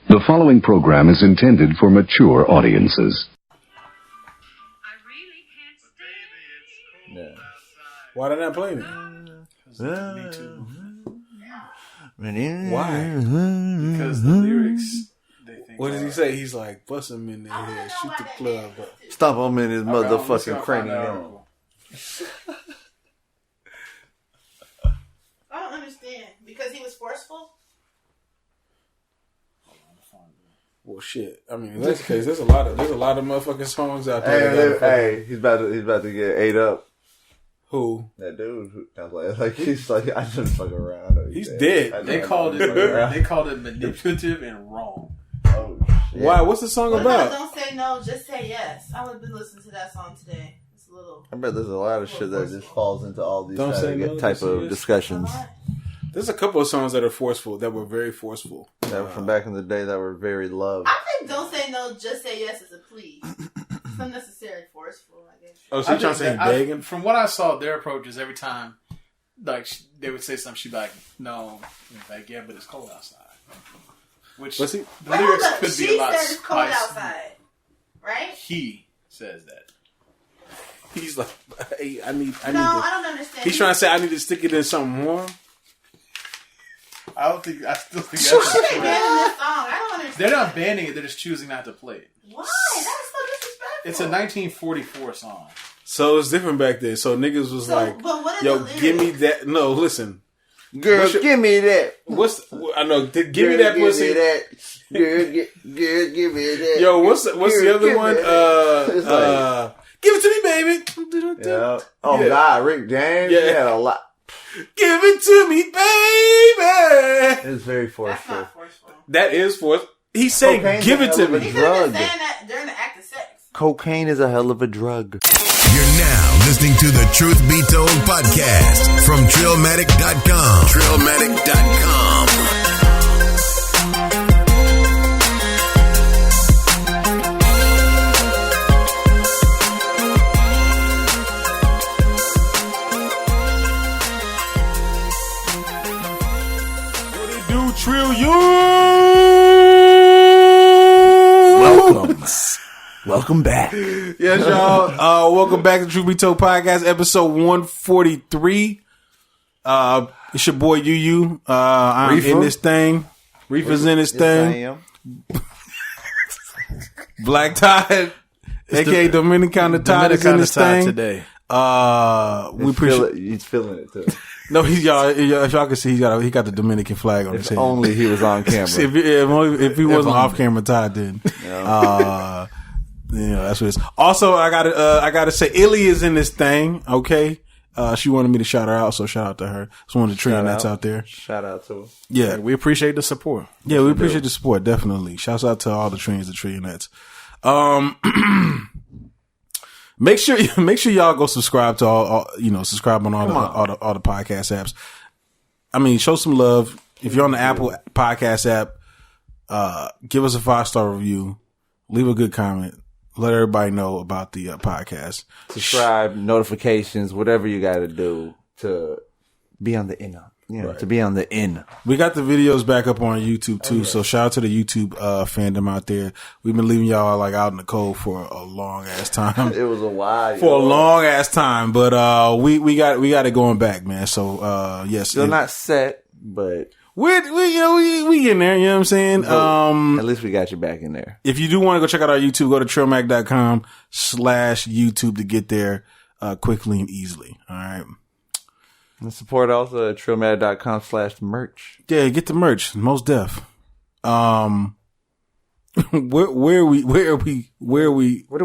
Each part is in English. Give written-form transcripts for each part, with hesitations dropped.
The following program is intended for mature audiences. Yeah. Why did I play it? Me too. Why? Because the lyrics. What does he say? He's like, bust him in their head, shoot the club up. Stomp him in his motherfucking cranium. I don't understand. Because he was forceful? Well, shit. I mean, in this case, there's a lot of motherfucking songs out there. Hey, he's about to get ate up. Who? That dude who like he's like, I shouldn't fuck around. He's dead. They called it manipulative and wrong. Oh, shit. Why? What's the song about? Don't say no, just say yes. I would have been listening to that song today. It's a little. I bet there's a lot of shit that just falls into all these type of yes. discussions. There's a couple of songs that are forceful, that were very forceful. That were from back in the day that were very loved. I think don't say no, just say yes is a plea. It's unnecessarily forceful, I guess. Oh, so you're trying to say begging? From what I saw, their approach is every time, like, they would say something, she'd be like, no. Like, yeah, but it's cold outside. Which, the lyrics could be a lot She said it's cold outside, right? He says that. He's like, hey, I need I don't understand. He's trying to say, I need to stick it in something warm. I still think that's banning this song. I don't understand. They're not banning it, they're just choosing not to play it. Why? That is so disrespectful. It's a 1944 song. So it's different back then. So niggas was like, but what yo, give me that. No, listen. Girl, give me that. I know. Give me that pussy. Girl, give me that. Yo, what's the other one? Give it to me, baby. Yeah. Oh, yeah. God, Rick James. Yeah. He had a lot. Give it to me, baby. It's very forceful. That's not forceful. That is forceful. He's saying, give it to me. He could have been saying that during the act of sex. Cocaine is a hell of a drug. You're now listening to the Truth Be Told podcast from Trillmatic.com. Trillmatic.com. Trill you. Welcome back. Yes, y'all. Welcome back to Truth Be Told podcast, episode 143. It's your boy UU. I'm Riffa. in this thing. Riffa's in this thing. Black Todd, aka Dominican Todd, is in this thing today. We appreciate. He's feeling it too. No, if y'all can see, he got the Dominican flag on his head. Only he was on camera. if he wasn't off camera, Todd didn't. Yeah. That's what it is. Also, I gotta say, Illy is in this thing. Okay, she wanted me to shout her out, so shout out to her. It's one of the Trey that's out there. Shout out to her. Yeah, we appreciate the support. Yeah, we appreciate the support. Definitely. Shouts out to all the Trees, the Trionettes. Make sure y'all go subscribe to all subscribe on all the podcast apps. I mean, show some love. If you're on the Apple Podcast app, give us a 5-star review. Leave a good comment. Let everybody know about the podcast. Subscribe, notifications, whatever you got to do to be on the in. To be on the in. We got the videos back up on YouTube too, so shout out to the YouTube fandom out there. We've been leaving y'all like out in the cold for a long ass time. It was a while. For a long ass time, but we got it going back, man. So yes, still not set, but we in there. You know what I'm saying? At least we got you back in there. If you do want to go check out our YouTube, go to trillmac.com/YouTube to get there quickly and easily. All right. And support also at trillmatic.com/merch. Yeah, get the merch. Most def. Where do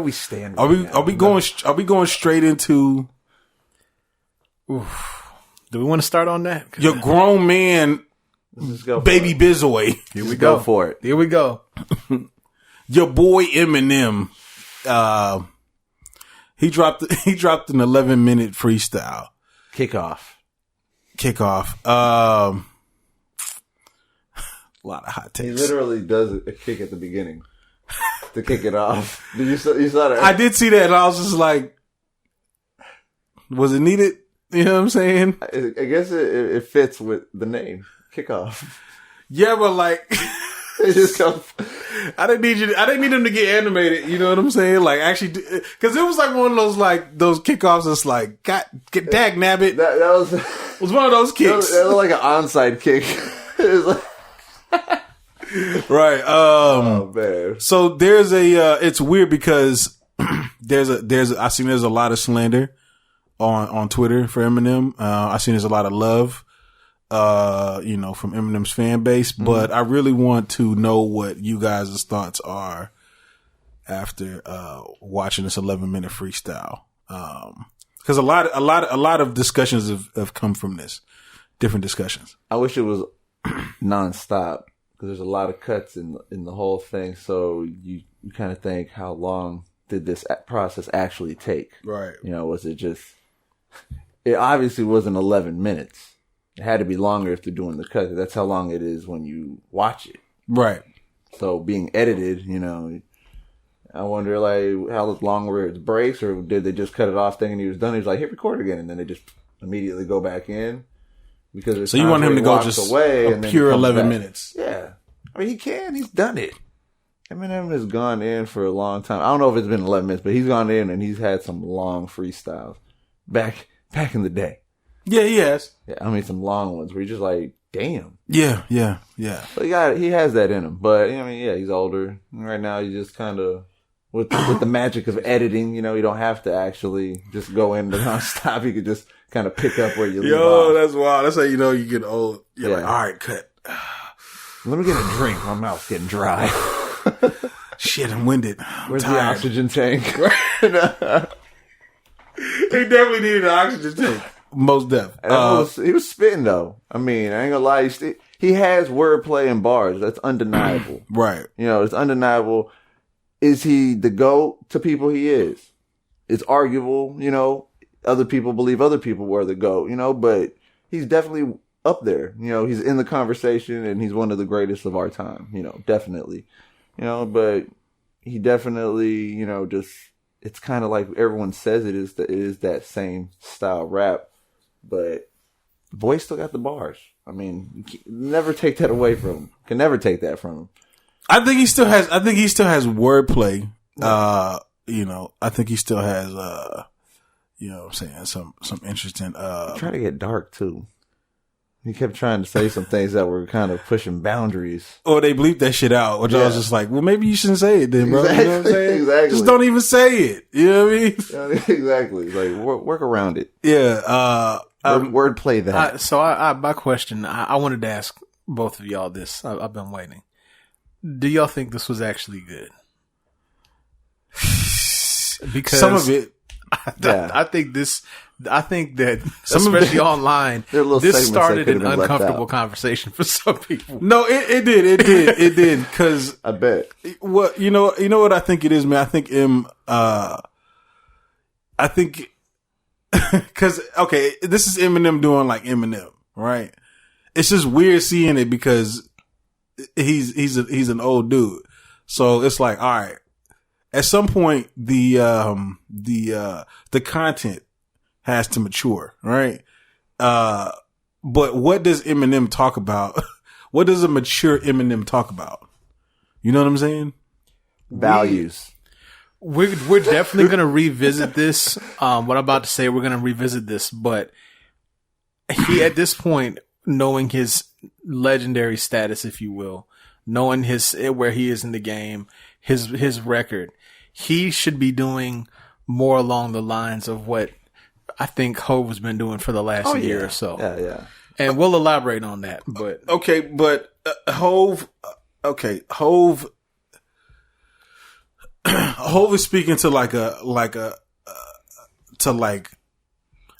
we stand? Are we going straight into? Oof. Do we want to start on that? Your grown man, baby Bizoy. Here we go for it. Here we go. Your boy Eminem. He dropped an 11-minute freestyle. Kick off. A lot of hot takes. He literally does a kick at the beginning to kick it off. You saw that? I did see that, and I was just like, was it needed? You know what I'm saying? I guess it fits with the name, Kick Off. Yeah, but like, It just comes. I didn't need him to get animated. You know what I'm saying? Like actually, because it was like one of those like those kickoffs. That's like, God, get dag nabbit. That was one of those kicks. That was like an onside kick. It was like. Right. Oh man. So there's it's weird because there's I seen there's a lot of slander on Twitter for Eminem. I seen there's a lot of love, from Eminem's fan base, but I really want to know what you guys' thoughts are after, watching this 11-minute freestyle. Cause a lot of discussions have come from this, different discussions. I wish it was nonstop. Because there's a lot of cuts in the whole thing, so you kind of think, how long did this process actually take? Right. Was it just? It obviously wasn't 11 minutes. It had to be longer if they're doing the cut. That's how long it is when you watch it. Right. So being edited, I wonder like how long were its breaks, or did they just cut it off thinking he was done? He was like, hit record again, and then they just immediately go back in. Because so you want him to go just away a pure 11 minutes? Yeah, I mean he can. He's done it. Eminem has gone in for a long time. I don't know if it's been 11 minutes, but he's gone in and he's had some long freestyles back in the day. Yeah, he has. Yeah, I mean some long ones where you're just like, damn. Yeah. But he has that in him. But he's older right now. He's just kind of with the magic of editing. You don't have to actually just go into nonstop. You could just kind of pick up where you leave off. That's wild. That's how you get old. You're like, all right, cut. Let me get a drink. My mouth's getting dry. Shit, I'm winded. Where's the oxygen tank? He definitely needed an oxygen tank. Most def. He was spitting though. I mean, I ain't gonna lie. He has wordplay and bars. That's undeniable. Right. It's undeniable. Is he the GOAT to people? He is. It's arguable, other people believe other people were the GOAT, but he's definitely up there. He's in the conversation and he's one of the greatest of our time, definitely. But he definitely, just, it's kind of like everyone says it is that same style rap, but the boy still got the bars. I mean, you can never take that away from him. Can never take that from him. I think he still has wordplay. I think he still has, what I'm saying, some interesting. Trying to get dark too. He kept trying to say some things that were kind of pushing boundaries. Or they bleeped that shit out, which I was just like, well, maybe you shouldn't say it then, bro. Exactly. You know what I'm saying? Exactly. Just don't even say it. You know what I mean? Exactly. Like work around it. Yeah. Wordplay that. So my question, I wanted to ask both of y'all this. I've been waiting. Do y'all think this was actually good? Because some of it, I think that especially online, this started an uncomfortable conversation for some people. No, it did. Cause I bet. Well, you know what I think it is, man. I think cause okay, this is Eminem doing like Eminem, right? It's just weird seeing it because he's an old dude. So it's like, all right, at some point the content has to mature, right? But what does Eminem talk about? What does a mature Eminem talk about? You know what I'm saying? Values. We're definitely going to revisit this. What I'm about to say, we're going to revisit this, but he, at this point, knowing his legendary status, if you will, knowing where he is in the game, his record, he should be doing more along the lines of what I think Hov has been doing for the last year or so. Yeah. And we'll elaborate on that. But Hov is speaking to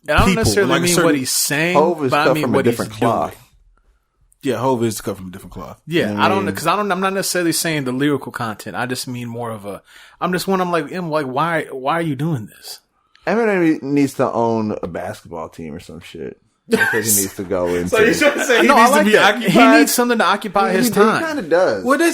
and I don't necessarily like mean what he's saying, Hov is but I cut mean from what a he's different doing. cloth. Yeah, Hov is cut from a different cloth. Yeah, I'm not necessarily saying the lyrical content. I just mean more of I'm like, why are you doing this? Eminem needs to own a basketball team or some shit. Because he needs to go into. So you're trying to say he No, needs I like to be that. occupied? He needs something to occupy his time. He kind of does. Well, he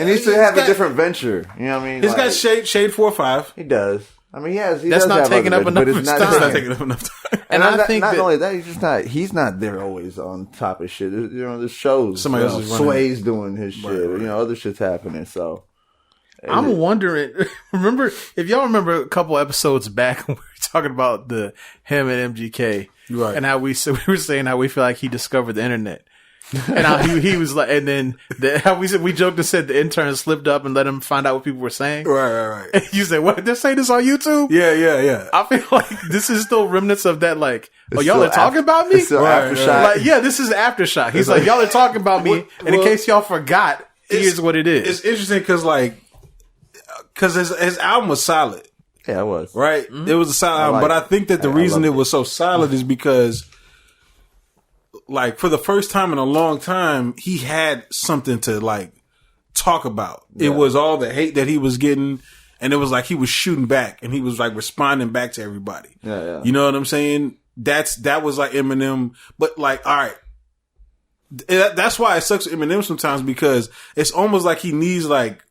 needs to have a different venture. You know what I mean? He's got Shade 4 or 5. He does. I mean, he That's does not have taking other up ventures, enough but of his it's time. Not taking up enough time. And I think not that, only that, he's not there always on top of shit. There's shows. Somebody else is running. Sway's doing his shit. Right. Other shit's happening. So I'm wondering, remember, if y'all remember a couple episodes back when we were talking about him and MGK, right? And how we were saying how we feel like he discovered the internet. And how he was like, and then how we joked and said the intern slipped up and let him find out what people were saying. Right. And you said, what? They're saying this on YouTube? Yeah. I feel like this is still remnants of that, like, y'all are talking about me? It's still Aftershock. Like, yeah, this is Aftershock. He's like, y'all are talking about me. And in case y'all forgot, here's what it is. It's interesting because his album was solid. Yeah, it was. Right? Mm-hmm. It was a solid album. But I think that the reason it was so solid is because, like, for the first time in a long time, he had something to, like, talk about. Yeah. It was all the hate that he was getting, and it was like he was shooting back, and he was, like, responding back to everybody. Yeah. You know what I'm saying? That was, like, Eminem. But, like, all right. That's why it sucks with Eminem sometimes, because it's almost like he needs, like,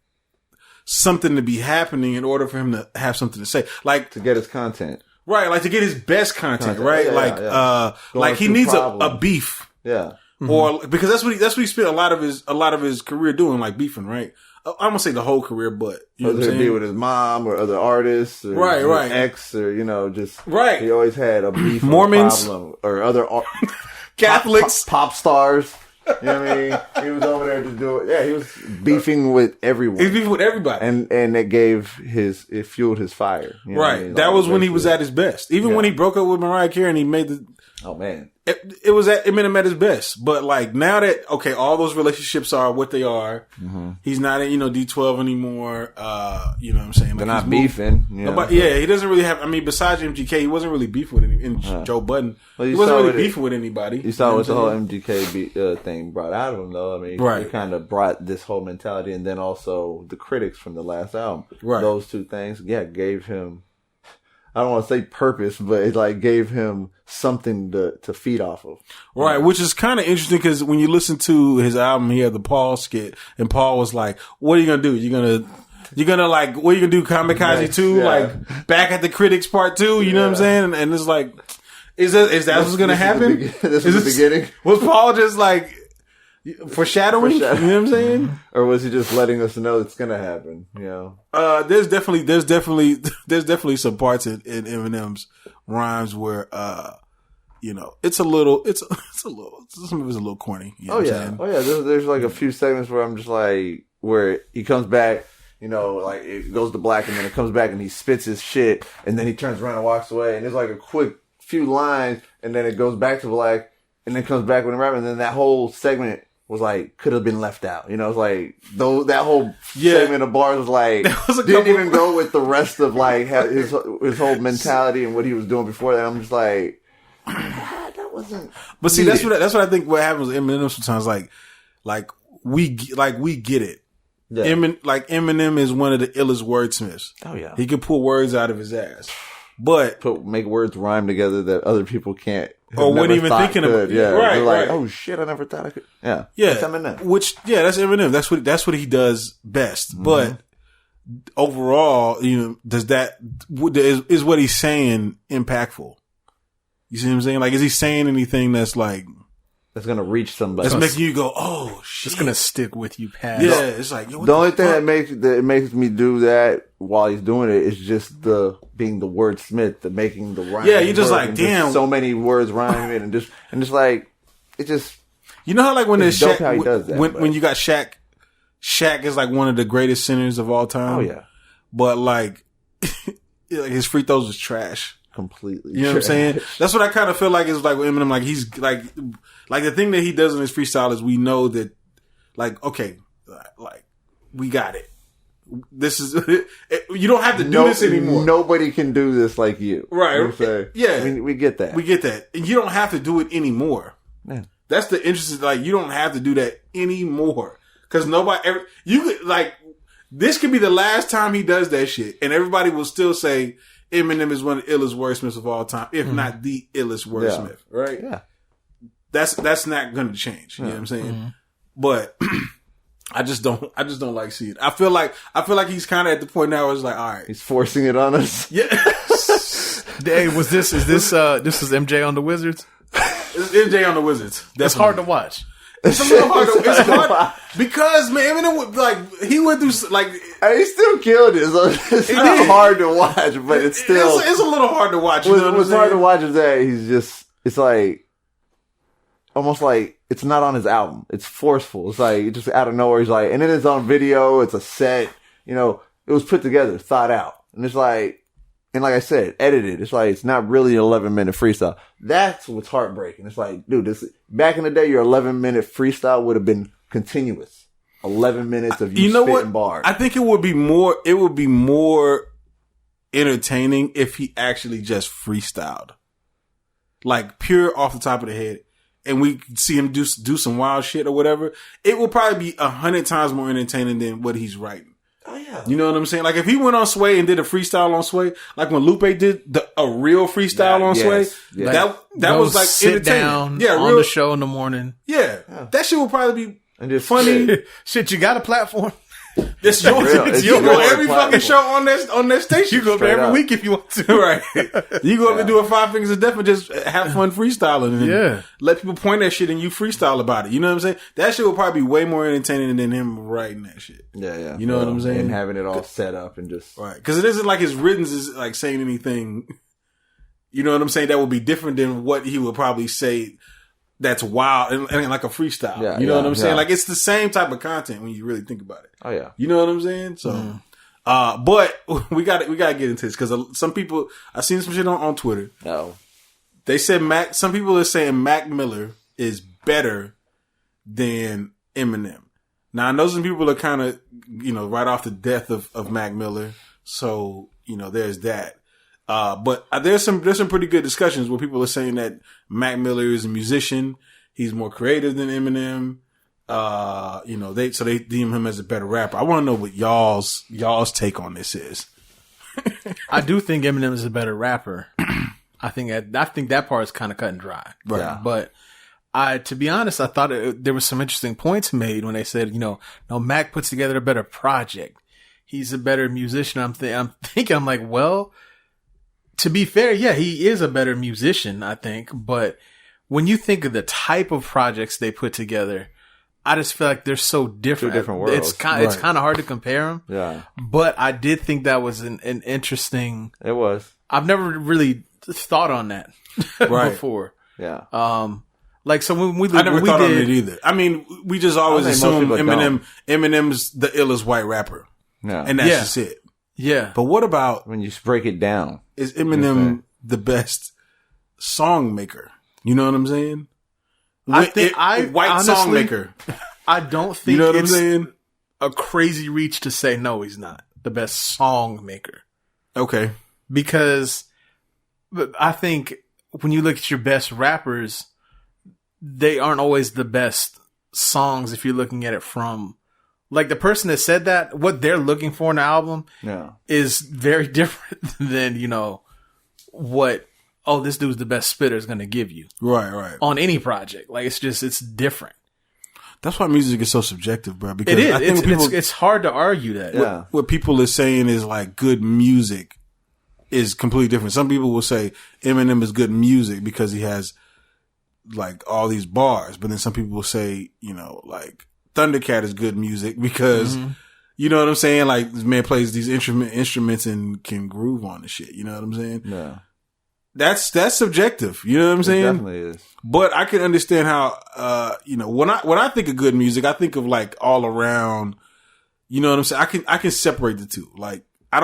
something to be happening in order for him to have something to say. Like, to get his content. Right, like to get his best content, right? Yeah, like he needs a beef. Yeah. Or because that's what he spent a lot of his career doing, like beefing, right? I'm gonna say the whole career, but you know what I'm saying? Be with his mom or other artists, or right, ex, or just right. He always had a beef, Mormons, problem, or other Catholics, pop stars. You know what I mean? He was over there to do it. Yeah, he was beefing with everyone. He's beefing with everybody, and it fueled his fire. You know right. what I mean? That was when he was at his best. Even when he broke up with Mariah Carey and he made the. Oh man. It was at Eminem at his best, but like now that all those relationships are what they are. Mm-hmm. He's not in D12 anymore. You know what I'm saying? Like, they're not beefing. He doesn't really have. I mean, besides MGK, he wasn't really beefing with any. Joe Budden, he wasn't really beefing with anybody. You saw what the whole MGK thing brought out of him, though. I mean, he kind of brought this whole mentality, and then also the critics from the last album. Right, those two things, gave him. I don't want to say purpose, but it like gave him something to feed off of. Right, which is kind of interesting because when you listen to his album, he had the Paul skit, and Paul was like, "What are you gonna do? You're gonna like, what are you gonna do? Kamikaze 2? Yeah. Like Back at the Critics Part 2? You know what I'm saying?" And it's like, is that what's gonna happen? This is the beginning. Was Paul just like foreshadowing? You know what I'm saying? Or was he just letting us know it's gonna happen? There's definitely some parts in Eminem's rhymes where it's a little some of it's a little corny. You know what I'm saying? There's like a few segments where I'm just like, where he comes back, like it goes to black and then it comes back and he spits his shit and then he turns around and walks away and there's like a quick few lines and then it goes back to black and then comes back with a rap and then that whole segment was like, could have been left out. It's like, that whole segment of bars was like, didn't even go with the rest of like his whole mentality and what he was doing before that. I'm just like, that wasn't. But see, that's what I think. What happens with Eminem sometimes, like we get it. Yeah. Eminem is one of the illest wordsmiths. Oh yeah, he can pull words out of his ass, but make words rhyme together that other people can't. Or weren't even thinking about it. Yeah. Right, They're like, right. oh shit, I never thought I could. Yeah. Yeah. That's Eminem. That's Eminem. That's what he does best. Mm-hmm. But overall, is what he's saying impactful? You see what I'm saying? Like, is he saying anything that's like, that's gonna reach somebody? That's making you go, oh shit. It's gonna stick with you past. Yeah. It's like, the only thing that makes me do that while he's doing it is just being the wordsmith, the making the rhyme. Yeah, you're just like, damn, so many words rhyming and just like it just. You know how like when there's Shaq, how he does that, when you got Shaq is like one of the greatest centers of all time. Oh yeah, but like his free throws was trash. Completely. You know what I'm saying? That's what I kind of feel like is like with Eminem. Like he's like the thing that he does in his freestyle is we know that like, okay, like we got it. This is, you don't have to do this anymore. Nobody can do this like you. Right. You know yeah. I mean, we get that. We get that. And you don't have to do it anymore. Man. That's the interesting, like, you don't have to do that anymore. Cause you could, like, this could be the last time he does that shit. And everybody will still say Eminem is one of the illest wordsmiths of all time, if not the illest wordsmith. Yeah. Right? Yeah. That's not going to change. You know what I'm saying? Mm-hmm. But I just don't like seeing it. I feel like he's kind of at the point now where it's like, all right. He's forcing it on us. Yeah. Hey, is this MJ on the Wizards? It's MJ on the Wizards. Definitely. It's hard to watch. It's a little hard. It's hard because man, Eminem he went through like he still killed it. So it's not hard to watch, but it's still it's a little hard to watch. What's hard to watch is that it's like almost like it's not on his album. It's forceful. It's like just out of nowhere. He's like, and then it's on video. It's a set. You know, it was put together, thought out, and it's like. And like I said, edited. It's like, it's not really an 11-minute freestyle. That's what's heartbreaking. It's like, dude, back in the day, your 11-minute freestyle would have been continuous. 11 minutes of you spitting bars. I think it would be more entertaining if he actually just freestyled. Like pure off the top of the head. And we see him do some wild shit or whatever. It would probably be 100 times more entertaining than what he's writing. Oh yeah. You know what I'm saying? Like if he went on Sway and did a freestyle on Sway, like when Lupe did a real freestyle on Sway, that was like sit down on the show in the morning. Yeah. That shit would probably be funny. Shit, you got a platform. It's your every fucking show on that station. You go there every week if you want to. Right. You go up and do a 5 Fingers of Death and just have fun freestyling. And let people point that shit and you freestyle about it. You know what I'm saying? That shit would probably be way more entertaining than him writing that shit. Yeah. You know what I'm saying? And having it all set up and just. Right. Because it isn't like his writtens is like saying anything. You know what I'm saying? That would be different than what he would probably say. That's wild and like a freestyle. Yeah, you know what I'm saying? Like it's the same type of content when you really think about it. Oh yeah. You know what I'm saying? So, but we got to get into this because some people, I've seen some shit on Twitter. No. They said some people are saying Mac Miller is better than Eminem. Now I know some people are kind of, right off the death of Mac Miller. So, there's that. But there's some pretty good discussions where people are saying that Mac Miller is a musician. He's more creative than Eminem. They deem him as a better rapper. I want to know what y'all's take on this is. I do think Eminem is a better rapper. I think that part is kind of cut and dry. Right. Yeah. But to be honest, I thought there was some interesting points made when they said, no, Mac puts together a better project. He's a better musician. I'm thinking, well, to be fair, yeah, he is a better musician, I think. But when you think of the type of projects they put together, I just feel like they're so different. 2 different worlds. It's kind of hard to compare them. Yeah. But I did think that was an interesting. It was. I've never really thought on that before. Yeah. So when we I never thought on it either. I mean, we just always assume Eminem's the illest white rapper. Yeah. And that's just it. Yeah. But what about when you break it down? Is Eminem the best song maker? You know what I'm saying? White song maker. I don't think it's a crazy reach to say no, he's not the best song maker. Okay. Because I think when you look at your best rappers, they aren't always the best songs if you're looking at it from like the person that said that, what they're looking for in the album is very different than, what, this dude's the best spitter is going to give you. Right. On any project. Like, it's different. That's why music is so subjective, bro. Because it is. I think it's hard to argue that. Yeah. What people are saying is like good music is completely different. Some people will say Eminem is good music because he has like all these bars. But then some people will say, like, Thundercat is good music because, you know what I'm saying? Like, this man plays these instruments and can groove on the shit. You know what I'm saying? Yeah. That's subjective. You know what I'm saying? It definitely is. But I can understand how, when I think of good music, I think of like all around, you know what I'm saying? I can separate the two. Like, I've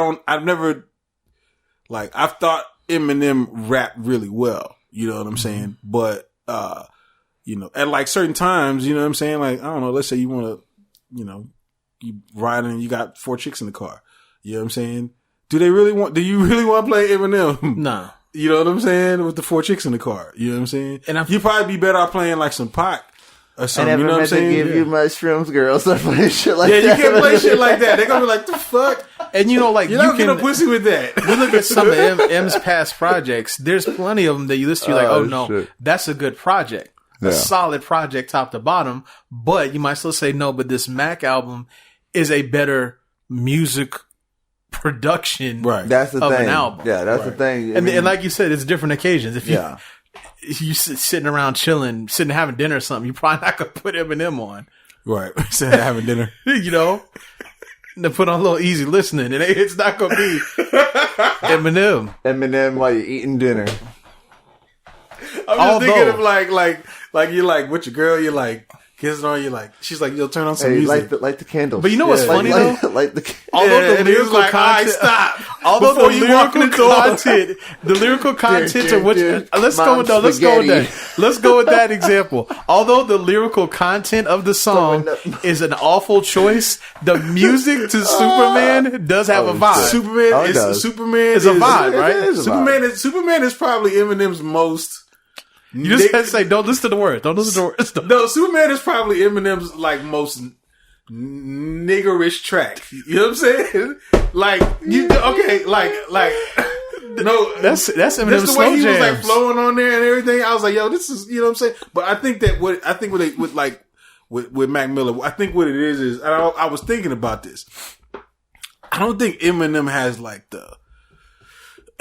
thought Eminem rap really well. You know what I'm saying? But, at like certain times, you know what I'm saying? Like, I don't know, let's say you want to, you riding and you got 4 chicks in the car. You know what I'm saying? Do you really want to play Eminem? Nah. You know what I'm saying? With the 4 chicks in the car. You know what I'm saying? And you'd probably be better off playing like some Pac or something. You know what I'm saying? I never meant to give you mushrooms, girl. Stop playing shit like that. Yeah, you can't play shit like that. They're going to be like, the fuck? And you're not getting a pussy with that. We look at some of M's past projects. There's plenty of them that you listen to. You're like, shit. That's a good project. A solid project top to bottom. But you might still say, no, but this Mac album is a better music production. Right. That's the of thing. an album. Yeah, that's the thing. And like you said, it's different occasions. If yeah. you sitting around chilling, sitting having dinner or something, you're probably not gonna put Eminem on. Right. Sitting having dinner. You know? And then put on a little easy listening, and it's not gonna be Eminem while you're eating dinner. I'm just thinking of like you're like with your girl, you're like kissing on, you're like, she's like, turn on some music. Light the candles. But you know what's funny though? Light the Although the lyrical like, content, stop. Although Before the you walk in lyrical the door. content, the lyrical content of which let's go with spaghetti. that. Let's go with that example. Although the lyrical content of the song is an awful choice, the music to Superman does have a vibe. Superman is a vibe, right? It is a vibe. Superman is probably Eminem's most. You just have to say, don't listen to the words. Don't listen to the words. No, Superman is probably Eminem's like most niggerish track. You know what I'm saying? Like no, that's Eminem's the slow way he was like jams. flowing on there and everything. I was like, yo, this is, you know what I'm saying? But I think that with Mac Miller, I think what it is I was thinking about this. I don't think Eminem has like the.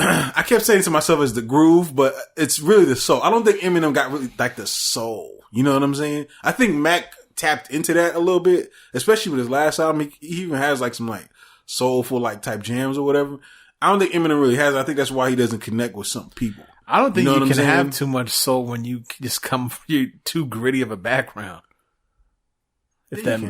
I kept saying to myself as the groove, but it's really the soul. I don't think Eminem got really like the soul. You know what I'm saying? I think Mac tapped into that a little bit, especially with his last album. He even has like some like soulful like type jams or whatever. I don't think Eminem really has it. I think that's why he doesn't connect with some people. I don't think you can saying? have too much soul when you just come from you too gritty of a background. If that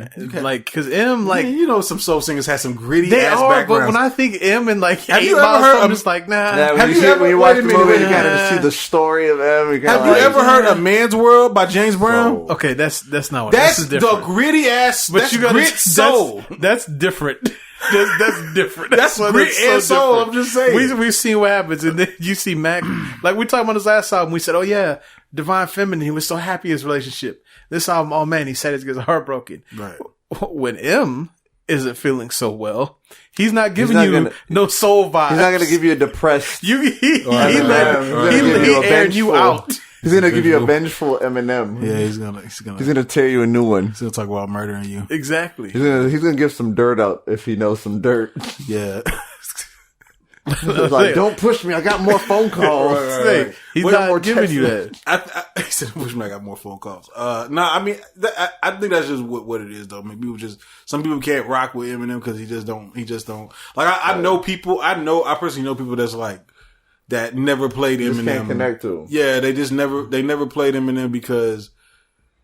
like, because M like you know, some soul singers have some gritty they ass are, backgrounds. but when I think M and like have Eight you ever Miles, heard? I'm just like nah. When you watch the movie, you kind of see the story of M. Have you ever heard A Man's World by James Brown? Okay, that's not what That's this is different. the gritty ass. But That's you gotta, grit soul. That's different. That's different. That's grit and soul. I'm just saying. We've seen what happens, and then you see Mac. Like we talking about his last album, we said, "Oh yeah, Divine Feminine." He was so happy in his relationship. This album, oh man, he said he gets heartbroken. Right. When M isn't feeling so well, he's not giving you no soul vibes. He's not going to give you a depressed. He aired aired you out. He's going to give you a vengeful Eminem. Yeah, he's gonna tear you a new one. He's gonna talk about murdering you. Exactly. He's gonna give some dirt out if he knows some dirt. Yeah. It's like, don't push me. I got more phone calls. Right. He's not giving you that. He said, "Push me. I got more phone calls." I mean, I think that's just what it is, though. Maybe people some people can't rock with Eminem because he just don't. Like I know people. I personally know people that's like that never played Eminem. Can't connect to him. Yeah, they never played Eminem because.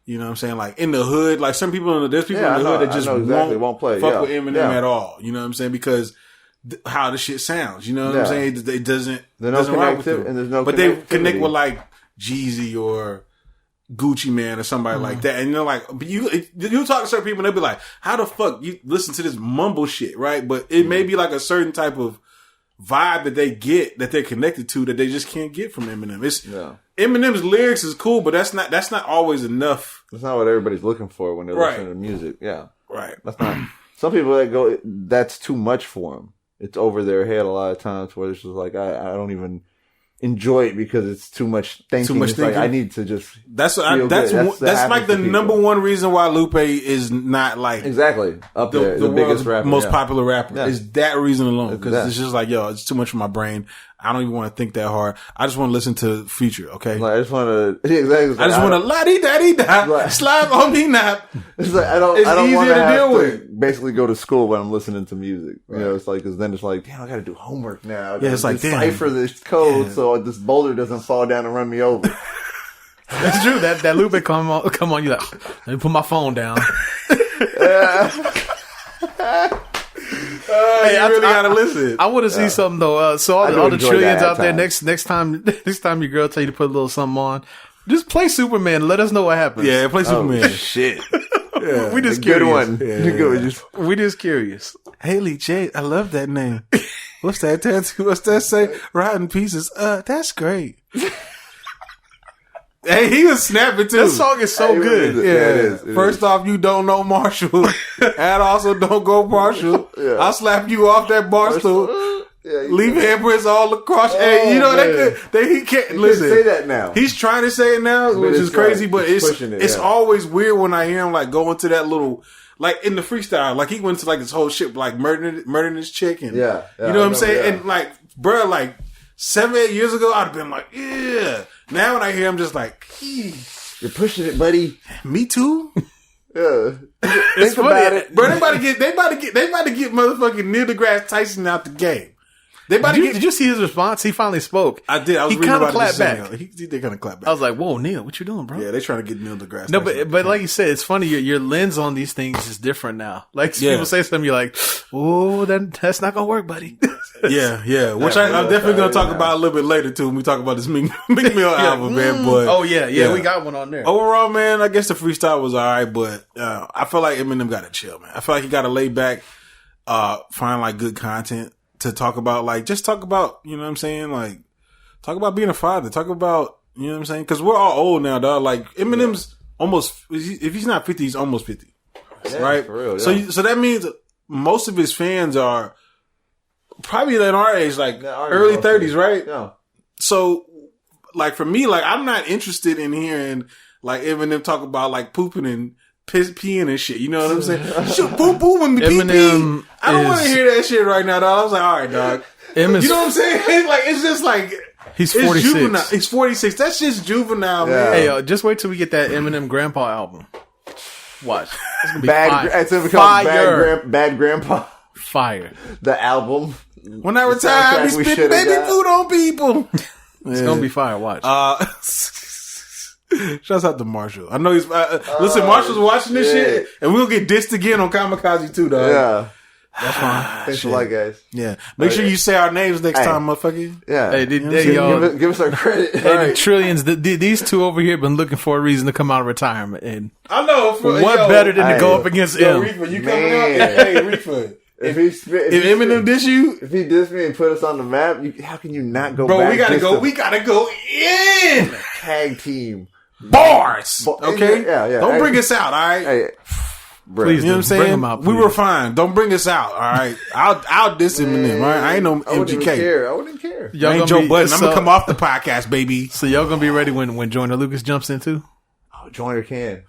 You know what I'm saying? Like in the hood, like some people there's people in the hood that just won't play. Fuck with Eminem at all. You know what I'm saying? Because how the shit sounds, you know what I'm saying? It doesn't rock with them. And there's no but they connect with like Jeezy or Gucci Man or somebody like that. And you're like, but you talk to certain people and they'll be like, how the fuck you listen to this mumble shit, right? But it may be like a certain type of vibe that they get, that they're connected to, that they just can't get from Eminem. Eminem's lyrics is cool, but that's not always enough. That's not what everybody's looking for when they're listening to music. Yeah. Right. That's not. Some people that's too much for them. It's over their head a lot of times where it's just like, I don't even enjoy it because it's too much thinking. Too much thinking. Like, I need to just that's like the number one reason why Lupe is not like exactly up there, the biggest rapper, most popular rapper. Yeah. Is that reason alone? Because it's just like, yo, it's too much for my brain. I don't even want to think that hard. I just want to listen to Future. Okay, like, I just want to. Exactly. I just want to la-dee-da-dee-da, slide on me now. It's like I don't want to deal with. Basically, go to school when I'm listening to music. Right. You know, it's like because then it's like, damn, I got to do homework now. Yeah, it's like decipher this code so this boulder doesn't fall down and run me over. That's true. That Lupe come on. You like, let me put my phone down. Hey, I really gotta listen. I want to see something though. So all the trillions out there. Next time your girl tell you to put a little something on, just play Superman. And let us know what happens. Yeah, play Superman. Shit. Yeah, we just good curious. One. Yeah. We just curious. Haley J, I love that name. What's that tattoo? What's that say? Rotten Pieces. That's great. Hey, he was snapping too. That song is so good. Yeah, it is. First off, you don't know Marshall, and also don't go partial. Yeah. I'll slap you off that bar stool. Leave handprints all across. Hey, you know he can't listen. Say that now. He's trying to say it now, which is crazy. But it's always weird when I hear him like go into that little like in the freestyle, like he went to like this whole shit, like murdering this chick, and yeah, you know what I'm saying? yeah. And like, bro, like 7-8 years ago, I'd have been like, yeah. Now when I hear him, just like, you're pushing it, buddy. Me too. Yeah, It's think about it, bro. They about to get motherfucking Neil deGrasse Tyson out the game. Did you see his response? He finally spoke. I did. I was he reading about clapped this. back. He did kind of clap back. I was like, "Whoa, Neil, what you doing, bro?" Yeah, they trying to get Neil deGrasse. No, Tyson. but like you said, it's funny. Your lens on these things is different now. Like people say something, you're like, "Oh, that's not gonna work, buddy." yeah. Which I'm definitely gonna talk about a little bit later too when we talk about this Meek Mill album, man. But we got one on there. Overall, man, I guess the freestyle was alright, but I feel like Eminem got to chill, man. I feel like he got to lay back, find like good content to talk about, like just talk about, you know what I'm saying, like talk about being a father, talk about, you know what I'm saying, because we're all old now, dog. Like Eminem's almost, if he's not 50, he's almost 50, right? For real, yeah. So that means most of his fans are probably in our age, like early 30s, right? Yeah. So, like for me, like I'm not interested in hearing like Eminem talk about like pooping and peeing and shit. You know what I'm saying? Shit, boo boo when me pee. I don't want to hear that shit right now, dog. I was like, all right, dog. You know what I'm saying? Like it's just like he's 46. Juvenile. He's 46. That's just juvenile, man. Hey, yo, just wait till we get that Eminem Grandpa album. Watch. It's gonna be Bad Grandpa. Fire. The album. When I retire, I'll be spitting baby food on people. It's gonna be fire. Watch. Shouts out to Marshall. I know he's listen. Marshall's watching this shit, and we'll get dissed again on Kamikaze too, dog. Yeah, that's fine. Thanks a lot, guys. Yeah, make sure you say our names next time, motherfucker. Yeah, hey, y'all, give us our credit. Hey, the Trillions. These two over here been looking for a reason to come out of retirement, and I know what better than to go up against him. Riffa, you coming out? Hey, Riffa. If Eminem diss you, if he diss me and put us on the map, how can you not go? Bro, back? We gotta go in tag team bars. Okay, yeah. Don't bring us out, all right? Hey, please, you know what I'm saying? Bring him out, we were fine. Don't bring us out, all right? I'll diss Eminem. All right? I ain't no MGK. I wouldn't care. I ain't Joe Budden. I'm gonna come off the podcast, baby. So y'all gonna be ready when Joyner Lucas jumps in too? Oh, Joyner can.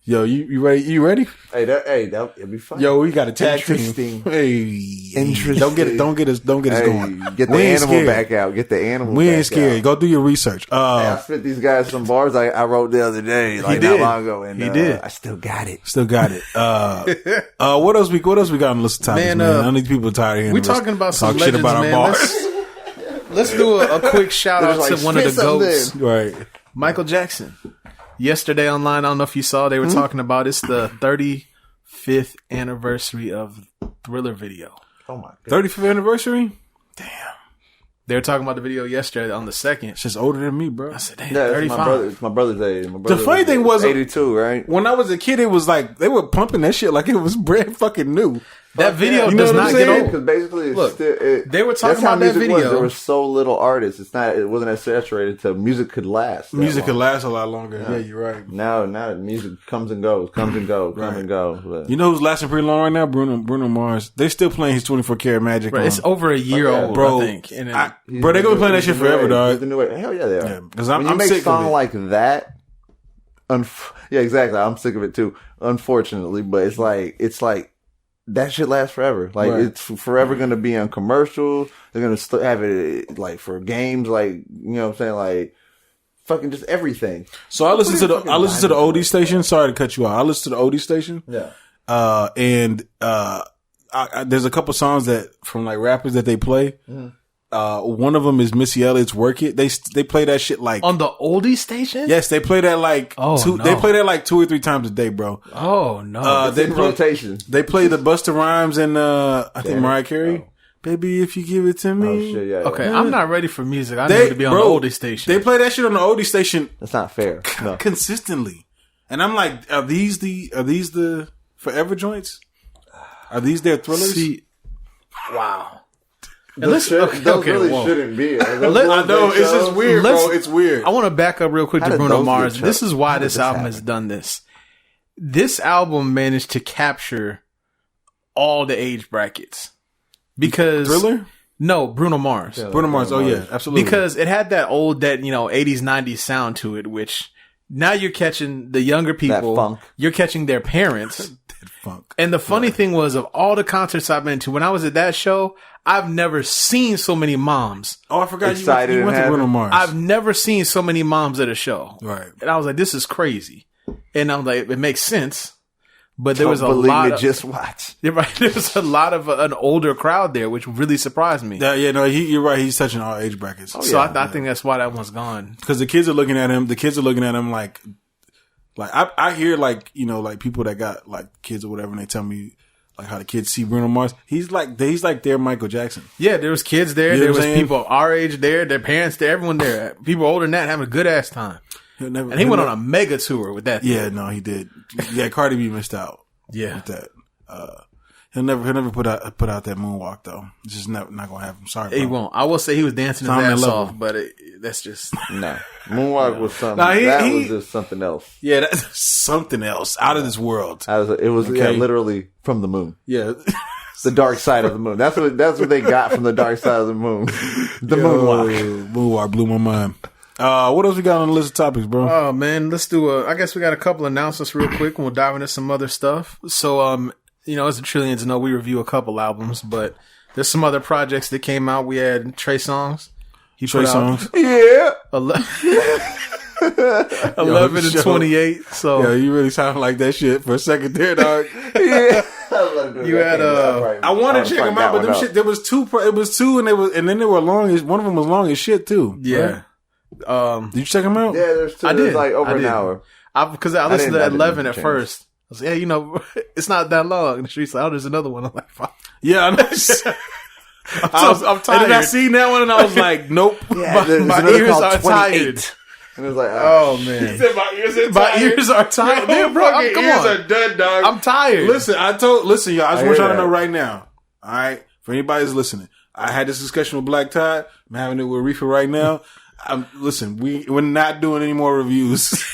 Yo, you ready? You ready? Hey, it'll be fun. Yo, we got a tag team. Hey, interesting. Don't get us going. Get the animal back out. Get the animal. We ain't scared. Go do your research. I spit these guys some bars I wrote the other day, like not long ago, and he did. I still got it. What else we got on the list of topics, man? I know people are tired of hearing. We talking about some shit legends, about man. our bars. Let's do a quick shout out to one of the goats, right? Michael Jackson. Yesterday online, I don't know if you saw, they were talking about it's the 35th anniversary of Thriller video. Oh my god. 35th anniversary? Damn. They were talking about the video yesterday on the 2nd. It's just older than me, bro. I said, damn, 35. It's my brother's age. The funny thing was 82, right? When I was a kid, it was like they were pumping that shit like it was brand fucking new. That video does not get old. Because basically, they were talking about that video. There were so little artists. It wasn't as saturated. So music could last. Music could last a lot longer. Yeah, you're right. Now music comes and goes. But. You know who's lasting pretty long right now? Bruno Mars. They're still playing his 24 Karat Magic. Right, it's over a year old, bro. I think. Bro, they're gonna be playing that shit forever, dog. Hell yeah, they are. Because when you make a song like that. Yeah, exactly. I'm sick of it too. Unfortunately, but it's like. That shit lasts forever. Like it's forever going to be on commercials. They're going to have it like for games, like you know what I'm saying, like fucking just everything. So I listen to the oldie station. Sorry to cut you off. I listen to the oldie station. Yeah. There's a couple songs that from like rappers that they play. Mm-hmm. One of them is Missy Elliott's "Work It." They play that shit like on the oldie station. Yes, they play that like They play that like 2 or 3 times a day, bro. Oh no! They rotation. They play the Busta Rhymes and I think Mariah Carey. Oh. Baby, if you give it to me. Oh, shit, yeah. Okay, I'm not ready for music. I need to be on the oldie station. They play that shit on the oldie station. That's not fair. No. Consistently, and I'm like, are these the forever joints? Are these their thrillers? Wow. Those really shouldn't be. I know it's just weird, bro. It's weird. I want to back up real quick to Bruno Mars. This is why this album has done this. This album managed to capture all the age brackets because Thriller. No, Bruno Mars. Yeah, Bruno Mars. Oh yeah, absolutely. Because it had that old 80s 90s sound to it, which now you're catching the younger people. That funk. You're catching their parents. funk. And the funny thing was, of all the concerts I've been to, when I was at that show, I've never seen so many moms. Oh, I forgot Excited you went to Bruno Mars. I've never seen so many moms at a show. Right. And I was like, this is crazy. And I'm like, it makes sense. But there Don't was a believe lot me, of, just watch. You're right. There was a lot of an older crowd there, which really surprised me. You're right. He's touching all age brackets. So I think that's why that one's gone. Because the kids are looking at him. The kids are looking at him like I hear like people that got like kids or whatever, and they tell me like how the kids see Bruno Mars. He's like their Michael Jackson. Yeah, there was kids there. There was people our age there. Their parents there. Everyone there. People older than that having a good ass time. And he went on a mega tour with that. Yeah, no, he did. Yeah, Cardi B missed out. Yeah, with that. He'll never put out that moonwalk though. It's just not gonna happen. Sorry, bro. He won't. I will say he was dancing his ass off, but that's just no. Moonwalk was something. Was just something else. Yeah, that's something else out of this world. It was literally from the moon. Yeah. The dark side of the moon. That's what they got from the dark side of the moon. The moonwalk. Moonwalk blew my mind. What else we got on the list of topics, bro? Oh man, let's do I guess we got a couple announcements real quick, and we'll dive into some other stuff. So, as the Trillions know, we review a couple albums, but there's some other projects that came out. We had Trey Songz. He put out Songz. Yeah. 11 and 28. So yeah, you really sound like that shit for a second there, dog. Yeah. You had I want to check them out, but them shit. There was two. It was two, and then they were long. One of them was long as shit too. Yeah. Right? Did you check them out? Yeah, there's two. I did. It's like over an hour. Because I listened to 11 at first. I was like, it's not that long. And the street's like, there's another one. I'm like, fuck. Yeah, I know. I'm tired. And then I seen that one, and I was like, nope. Yeah, my ears are tired. And it was like, oh man, he said my ears are tired. Your bro, come ears on. are done, dog. I'm tired. Listen, y'all. I just want y'all to know right now. All right, for anybody who's listening, I had this discussion with Black Todd. I'm having it with Riffa right now. Listen, we're not doing any more reviews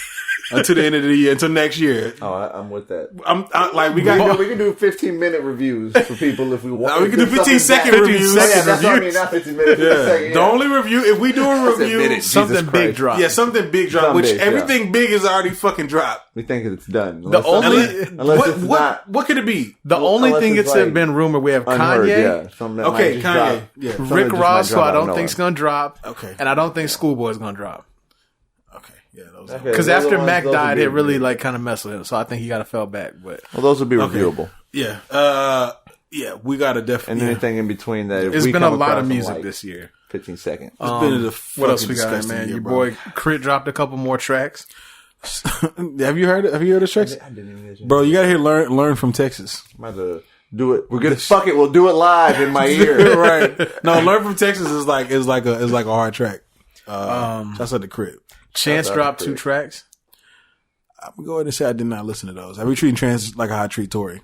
until the end of the year, until next year. Oh, I'm with that. We can do 15-minute reviews for people if we want. We can do 15-second reviews. That's what I mean, not 15 minutes. Yeah. The only review, if we do a review, something big drop. Yeah, something big drop. Everything big is already fucking dropped. We think it's done. What could it be? The only thing it's been rumored, we have Kanye. Kanye. Yeah. Rick Ross, who I don't think's gonna drop. Okay. And I don't think Schoolboy's gonna drop. Okay. Yeah. Because after Mac died, it really kind of messed with him. So I think he got to fell back. But those would be reviewable. Yeah. Yeah. We got to definitely. And anything in betwing that. It's been a lot of music this year. 15 seconds. What else we got, man? Your boy K.R.I.T dropped a couple more tracks. Have you heard his tracks? I didn't even hear. Bro, you got to hear Learn from Texas. I'm about to do it. We're gonna fuck it. We'll do it live in my ear. Right. No, Learn from Texas is like a hard track. That's like the K.R.I.T. Chance dropped 2 tracks. I'm going to go ahead and say I did not listen to those. I be treating Chance like how I treat Tory.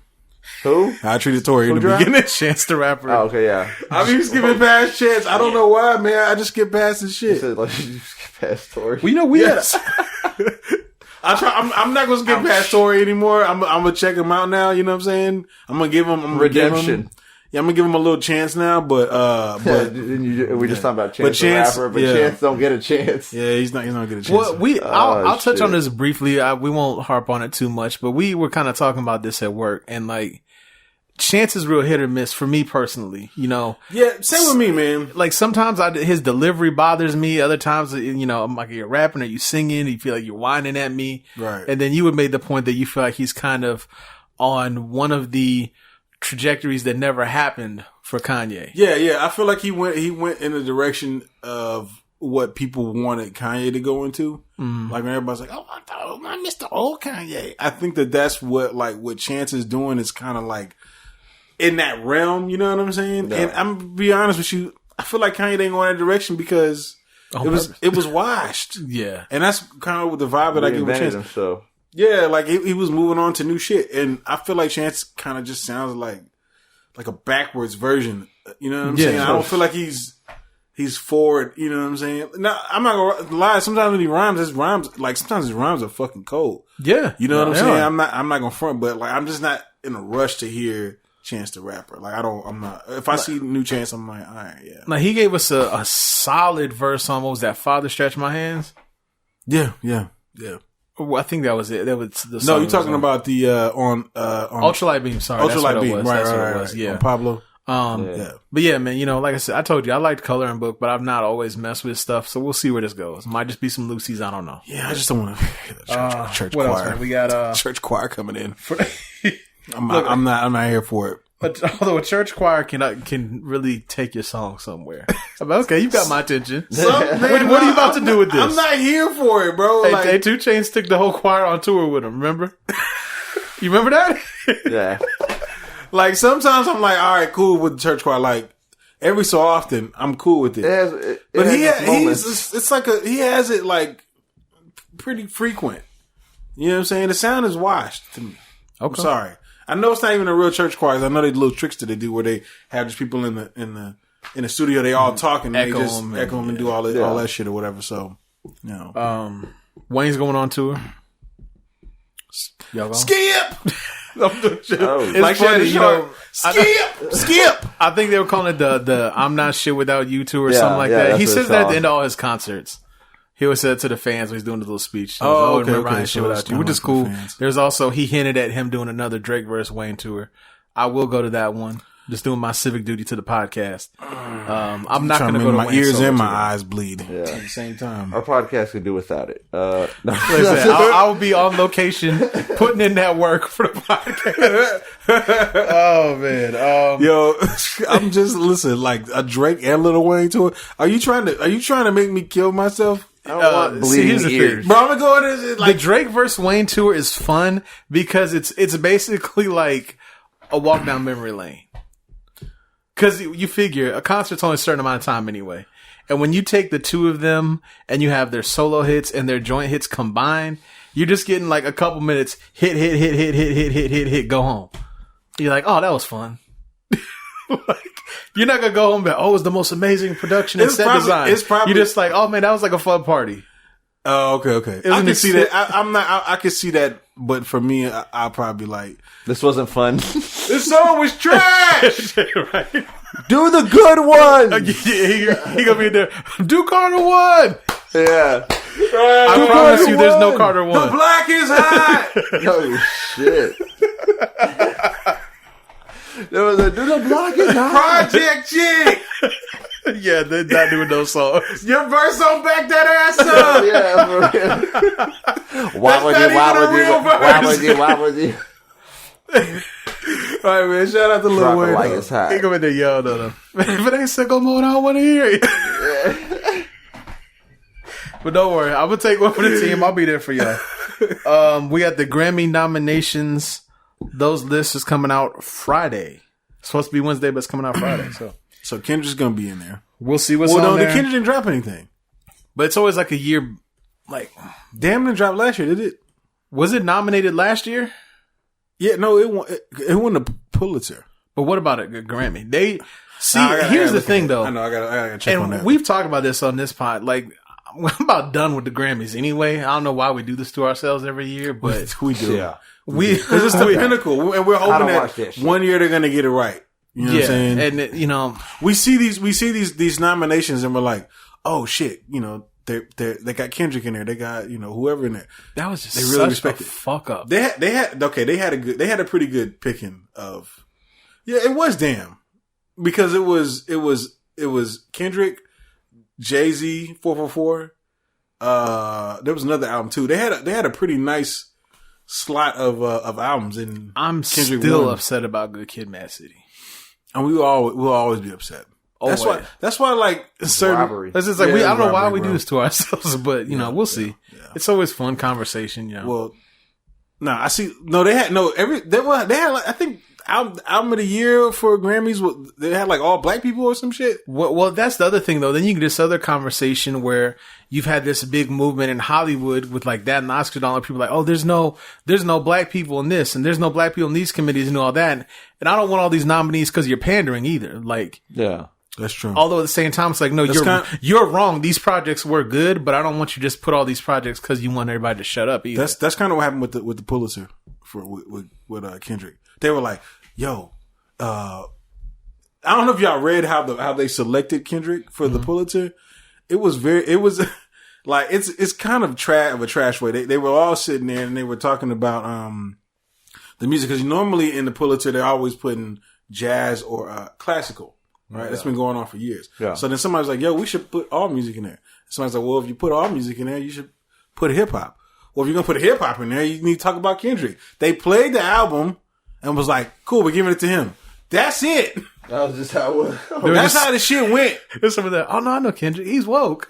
Who? How I treated Tory in the beginning. Chance the Rapper. Oh, okay, yeah. I be skipping past Chance. I don't know why, man. I just skip past his shit. You skip past Tory. Well, we I'm not going to skip past Tory anymore. I'm going to check him out now. You know what I'm saying? I'm going to give him redemption. I'm going to give him a little chance now, but we just talking about Chance the Rapper, but Chance don't get a chance. Yeah, he's not going to get a chance. Well, I'll touch on this briefly. We won't harp on it too much, but we were kind of talking about this at work, and like, Chance is real hit or miss for me personally, Yeah, same with me, man. Like sometimes his delivery bothers me. Other times, I'm like, you're rapping or you singing, you feel like you're whining at me. Right. And then you would make the point that you feel like he's kind of on one of the trajectories that never happened for Kanye. Yeah. I feel like he went in the direction of what people wanted Kanye to go into. Mm. Like when everybody's like, "Oh, I missed the old Kanye." I think that's what Chance is doing is kind of like in that realm. You know what I'm saying? No. And I'm gonna be honest with you, I feel like Kanye didn't go in that direction because it was washed. Yeah, and that's kind of the vibe that I get with Chance. Himself. Yeah, like he was moving on to new shit, and I feel like Chance kind of just sounds like a backwards version. You know what I'm saying? I don't feel like he's forward. You know what I'm saying? Now I'm not gonna lie. Sometimes when he rhymes, sometimes his rhymes are fucking cold. Yeah, you know what I'm saying? I'm not gonna front, but like I'm just not in a rush to hear Chance the Rapper. Like I'm not. If I see new Chance, I'm like, all right, yeah. Now he gave us a solid verse on what was that? Father Stretch My Hands. Yeah. Well, I think that was it. That was the No, song you're talking about the on Ultralight Beam. Sorry, Ultralight Beam. That's what it Right. was. Yeah, On Pablo. yeah. But yeah, man, like I said, I told you I liked Coloring Book, but I've not always messed with stuff. So we'll see where this goes. Might just be some Lucy's. I don't know. Yeah, I just don't want to hear the church What choir. else, man? We got church choir coming in. I'm not here for it. But although a church choir can really take your song somewhere. I'm like, okay, you got my attention. What are you about to do with this? I'm not here for it, bro. Hey, 2 Chainz took the whole choir on tour with him. Remember? You remember that? Yeah. Like sometimes I'm like, all right, cool with the church choir. Like every so often, I'm cool with it. But he has it like pretty frequent. You know what I'm saying? The sound is washed to me. Okay. I'm sorry. I know it's not even a real church choir. I know they do little tricks that they do where they have just people in the studio. They all talking, and they just echo them and do all that shit or whatever. So, Wayne's going on tour. Y'all going? Skip. It's like funny, skip. I think they were calling it the "I'm Not Shit Without You" tour or something like that. He says that at the end of all his concerts. He always said to the fans when he's doing the little speech. Remember I Ain't Shit Without You, which is cool. There's also, he hinted at him doing another Drake versus Wayne tour. I will go to that one. Just doing my civic duty to the podcast. I'm not going to go to my Wayne ears solo and my tour. eyes bleed at Yeah. the same time. Our podcast could do without it. Listen, I'll be on location putting in that work for the podcast. Oh man. Yo, I'm just like a Drake and Lil Wayne tour. Are you trying to make me kill myself? I don't want bleeding here's the ears. thing. Bro, I'm gonna go into The Drake versus Wayne tour is fun because it's basically like a walk down memory lane. Because you figure a concert's only a certain amount of time anyway. And when you take the two of them and you have their solo hits and their joint hits combined, you're just getting like a couple minutes, hit, go home. You're like, oh, that was fun. Like, you're not going to go home and be like, oh, it was the most amazing production and set design. You're just like, oh man, that was like a fun party. Oh, okay. I can see that. I can see that, but for me, I'll probably like, This wasn't fun. this song was trash. Right? Do the good one. He gonna be there. Do Carter 1. Yeah. I promise you, there's no Carter 1. The black is hot. Oh shit. There was a do the block is hot. Project Chick. Yeah, they're not doing those songs. Your verse on back that ass up. Yeah. Why would you? All right, man. Shout out to Lil Drop it Wayne. like it's hot. He come in there, yo, no. If it ain't sicko mode, I don't want to hear it. But don't worry, I'm gonna take one for the team. I'll be there for y'all. We got the Grammy nominations. Those lists is coming out Friday. It's supposed to be Wednesday, but it's coming out Friday. So Kendra's gonna be in there. we'll see what's on No, there. the Kendra didn't drop anything. But it's always like a year. Like, Damn, didn't drop last year, did it? was it nominated last year? Yeah, no, it won the Pulitzer. But what about a Grammy? They see. I gotta Here's the look at thing, it. though. I know. I gotta check on And that. we've talked about this on this pod. Like, I'm about done with the Grammys anyway. I don't know why we do this to ourselves every year, but we do. Yeah. Because it's the pinnacle, and we're hoping watch that that shit. one year they're gonna get it right. You know what I'm saying? And We see these nominations, and we're like, oh shit, they got Kendrick in there, they got whoever in there. that was just They really such respect a it. fuck up. They had a pretty good picking of. Yeah, it was damn because it was Kendrick, Jay-Z, 444. There was another album too. They had a pretty nice slot of albums, and I'm Kendrick still won. upset about Good Kid, Mad City. And we'll always be upset. Always. That's why like certain Robbery. It's just like Yeah, I don't know why robbery, we bro. do this to ourselves, but we'll see. Yeah. It's always fun conversation. Well, no, I see. No, they had like, I think album of the year for Grammys. They had like all black people or some shit. Well, that's the other thing though. Then you get this other conversation where you've had this big movement in Hollywood with like that and Oscar dollar people like, oh, there's no black people in this and there's no black people in these committees and all that. And I don't want all these nominees because you're pandering either. Like, Yeah. That's true. although at the same time, it's like, no, you're wrong. These projects were good, but I don't want you to just put all these projects because you want everybody to shut up either. That's kind of what happened with the Pulitzer with Kendrick. They were like, yo, I don't know if y'all read how they selected Kendrick for the Pulitzer. It was like it's kind of a trash way. They were all sitting there and they were talking about the music, because normally in the Pulitzer they're always putting jazz or classical, right? Yeah. That's been going on for years. Yeah. So then somebody's like, "Yo, we should put all music in there." Somebody's like, "Well, if you put all music in there, you should put hip hop." Well, if you're gonna put hip hop in there, you need to talk about Kendrick. They played the album and was like, "Cool, we're giving it to him." That's it. That was just how it was. That's how the shit went. There's some of that. Oh no, I know Kendrick. He's woke.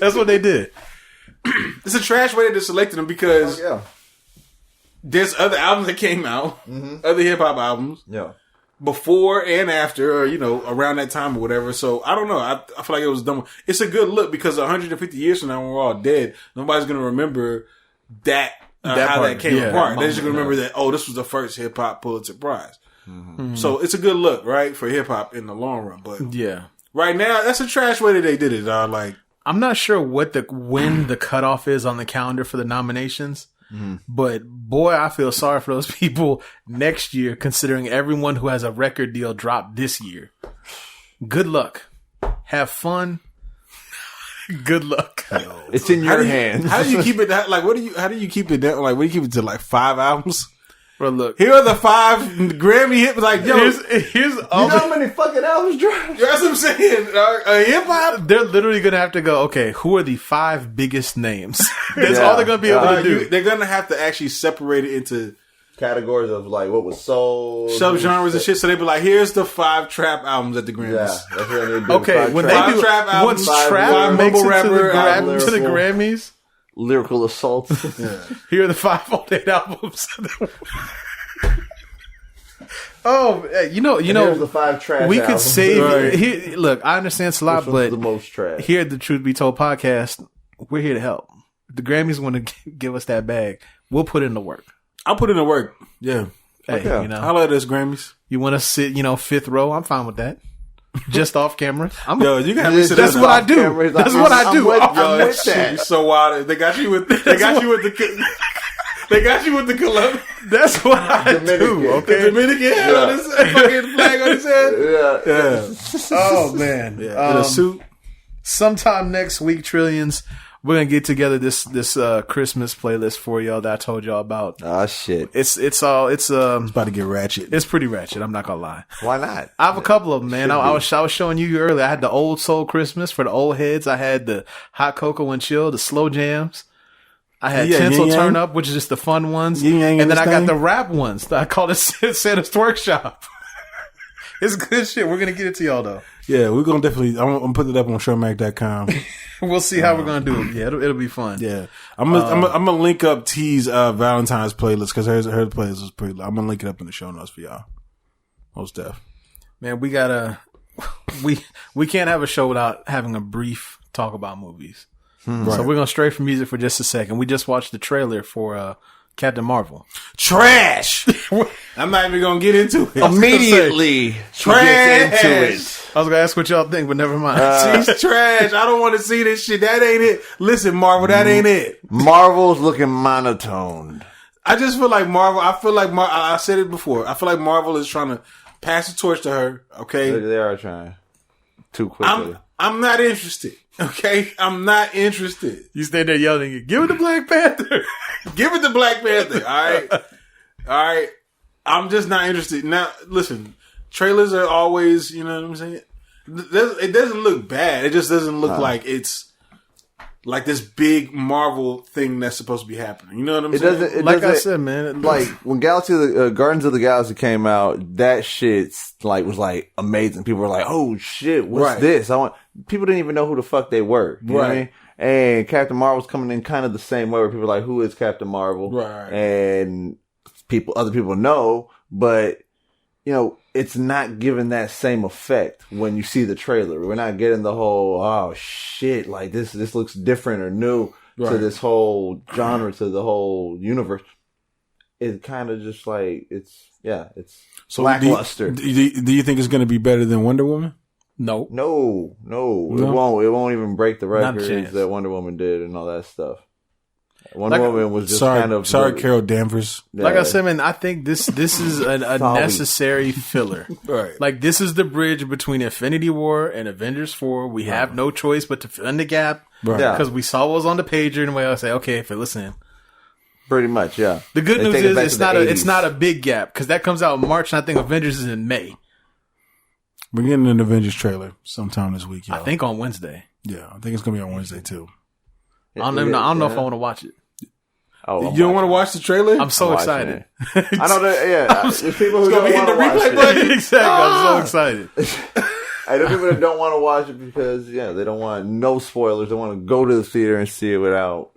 That's what they did. It's a trash way to select them because Yeah. there's other albums that came out, other hip hop albums Yeah. before and after, or around that time or whatever. So I don't know. I feel like it was dumb. It's a good look because 150 years from now, when we're all dead, nobody's gonna remember that how part, that came apart. They're just gonna remember that. Oh, this was the first hip hop Pulitzer Prize. So it's a good look, right, for hip hop in the long run. But Yeah. right now, that's a trash way that they did it. Like, I'm not sure when the cutoff is on the calendar for the nominations, but boy, I feel sorry for those people next year, considering everyone who has a record deal dropped this year. Good luck. Have fun. Good luck. It's in your hands. how do you keep it? Like, how do you keep it down? Like, what do you keep it to? Like 5 albums? Well, look, Here are the 5 Grammy hits. Like, yo, here's You know how many fucking albums dropped? that's what I'm saying. Hip hop. they're literally going to have to go, okay, who are the 5 biggest names? That's all they're going to be able to do. They're gonna have to actually separate it into Categories of like what was soul, subgenres and shit. So they be like, here's the 5 trap albums at the Grammys. Yeah, that's what they do. Okay, when they Five do trap albums, once trap five makes mumble it to the, rapper, to the lyrical. Grammys, lyrical assaults. here are the 5 old hit albums. Oh, you know, Here's the 5 trash. we could albums. save. Right. Here, look, I understand it's a lot, Which one's but the most trash. here at the Truth Be Told podcast, we're here to help. If the Grammys want to give us that bag, we'll put in the work. I'll put in the work. Yeah. Hey, Okay. you know, I like this Grammys. you want to sit, 5th row? I'm fine with that. Just off camera. Yo, you got me. That's what I do. That's what I do. I'm Yo, with that. you're so wild. They got you with. They got you with the. They got you with the Columbia. That's what I Dominican. do. Okay. The Dominican hat on his fucking flag on his head. Yeah. Yeah. Oh man. In a suit. Sometime next week, Trillions, we're gonna get together this Christmas playlist for y'all that I told y'all about. Oh shit. It's About to get ratchet. it's pretty ratchet. I'm not gonna lie. Why not? I have a couple of them, man. I was showing you earlier. I had the old soul Christmas for the old heads. I had the hot cocoa and chill, the slow jams. I had Yeah, tinsel yin yang. turn up, which is just the fun ones, Yin yang and then in I this got thing? the rap ones. I call it Santa's Twerk Shop. It's good shit. We're gonna get it to y'all though. Yeah, we're gonna definitely. I'm putting it up on showmac.com. We'll see how we're gonna do it. Yeah, it'll be fun. Yeah, I'm gonna link up T's Valentine's playlist because her playlist was pretty. I'm gonna link it up in the show notes for y'all. Most def. Man, we can't have a show without having a brief talk about movies. So we're gonna stray from music for just a second. We just watched the trailer for Captain Marvel. Trash. I'm not even gonna get into it. Immediately Trash. gets into it. I was gonna ask what y'all think, but never mind. She's trash. I don't want to see this shit. That ain't it. Listen, Marvel, that ain't it. Marvel's looking monotoned. I just feel like Marvel. I said it before. I feel like Marvel is trying to pass the torch to her. Okay, They are trying too quickly. I'm not interested. Okay, I'm not interested. You stand there yelling, "Give it to Black Panther." Give it to Black Panther. All right. I'm just not interested. Now, listen, trailers are always, you know what I'm saying? It doesn't look bad. It just doesn't look like it's like this big Marvel thing that's supposed to be happening. You know what I'm saying? It Like I doesn't- said, man, like when Guardians of the Galaxy came out, that shit's like was like amazing. People were like, "Oh shit, what's Right. this?" People didn't even know who the fuck they were. You know what I Right. mean? And Captain Marvel's coming in kind of the same way, where people are like, "Who is Captain Marvel?" Right. And other people know, but it's not giving that same effect when you see the trailer. We're not getting the whole, "Oh shit, like this looks different or new to Right. this whole genre, to the whole universe." It kind of just like it's lackluster. Do you think it's going to be better than Wonder Woman? no. No, it won't even break the Not a records chance. that Wonder Woman did and all that stuff. Wonder Woman was just kind of Carol Danvers. Yeah. Like I said, man, I think this is a necessary filler. Right. Like this is the bridge between Infinity War and Avengers 4. We have no choice but to fill in the gap. Right. Yeah. Because we saw what was on the pager, and we all say, okay, if it listen. Pretty much, yeah. The good They news take it is back it's to the not 80s. it's not a big gap because that comes out in March, and I think Avengers is in May. We're getting an Avengers trailer sometime this week, y'all. I think on Wednesday. Yeah, I think it's gonna be on Wednesday too. I don't know if I want to watch it. Oh, You don't want to watch the trailer? I'm so I'm excited. I know that. Yeah, there's people who don't want to watch it. Exactly. I'm so excited. I know people that don't want to watch it because they don't want no spoilers. They want to go to the theater and see it without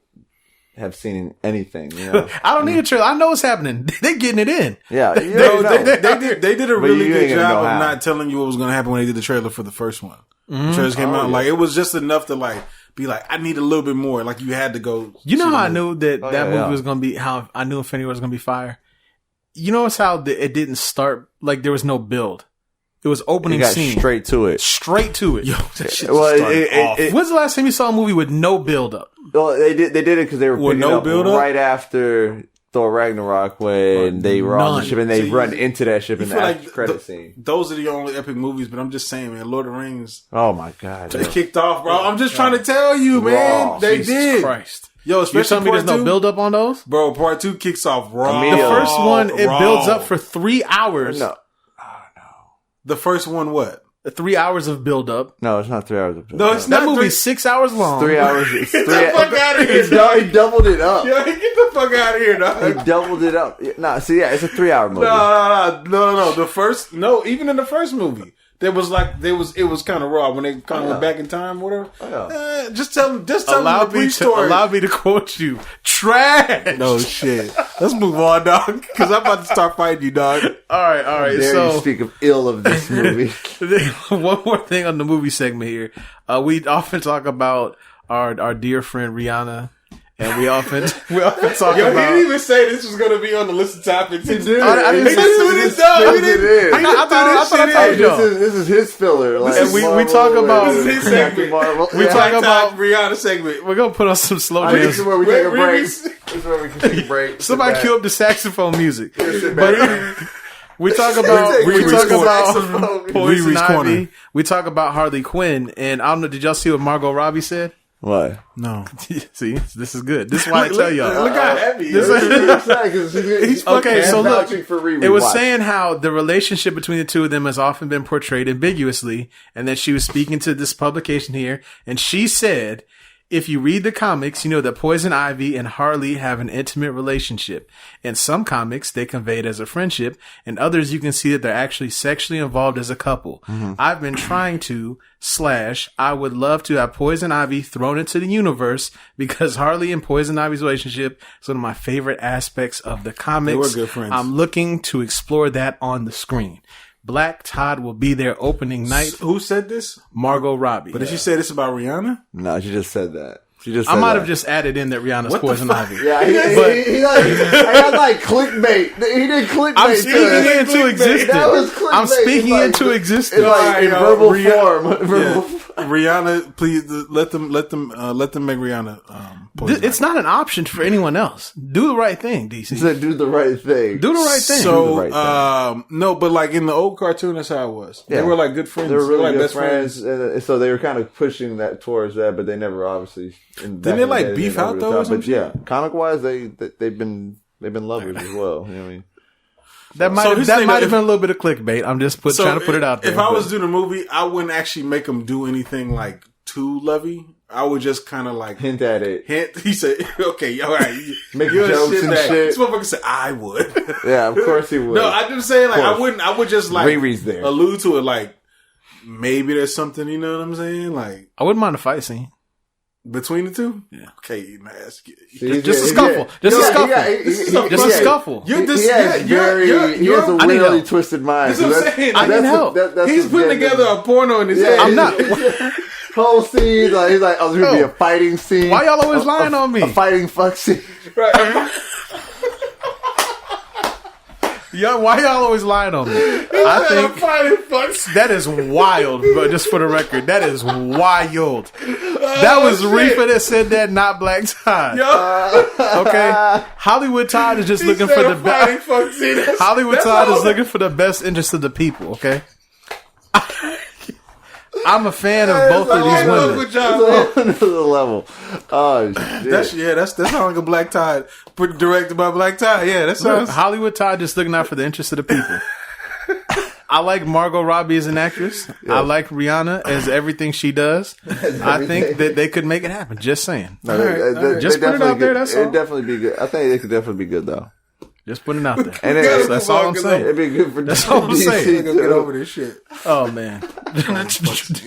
have seen anything. You know? I don't need a trailer. I know what's happening. They're getting it in. Yeah, They did a But really you good ain't gonna job know of how. not telling you what was going to happen when they did the trailer for the first one. The trailers came out like it was just enough to like be like, I need a little bit more. Like you had to go. You know see how the I knew that movie was going to be, how I knew Infinity War was going to be fire? You notice how it didn't start, like there was no build. It was opening got scene. straight to it. Straight to it. Yo, that shit Well, started off. When's the last time you saw a movie with no build up? Well, they did it because they were With picking no up build-up? right after Thor Ragnarok when they were on the None. ship and they So you- run into that ship in the feel after credit th- scene. Those are the only epic movies, but I'm just saying, man, Lord of the Rings, Oh my god! they kicked off, bro. I'm just trying to tell you, man. Raw. They Jesus did. Christ. Yo, You're especially telling me there's part no two? build up on those? Bro, part 2 kicks off raw. Immediately. The first one, it Raw. builds up for 3 hours. No, The first one, what? 3 hours of build up. no, it's not 3 hours of No, it's That not movie's 3. 6 hours long. 3 hours. It's Get the fuck out of here. He doubled it up. Yo, get the fuck out of here, He dog. doubled it up. Nah, see, yeah, it's a 3 hour movie. No. The first, even in the first movie, it was kind of raw when they kind of went back in time, whatever. Just tell them Allow the brief story. allow me to quote you. Trash. No shit. Let's move on, dog. Because I'm about to start fighting you, dog. All right. Dare So you speak of ill of this movie? one more thing on the movie segment here. We often talk about our dear friend Rihanna, and we often talk Yo, he about. didn't even say this was going to be on the list of topics. He did. I didn't say this, this. dog. He It didn't. is. I thought I told y'all. This is his filler. Like And we Marvel talk about- and This is his Captain segment. Marvel. We talk about- Rihanna segment. We're gonna put on some slow This jams. is where we take a break. Remix. This is where we can take a break. Somebody Sit cue up the saxophone music. Sit But back. we talk about We Poison Riri's corner. Ivy. We talk about Harley Quinn, and I don't know. Did y'all see what Margot Robbie said? What? No. See, this is good. This is why I tell y'all. Look how heavy. This He's Okay, so look, for Riri. it was Watch. saying how the relationship between the two of them has often been portrayed ambiguously, and that she was speaking to this publication here, and she said, if you read the comics, you know that Poison Ivy and Harley have an intimate relationship. In some comics, they convey it as a friendship. In others, you can see that they're actually sexually involved as a couple. I've been trying to / I would love to have Poison Ivy thrown into the universe because Harley and Poison Ivy's relationship is one of my favorite aspects of the comics. They were good friends. I'm looking to explore that on the screen. Black Todd will be there opening night. Who said this? Margot Robbie. But did she say this about Rihanna? No, she just said that. She just. I said might that. have just added in that Rihanna's What the Poison fuck? Ivy. Yeah, But- he had like clickbait. He did clickbait. I'm to speaking it. into existence. That was clickbait. I'm speaking It's into like- existence. It's like in Alright, verbal Rihanna- form. Verbal Yeah. Rihanna, please let them make Rihanna. Poison It's not an option for anyone else. Do the right thing, DC. He said, "Do the right thing." Do the right thing. So, Do the right thing. no, but like in the old cartoon, that's how it was. They Yeah. were like good friends. They were really like good best friends, and so they were kind of pushing that towards that, but they never obviously. Didn't they, like, beef out, though, or some But yeah, comic wise, they've been lovers as well. You know what I mean? that might So have, here's the that thing, might though, have been a little bit of clickbait. I'm just trying to put it out there. If I was doing a movie, I wouldn't actually make them do anything like too lovey. I would just kind of like Hint at it. He said, "Okay, all right, Make you're a jokes and shitbag." shit. This motherfucker said, "I would." Yeah, of course he would. No, I'm just saying, like, Of course. I would just like Riri's there. allude to it, like maybe there's something, you know what I'm saying, like I wouldn't mind a fight scene. between the two. Yeah. Okay, man, Just a scuffle. Just a scuffle. Just a scuffle. You're He has he a I need really help. twisted mind. That's what I'm saying. I need help. He's putting together a porno in his head. I'm not. whole scene. Like, he's like, oh, there's gonna be a fighting scene. Why y'all always lying on me? A fighting fuck scene. Right. Why y'all always lying on me? I think that is wild, bro. Just for the record, that is wild. That was Riffa that said that, not Black Todd. Okay, Hollywood Todd is just looking for the best. Hollywood Todd is looking for the best interest of the people. Okay. I'm a fan of both of these women. Another level. Oh shit! That sounds like a Black Todd, directed by Black Todd. Yeah, that sounds. Hollywood Todd just looking out for the interest of the people. I like Margot Robbie as an actress. Yes. I like Rihanna as everything she does. I think that they could make it happen. Just saying. No, just put it out there. That's all. It'd definitely be good. I think it could definitely be good though. Just putting it out there. And that's all I'm saying. It'd be good for that's all I'm saying. Get over this shit. Oh man,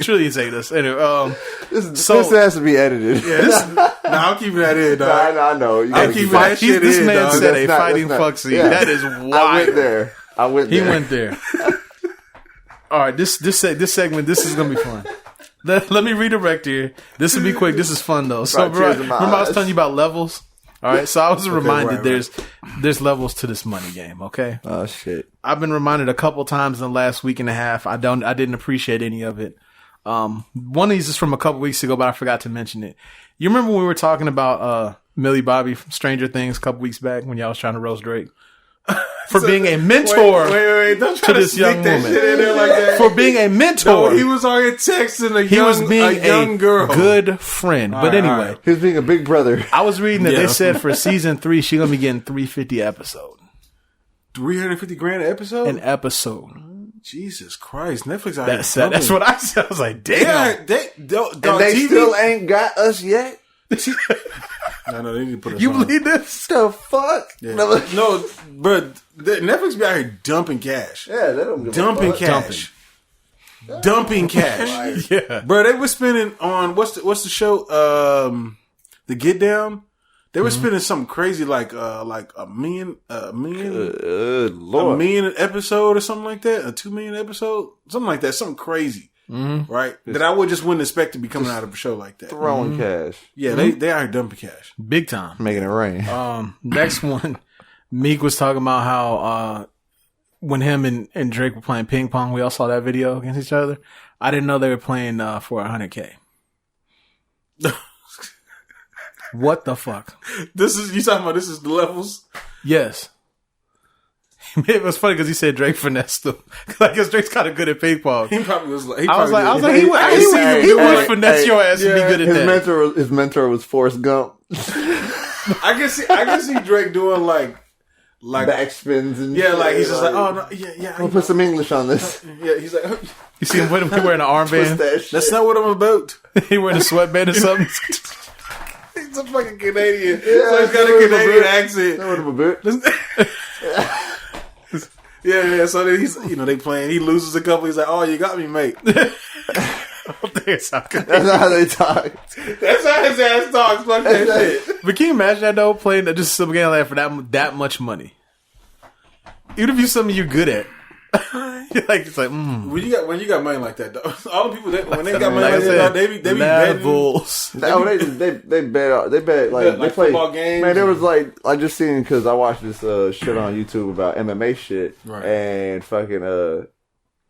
truly hate us. Anyway, this has to be edited. Yeah, I'm keeping that in, dog. I know. I'm keeping that shit in. This man dog. said a fighting fuck scene. Yeah. That is wild. I went there. He went there. All right, this segment. This is gonna be fun. Let me redirect here. This will be quick. This is fun though. So remember I was telling you about levels. All right, so I was reminded there's levels to this money game. Okay. Oh shit! I've been reminded a couple times in the last week and a half. I didn't appreciate any of it. One of these is from a couple weeks ago, but I forgot to mention it. You remember when we were talking about Millie Bobby from Stranger Things a couple weeks back when y'all was trying to roast Drake for being a mentor to this young woman? For being a mentor, he was already texting he was being a young girl, good friend. But anyway, he was being a big brother. I was reading that they said for season 3 she's gonna be getting $350 episode. $350,000 an episode. An episode. Jesus Christ! Netflix. That's what I said. I was like, damn. They still ain't got us yet. No, they need to put us You on. believe this? The fuck? Yeah. No, but Netflix be out here dumping cash. Yeah, they don't give dumping a fuck. cash. Dumping cash. Yeah, bro. They were spending on what's the show? The Get Down. They were spending something crazy like a million an episode or something like that. A 2 million episode, something like that. Something crazy. Mm-hmm. Right? That I would just wouldn't expect to be coming out of a show like that. Throwing cash. Yeah, they are dumping cash. big time. Making it rain. Next one, Meek was talking about how when him and Drake were playing ping pong, we all saw that video against each other. I didn't know they were playing for $100K. What the fuck? You talking about this is the levels? Yes. It was funny because he said Drake finessed him. I guess Drake's kind of good at ping pong. He probably was like, I was like, he would finesse your ass and be good at that. His mentor was Forrest Gump. I can see Drake doing like backspins and like he's just like, oh no, yeah. I'll put some English on this. Yeah, he's like, you see him wearing an armband. That's not what I'm about. He wearing a sweatband or something. He's a fucking Canadian, so he's got a Canadian accent. That would have been Yeah. So then he's, they playing. He loses a couple. He's like, "Oh, you got me, mate." That's how they talk. That's how his ass talks. Fuck that shit. But can you imagine that though? Playing just some game like that for that much money, even if you something you're good at. It's like when you got money like that, though, all the people when they got money like that, they be betting. They bet like they play football games. Man, there was like I just seen because I watched this shit on YouTube about MMA shit, right. And fucking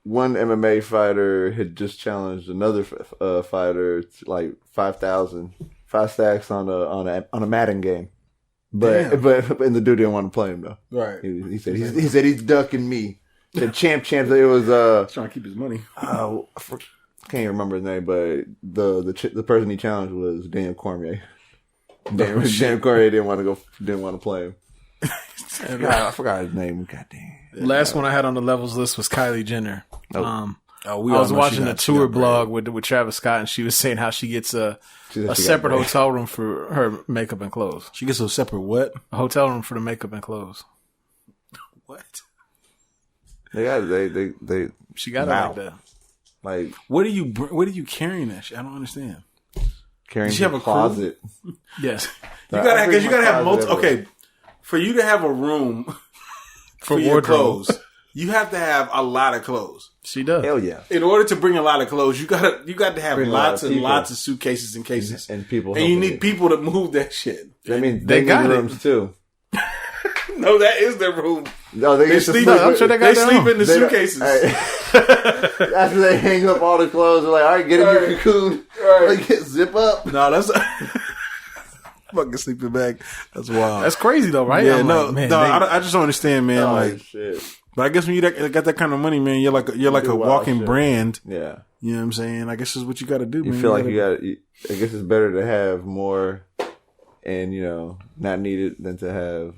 one MMA fighter had just challenged another fighter to like 5,000 5 stacks on a Madden game. But the dude didn't want to play him though. Right. He said he's ducking me. The champ. It was trying to keep his money. I can't remember his name, but the person he challenged was Daniel Cormier. Daniel Cormier didn't want to play him. I forgot his name. Goddamn. Last one I had on the levels list was Kylie Jenner. I was watching a tour blog with Travis Scott, and she was saying how she gets a separate hotel room for her makeup and clothes. She gets a separate what? A hotel room for the makeup and clothes. What? She got it like that. Like, what are you carrying that shit? I don't understand. Carrying. Does she have a closet? Yes. You gotta have multiple. Okay, for you to have a room for your clothes, you have to have a lot of clothes. She does. Hell yeah. In order to bring a lot of clothes, you got to have lots of suitcases and cases and people, and you need people to move that shit. I mean, they got rooms too. No, that is their room. No, they sleep. I'm sure they got their sleep own. in the suitcases. After they hang up all the clothes, they're like, all right, get in your cocoon. Right. Like, zip up. No, that's fucking sleeping bag. That's wild. That's crazy though, right? Yeah, I'm no, like, man, no. I just don't understand, man. Oh, like, shit. but I guess when you got that kind of money, man, you're like a do wild walking shit. brand. Yeah. You know what I'm saying? I guess this is what you got to do. You man. feel like you got. I guess it's better to have more, and not need it than to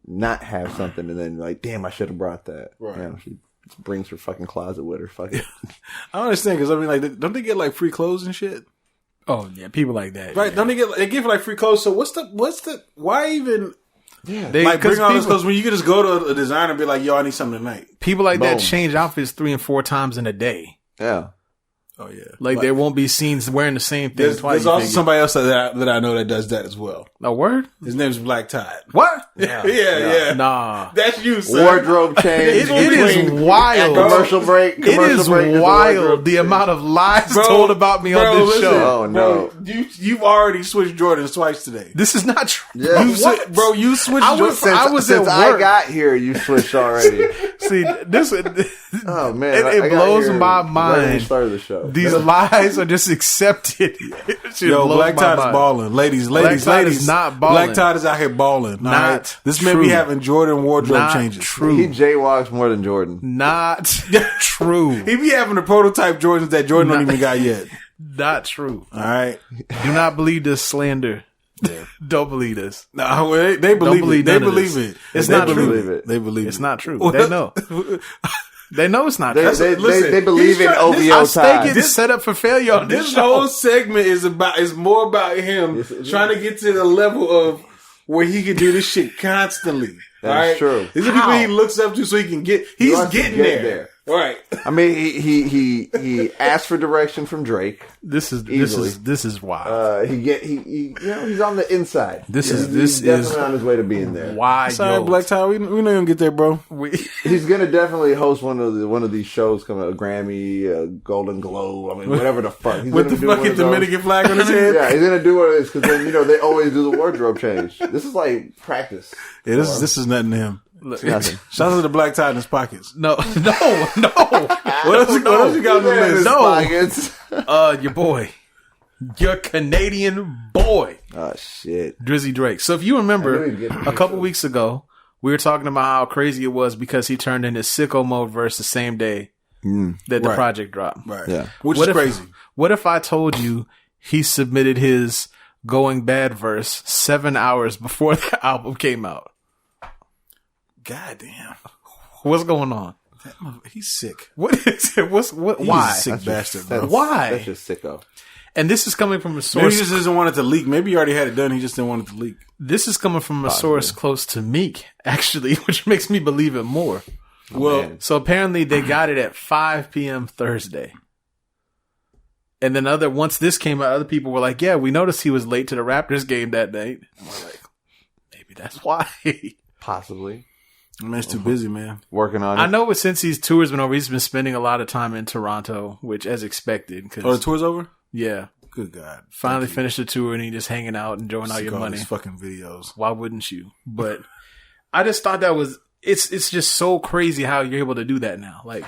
not have something, and then like, damn, I should have brought that. Right. She brings her fucking closet with her. Fucking. I don't understand because I mean, like, don't they get like free clothes and shit? Oh yeah, people like that, Right? yeah. Don't they give like free clothes? So what's the why even? Yeah. Like bring all this people, clothes when you could just go to a designer and be like, yo, I need something tonight. people like that Boom. change outfits 3 and 4 times in a day. Yeah. Oh yeah. Like there won't be scenes wearing the same thing There's twice. also somebody else that I know that does that as well. A word? His name's Black Todd. What? Yeah. Nah. That's you, son. Wardrobe change. It is wild. Commercial break. It is wardrobe wild the change. amount of lies told about me on this listen, show. Oh, no. Bro, you've already switched Jordans twice today. This is not true. Yeah. You switched I Jordans. was- I was since at I work. got here, you switched already. See, this Oh man, it I got blows here my right when we mind. started the show. These lies are just accepted. It should Yo, blow Black my Todd is mind. balling. Ladies. Todd is not balling. Black Todd is out here balling. Not all right? This man true. be having Jordan wardrobe Not changes. true. He jaywalks more than Jordan. Not true. He be having the prototype Jordans that Jordan don't even got yet. Not true. All right. Do not believe this slander. Don't believe this. No, they believe believe it. They none of believe this. it. It's They not believe true. it. They believe It's it. not true. They know. They know it's not They, true. they, listen, they believe in he's OVO trying- I stay Todd. getting set up for failure on this This show. whole segment is more about him trying to get to the level of where he can do this shit constantly. That's true. These are people he looks up to so he can get. He's wants to getting get there. Right. I mean, he asked for direction from Drake. This is wild. He's on the inside. He's definitely on his way to being there. Why? Sorry, Black Todd. We know you're gonna get there, bro. He's gonna definitely host one of these shows coming, a Grammy, a Golden Globe. I mean, whatever the fuck. He's With the gonna do one fucking of those. Dominican flag on his head. Yeah, he's gonna do one of this because then they always do the wardrobe change. This is like practice. Yeah, this is nothing to him. Nothing. Shout out to the Black Todd in his pockets. No. What else you got on the Yeah, list? his No. pockets. Your boy. Your Canadian boy. Oh shit. Drizzy Drake. So if you I remember, knew he'd get a couple weeks ago, we were talking about how crazy it was because he turned in his sicko mode verse the same day that the Right. project dropped. Right. Yeah. Which What is if- crazy. What if I told you he submitted his Going Bad verse 7 hours before the album came out? God damn. What's going on? He's sick. What is it? He's why? a sick bastard, bro. Why? That's just sicko. And this is coming from a Maybe source. he just doesn't want it to leak. Maybe he already had it done. He just didn't want it to leak. This is coming from a source close to Meek, actually, which makes me believe it more. Well, man. So apparently they got it at 5 p.m. Thursday. And then once this came out, other people were like, yeah, we noticed he was late to the Raptors game that night. And we're like, maybe that's why. Possibly man's too busy, man. working on it. I know since these tours been over, he's been spending a lot of time in Toronto, which as expected. Oh, the tour's over? Yeah. Good God. Finally finished the tour and he just hanging out, enjoying all Sick your of all money. these fucking videos. Why wouldn't you? But I just thought that was, it's just so crazy how you're able to do that now. Like,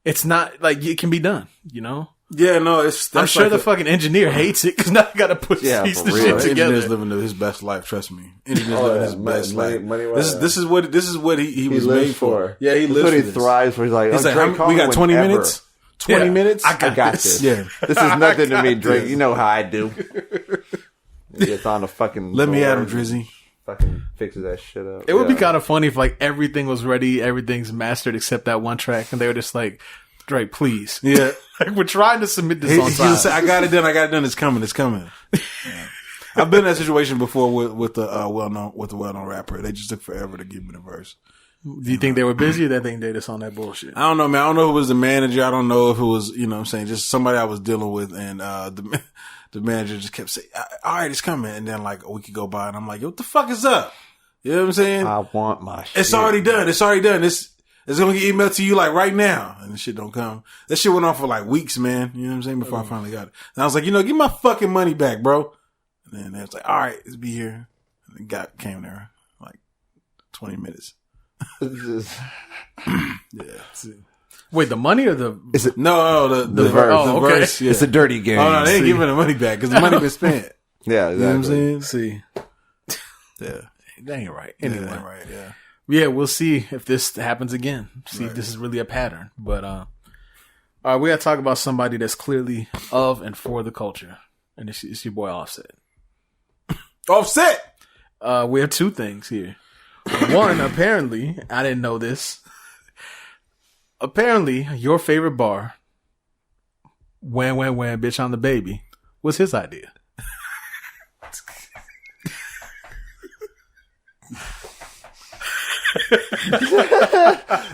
it's not, like, it can be done, you know? Yeah, no, I'm sure the fucking engineer hates it because now you got to put Yeah, piece for the real. shit The engineer's together. living his best life. Trust me, engineer's Oh, living yeah. his best Money- life. money This is what he was lives made for. for. Yeah, he That's lives what for he this. thrives for. He's like, He's oh, like, Drake, call we me got 20 whenever. minutes. 20 Yeah. minutes. I got this. Yeah. This is nothing to me, Drake. You know how I do. He gets on the fucking. Let me at him, board and Drizzy. Fucking fixes that shit up. It would be Yeah. kind of funny if like everything was ready, everything's mastered except that one track, and they were just like, Drake, please. Yeah. Like, we're trying to submit this He on just time. said, I got it done. It's coming. Yeah. I've been in that situation before with the well-known rapper. They just took forever to give me the verse. Do you think they were busy or they think they just on that bullshit? I don't know, man. I don't know if it was the manager. I don't know if it was, you know what I'm saying, just somebody I was dealing with. And the manager just kept saying, all right, it's coming. And then like a week go by and I'm like, yo, what the fuck is up? You know what I'm saying? I want my shit. It's already done. It's going to get emailed to you like right now. And the shit don't come. That shit went on for like weeks, man. You know what I'm saying? Before I finally got it. And I was like, give my fucking money back, bro. And then they was like, all right, let's be here. And the guy came there like 20 minutes. It's just, Yeah. Wait, the money or the? it's a, No, the verse. Oh, the okay. verse. Yeah. it's a dirty game. Oh, no, they ain't giving the money back because the money been spent. Yeah, You know what I'm exactly. saying? See, Yeah. that ain't right. Anyway, Anyway, right, yeah. yeah, we'll see if this happens again. See if this is really a pattern. But all right, we got to talk about somebody that's clearly of and for the culture, and it's your boy Offset. Offset! We have two things here. One, apparently, I didn't know this. Apparently, your favorite bar, Wham Wham Wham, Bitch I'm the Baby, was his idea.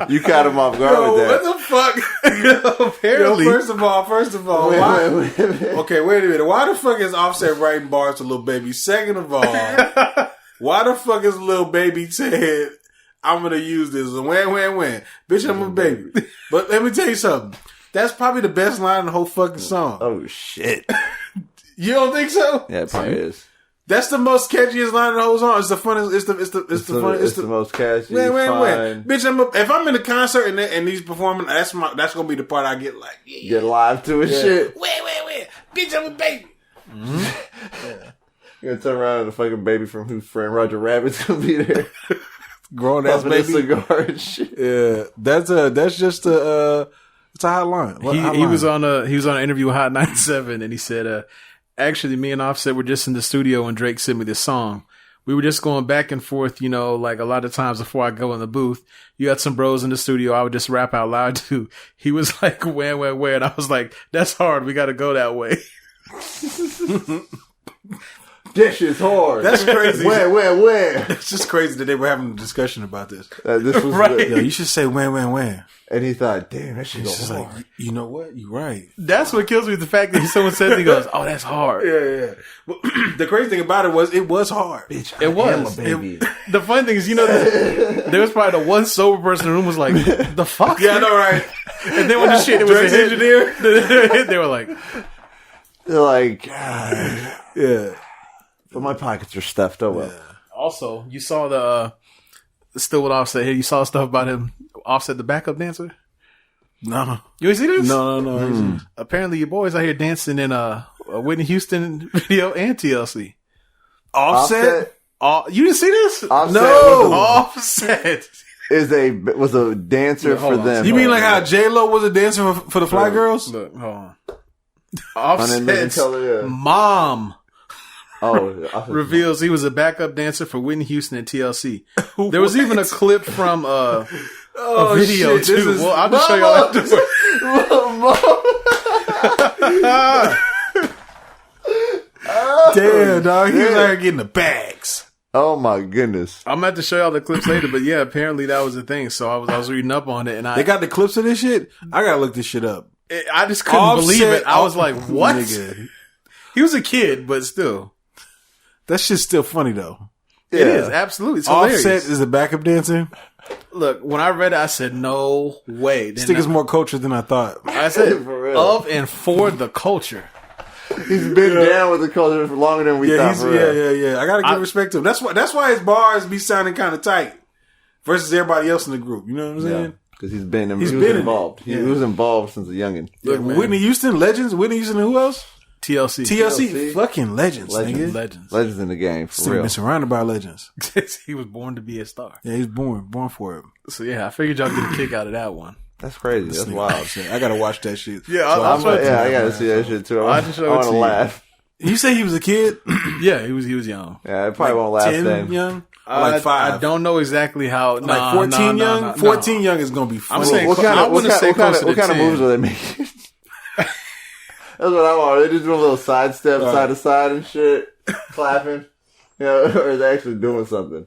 You caught him off guard with that. What the fuck? Apparently. Yo, first of all, why? Okay, wait a minute. Why the fuck is Offset writing bars to Lil Baby? Second of all, why the fuck is Lil Baby said, I'm gonna use this? Wham, wham, wham. Bitch, I'm a baby. But let me tell you something. That's probably the best line in the whole fucking song. Oh shit! You don't think so? Yeah, it probably is. That's the most catchiest line in the whole song. It's the funniest. It's the the most catchy. Wait. fine. Bitch, if I'm in a concert and he's performing, that's gonna be the part I get like, yeah. Get live to it, shit. Wait. Bitch, I'm a baby. You're gonna turn around and the fucking baby from Who's Friend Roger Rabbit's gonna be there, Grown ass puffing a baby. cigar and shit. Yeah, that's just it's a hot line. What hot He line? was on an interview with Hot 97, and he said, actually, me and Offset were just in the studio when Drake sent me this song. We were just going back and forth, like a lot of times before I go in the booth. You got some bros in the studio, I would just rap out loud too. He was like, where, and I was like, that's hard, we gotta go that way. This is hard. That's crazy. Where? It's just crazy that they were having a discussion about this. This was Right. Yo, you should say when. and he thought, damn, that shit It's go just hard. like, you know what? You're right. That's what kills me, the fact that someone says, he goes, oh, that's hard. Yeah. Well, the crazy thing about it was hard. Bitch, It I was. am a baby. The funny thing is, there was probably the one sober person in the room was like, the fuck? Yeah, I know, right? And then when the shit, it was a Drake's hit. engineer. They were like, They're like, God, Yeah. but my pockets are stuffed. Oh well. also, you saw the, still with Offset here, you saw stuff about him, Offset the backup dancer? No. You ain't see this? No. Apparently your boys out here dancing in a Whitney Houston video and TLC. Offset? You didn't see this? Offset No. Offset. was a dancer Yeah, for hold on. them. You mean like how J-Lo was a dancer for the Fly Girls? Look, hold on. On in Living Offset's Color, yeah. mom Oh, reveals he was a backup dancer for Whitney Houston and TLC. There was even a clip from a video shit, too. this is- Well, I'll just show y'all afterwards. Damn, dog. He was out here getting the bags. Oh my goodness. I'm about to show y'all the clips later, but yeah, apparently that was the thing. So I was reading up on it, and They got the clips of this shit? I gotta look this shit up. I just couldn't Offset- believe it. I was like, what? Nigga. He was a kid, but still. That shit's still funny though. It is, absolutely. It's hilarious. Offset is a backup dancer. Look, when I read it, I said, no way. This nigga's more cultured than I thought. I said, For real. of and for the culture. He's been down with the culture for longer than we thought. For real. Yeah. I gotta give respect to him. That's why his bars be sounding kind of tight versus everybody else in the group. You know what I'm saying? Because he's been He's been in involved. it. He was involved since a youngin. Look, man. Whitney Houston, legends. Whitney Houston and who else? TLC. TLC, fucking legends, nigga. Legends. Legends in the game, for Still real. been surrounded by legends. He was born to be a star. Yeah, he's born for it. So yeah, I figured y'all get a kick out of that one. That's crazy. That's Nigga, wild. shit. I gotta watch that shit. Yeah, I'll show it to I you. gotta see that shit too. I'll I just show it want to to you. laugh. You say he was a kid? Yeah, he was young. Yeah, it probably won't last 10 then. young? Or like 5? I don't know exactly how. Like 14 young? 14 young is gonna be funny. I'm saying- What kind I of wouldn't say closer to what kind of 10. moves are they making? That's what I want. They just doing a little side step, side to side and shit, clapping. Or is they actually doing something?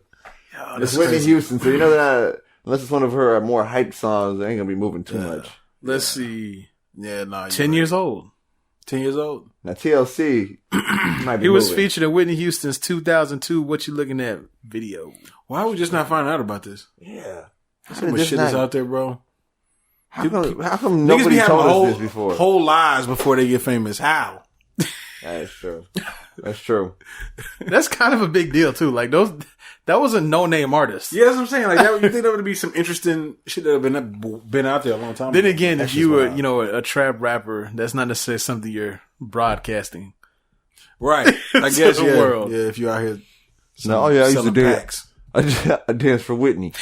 It's Whitney Houston, so you know they're not. Unless it's one of her more hype songs, they ain't gonna be moving too much. Let's see. Yeah, nah. 10 years old. 10 years old. Now TLC might be He was moving. featured in Whitney Houston's 2002 What You Looking At video. Why are we just not finding out about this? Yeah. So much shit is out there, bro. How come Niggas nobody be having told us whole, this before? whole lives before they get famous. How? That's true. That's true. That's kind of a big deal too. Like that was a no-name artist. Yeah, that's what I'm saying. Like, you think that would be some interesting shit that have been out there a long time Then ago. again, That's if you just were, wild. a trap rapper, that's not necessarily something you're broadcasting. Right. I to guess, the yeah. world. Yeah, if you're out here No, yeah, I used to selling dance. packs. I danced for Whitney.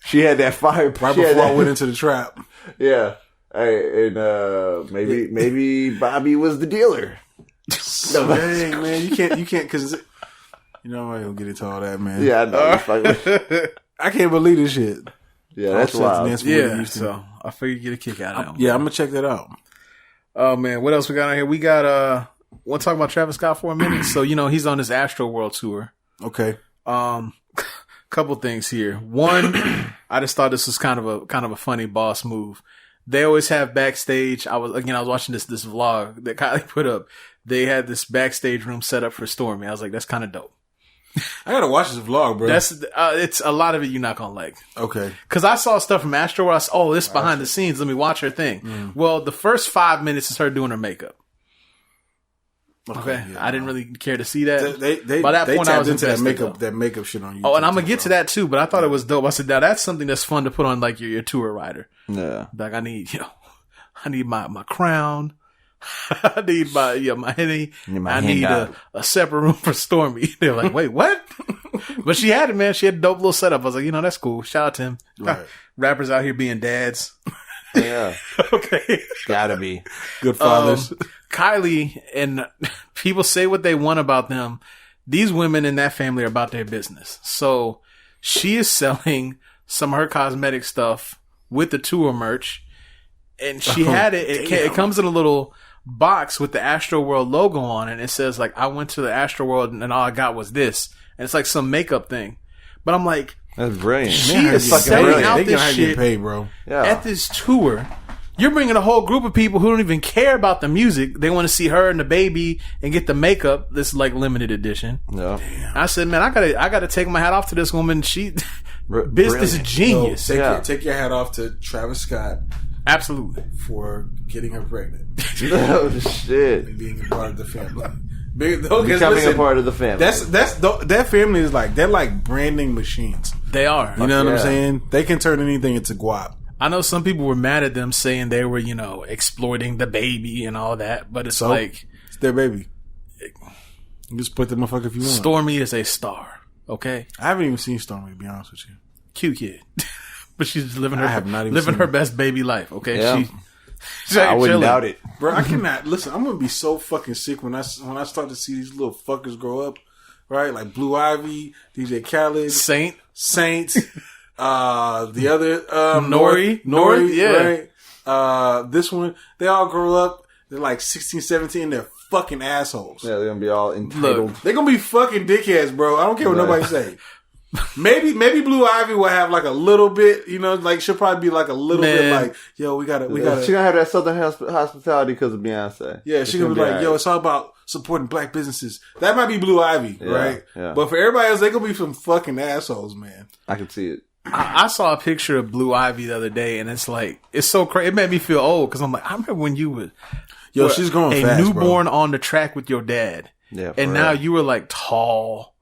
She had that fire. Right she had before I that- went into the trap. Yeah. Hey, and maybe Bobby was the dealer. Dang, man. You can't, cause, I'm not gonna get into all that, man. Yeah, I know. It's like- I can't believe this shit. yeah, that's All sorts of wild. dance for Whitney Yeah, Houston. so I figured you get a kick out of that one. Yeah, I'm gonna check that out. Oh man, what else we got on here? We got want to talk about Travis Scott for a minute? So he's on his Astro World tour. Okay. Couple things here. One, I just thought this was kind of a funny boss move. They always have backstage. I was watching this vlog that Kylie put up. They had this backstage room set up for Stormy. I was like, that's kind of dope. I gotta watch this vlog, bro. That's it's a lot of it you're not gonna like. okay. Cause I saw stuff from Astro where I saw, this behind the scenes. Let me watch her thing. Well, the first 5 minutes is her doing her makeup. Okay. yeah. I didn't really care to see that. They By that point, I was into that invested, makeup shit on YouTube. Oh, and I'm gonna too, get bro. to that too, but I thought it was dope. I said, now that's something that's fun to put on like your tour rider. Yeah. Like I need my crown. I need my Henny. I need a separate room for Stormy. They're like, wait, what? But she had it, man. She had a dope little setup. I was like, that's cool. Shout out to him. Right. Rappers out here being dads. Yeah. Okay. Gotta be. Good fathers. Kylie, and people say what they want about them. These women in that family are about their business. So she is selling some of her cosmetic stuff with the tour merch. And she had it. It comes in a little box with the Astro World logo on it. And it says like, I went to the Astro World and all I got was this. And it's like some makeup thing. But I'm like, That's brilliant. she is selling out They this gonna shit get paid, bro. Yeah. at this tour. You're bringing a whole group of people who don't even care about the music. They want to see her and the baby and get the makeup. This like limited edition. Yeah. I said, man, I gotta take my hat off to this woman. She business brilliant. genius. Take your hat off to Travis Scott Absolutely. for getting her pregnant Oh, shit. and being a part of the family. Becoming a part of the family. That family is like, they're like branding machines. They are. You know what I'm Yeah. saying? They can turn anything into guap. I know some people were mad at them saying they were, exploiting the baby and all that, but it's like It's their baby. You just put the motherfucker if you want. Stormy is a star. Okay, I haven't even seen Stormy, to be honest with you. cute kid, but she's living I have not even living seen her it. best baby life. Okay, Yeah. she's I wouldn't chilling. doubt it. Bro, I cannot listen. I'm gonna be so fucking sick when I start to see these little fuckers grow up, right? Like Blue Ivy, DJ Khaled, Saint. the other Nori? Nori, Yeah. right? This one, they all grow up. They're like 16, 17. They're fucking assholes. Yeah, they're gonna be all entitled. They're gonna be fucking dickheads, bro. I don't care what nobody say. Maybe Blue Ivy will have like a little bit, like she'll probably be like a little bit Man. like, yo, we gotta. She gonna have that Southern hospitality because of Beyonce. Yeah, she gonna be like, yo, it's all about supporting black businesses. That might be Blue Ivy, right? yeah. But for everybody else, they gonna be some fucking assholes, man. I can see it. I saw a picture of Blue Ivy the other day, and it's like it's so crazy. It made me feel old because I'm like, I remember when you were She's growing a fast, newborn bro. on the track with your dad, Yeah, for and now real. you were like tall,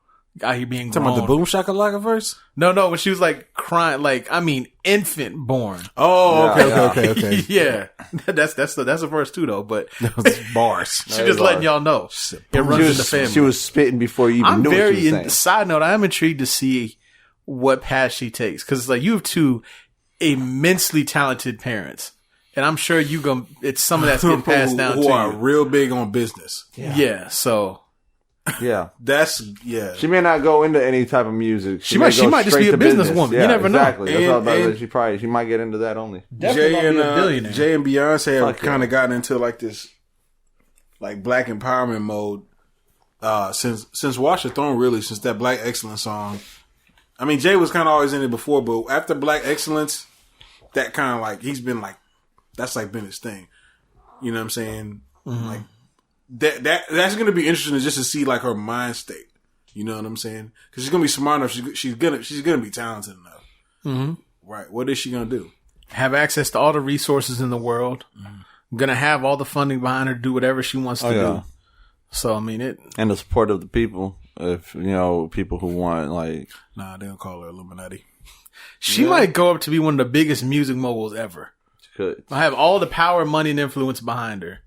out here being Talking about the grown. Boom Shakalaka verse? No, when she was like crying, infant born. Oh, Yeah, okay. Yeah, that's a verse too, though. But Bars. she just letting y'all know it runs in the family. She was spitting before you even I'm knew what very. she was saying. Side note, I am intrigued to see what path she takes because it's like you have two immensely talented parents, and I'm sure it's some of that's getting passed down who to are you. real big on business. Yeah, so Yeah. She may not go into any type of music. She might go just straight be a to business business. woman. Yeah, You never know. exactly. That's what I was about to And- say. She might get into that only. definitely Jay gonna and be a billionaire. Jay and Beyonce have Fuck yeah. kind of gotten into like this, like black empowerment mode. Since Watch the Throne, really, since that Black Excellence song. I mean, Jay was kind of always in it before, but after Black Excellence, that kind of like he's been like that's like been his thing. You know what I'm saying? Like that's gonna be interesting just to see like her mind state. You know what I'm saying? Because she's gonna be smart enough. She's gonna be talented enough. Mm-hmm. Right? What is she gonna do? Have access to all the resources in the world. Gonna have all the funding behind her to do whatever she wants to do. So I mean it, and the support of the people. If people who want nah, they don't call her Illuminati. She might go up to be one of the biggest music moguls ever. She could. I have all the power, money, and influence behind her,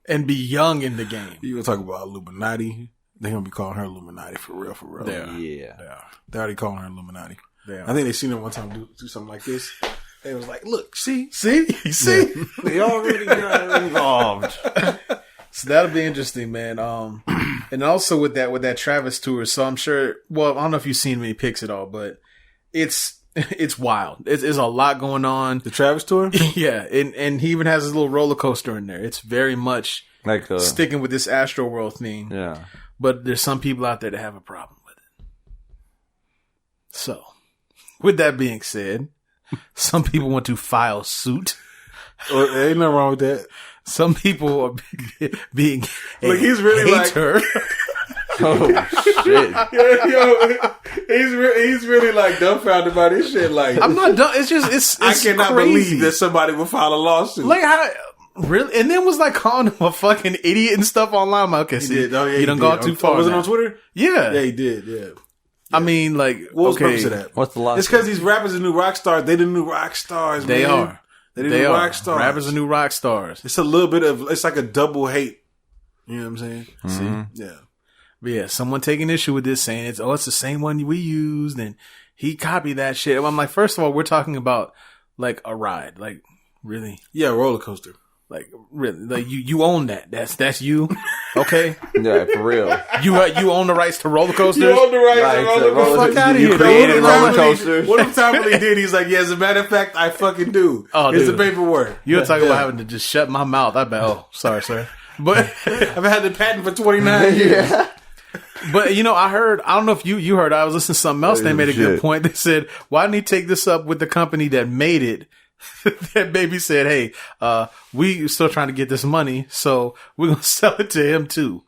and be young in the game. You gonna talk about Illuminati? They gonna be calling her Illuminati for real, for real. Yeah. They already calling her Illuminati. Yeah. I think they seen her one time do something like this. They was like, "Look, see." They already got involved. So that'll be interesting, man. And also with that Travis tour, so I'm sure. Well, I don't know if you've seen many pics at all, but it's wild. It's a lot going on. The Travis tour, yeah, and he even has his little roller coaster in there. It's very much like sticking with this Astro World theme. Yeah, but there's some people out there that have a problem with it. So, with that being said, some people want to file suit. Ain't nothing wrong with that. Some people are being look. He's really hater. Oh shit! He's really like dumbfounded by this shit. Like I'm not done. It's I cannot crazy. believe that somebody would file a lawsuit. Like how really, and then was like calling him a fucking idiot and stuff online. I'm like, okay, see, you done gone too far. Was it on Twitter? Yeah, he did. Yeah. I mean, like, what was the purpose of that? What's the lawsuit? It's because these rappers are new rock stars. They the new rock stars. They man. are. They are. Rock stars. Rappers are new rock stars. It's a little bit of. It's like a double hate. You know what I'm saying? Mm-hmm. See, yeah. But yeah, someone taking issue with this, saying it's the same one we used, and he copied that shit. I'm like, first of all, we're talking about like a ride, like really, yeah, roller coaster, like really, like you own that. That's you, okay? Yeah, for real. You own the rights to roller coasters. You own the rights to roller coasters. Fuck out of You here, created dude. roller coasters. What if Tom really did? He's like, yeah, as a matter of fact, I fucking do. Oh, here's dude. the paperwork. You're talking about having to just shut my mouth. I bet. Oh, sorry, sir. But I've had the patent for 29 years. Yeah. But I heard. I don't know if you heard. I was listening to something else. They made a good point. They said, "Why didn't he take this up with the company that made it?" That baby said, "Hey, we still trying to get this money, so we're gonna sell it to him too."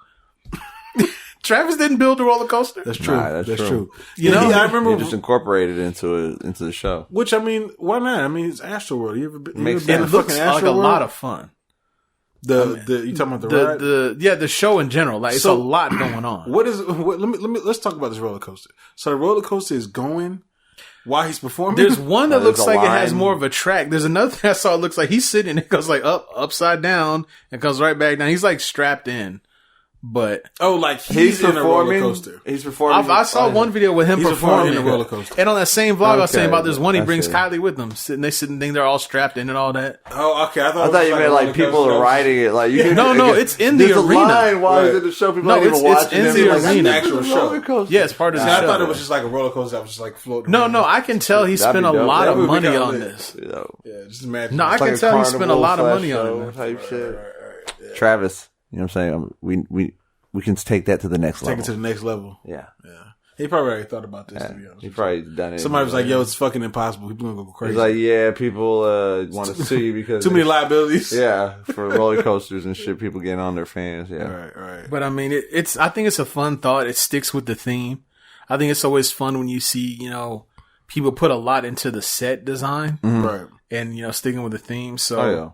Travis didn't build the roller coaster. That's true. Nah, that's true. I remember He just incorporated into the show. Which I mean, why not? I mean, it's Astroworld. You ever been? Makes you ever been sense. to It looks fucking like a Astroworld? lot of fun. You talking about the ride? The show in general, like it's a lot going on. Let's talk about this roller coaster. So the roller coaster is going while he's performing. There's one that looks There's a like it has line. more of a track. There's another thing I saw. It looks like he's sitting and it goes like upside down and comes right back down. He's like strapped in, but like he's in a roller coaster. He's performing. I saw one video with him He's performing performing in a roller coaster. And on that same vlog, I was saying Okay, about this one, he I brings see. Kylie with him. They think they're all strapped in and all that. Oh, okay. I I thought thought it you was meant a like roller people coaster. are riding it. Like you No, it's in the there's arena. A line while Right. it's in the show. People No, not even it's watching in it. the They're like, arena. "This is a Actual show." roller coaster." Yeah, it's part of the I show. thought it was just like a roller coaster that was just like floating. No, around. no, I can tell he That'd spent be a dope. lot That of would be money kinda on lit. this. Yeah, just imagine. No, I It's can like tell he carnival spent a lot of flash money on show it. type shit. Right. Travis, you know what I'm saying? We can take that to the next Take level. it to the next level. Yeah. He probably already thought about this, to be honest. He probably done it. Somebody was like, yo, it's fucking impossible. People gonna go crazy. He's like, yeah, people want to sue you because Too many liabilities. Yeah, for roller coasters and shit. People getting on their fans. Yeah, Right. But I mean, I think it's a fun thought. It sticks with the theme. I think it's always fun when you see, people put a lot into the set design Right. and, sticking with the theme. So Oh yeah.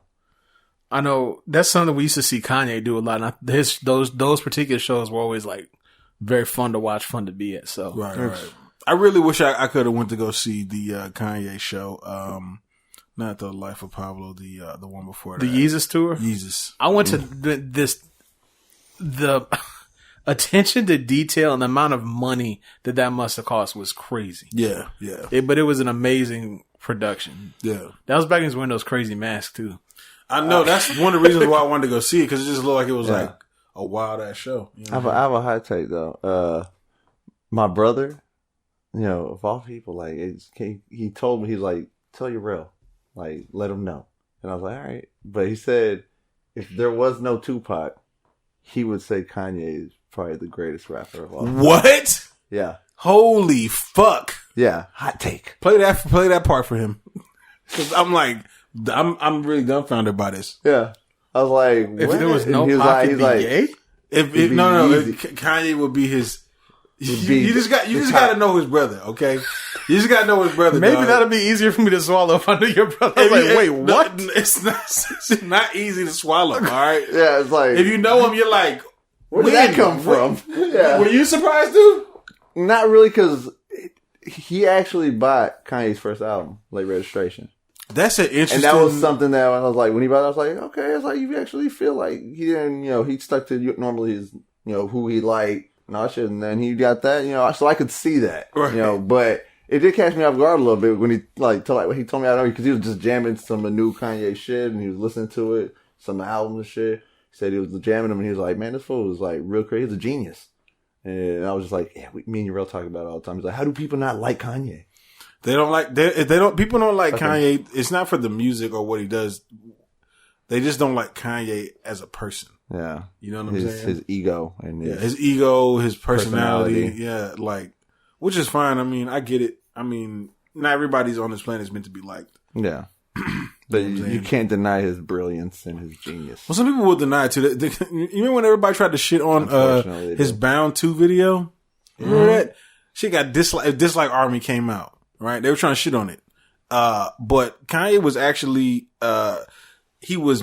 I know that's something we used to see Kanye do a lot. And those particular shows were always like very fun to watch, fun to be at. So Right. I really wish I could have went to go see the Kanye show. Not the Life of Pablo, the one before that. the Yeezus tour. Yeezus. I went to the attention to detail and the amount of money that must have cost was crazy. Yeah. But it was an amazing production. Yeah. That was back when he was wearing those crazy masks too. I know. That's one of the reasons why I wanted to go see it, because it just looked like it was like a wild ass show. You know? I have a hot take though. My brother, of all people, like he told me, he's like, tell your real, like let him know, and I was like, all right. But he said if there was no Tupac, he would say Kanye is probably the greatest rapper of all time. What? Yeah, Holy fuck! yeah, hot take. Play that part for him, because I'm really dumbfounded by this. Yeah, I was like, If what? there was no And he Pac, he's it'd be gay? If It'd be easy. Kanye would be his. be You just got to know his brother, okay? You just got to know his brother. Maybe dog. that'll be easier for me to swallow if I knew your brother. I was like, wait, what? No, it's not easy to swallow. All right. yeah, it's like If you know him, you're like, Where did that come from? Yeah. Were you surprised, dude? Not really, because he actually bought Kanye's first album, Late Registration. That's an interesting... And that was something that I was like, when he bought it, I was like, okay, it's like, you actually feel like he didn't, he stuck to normally his, who he liked and all that shit. And then he got that, so I could see that, right. But it did catch me off guard a little bit when he, he told me, I know, because he was just jamming some of the new Kanye shit and he was listening to it, some of the albums and shit. He said he was jamming them and he was like, man, this fool was like real crazy. He's a genius. And I was just like, yeah, me and Urel talk about it all the time. He's like, how do people not like Kanye? People don't like Kanye. It's not for the music or what he does. They just don't like Kanye as a person. Yeah. You know what I'm saying? His ego and his ego, his personality. Yeah. Which is fine. I mean, I get it. I mean, not everybody's on this planet is meant to be liked. Yeah. But you can't deny his brilliance and his genius. Well, some people will deny it too. You remember when everybody tried to shit on his Bound 2 video? Remember that? She got dislike army came out. Right? They were trying to shit on it. But Kanye was actually, he was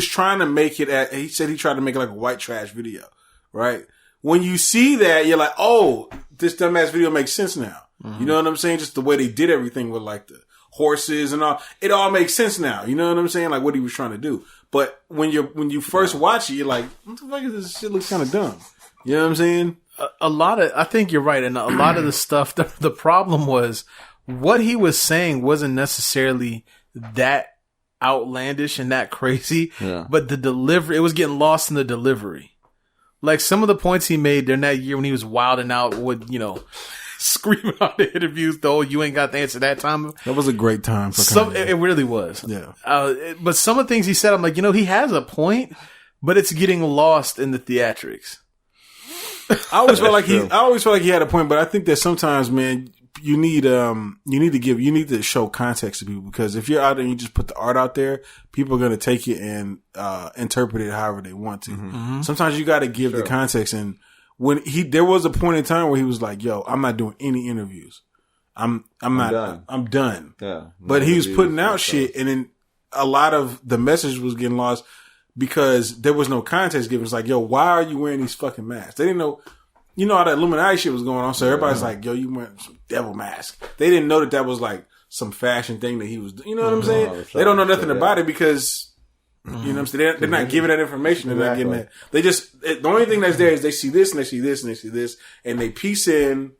trying to make it he said he tried to make it like a white trash video. Right? When you see that, you're like, oh, this dumbass video makes sense now. Mm-hmm. You know what I'm saying? Just the way they did everything with like the horses and all. It all makes sense now. You know what I'm saying? Like what he was trying to do. But when you first watch it, you're like, what the fuck is this? Shit looks kind of dumb. You know what I'm saying? I think you're right. And a lot of the stuff, the problem was what he was saying wasn't necessarily that outlandish and that crazy, but the delivery, it was getting lost in the delivery. Like some of the points he made during that year when he was wilding out with, screaming out the interviews, though, you ain't got the answer that time. That was a great time for Kanye. It really was. Yeah. But some of the things he said, I'm like, he has a point, but it's getting lost in the theatrics. I always felt like he had a point, but I think that sometimes, man, you need to show context to people, because if you're out there and you just put the art out there, people are going to take it and interpret it however they want to. Mm-hmm. Sometimes you got to give the context. And when there was a point in time where he was like, yo, I'm not doing any interviews. I'm done. Yeah. But he was putting out shit, and then a lot of the message was getting lost because there was no context given. It's like, yo, why are you wearing these fucking masks? They didn't know, all that Illuminati shit was going on. So everybody's like, yo, you wearing some devil mask. They didn't know that was like some fashion thing that he was, you know what I'm saying? They don't know nothing about it because, you know what I'm saying? They're not giving that information. They're not getting that. They just, the only thing that's there is they see this and they see this and they see this, and they piece in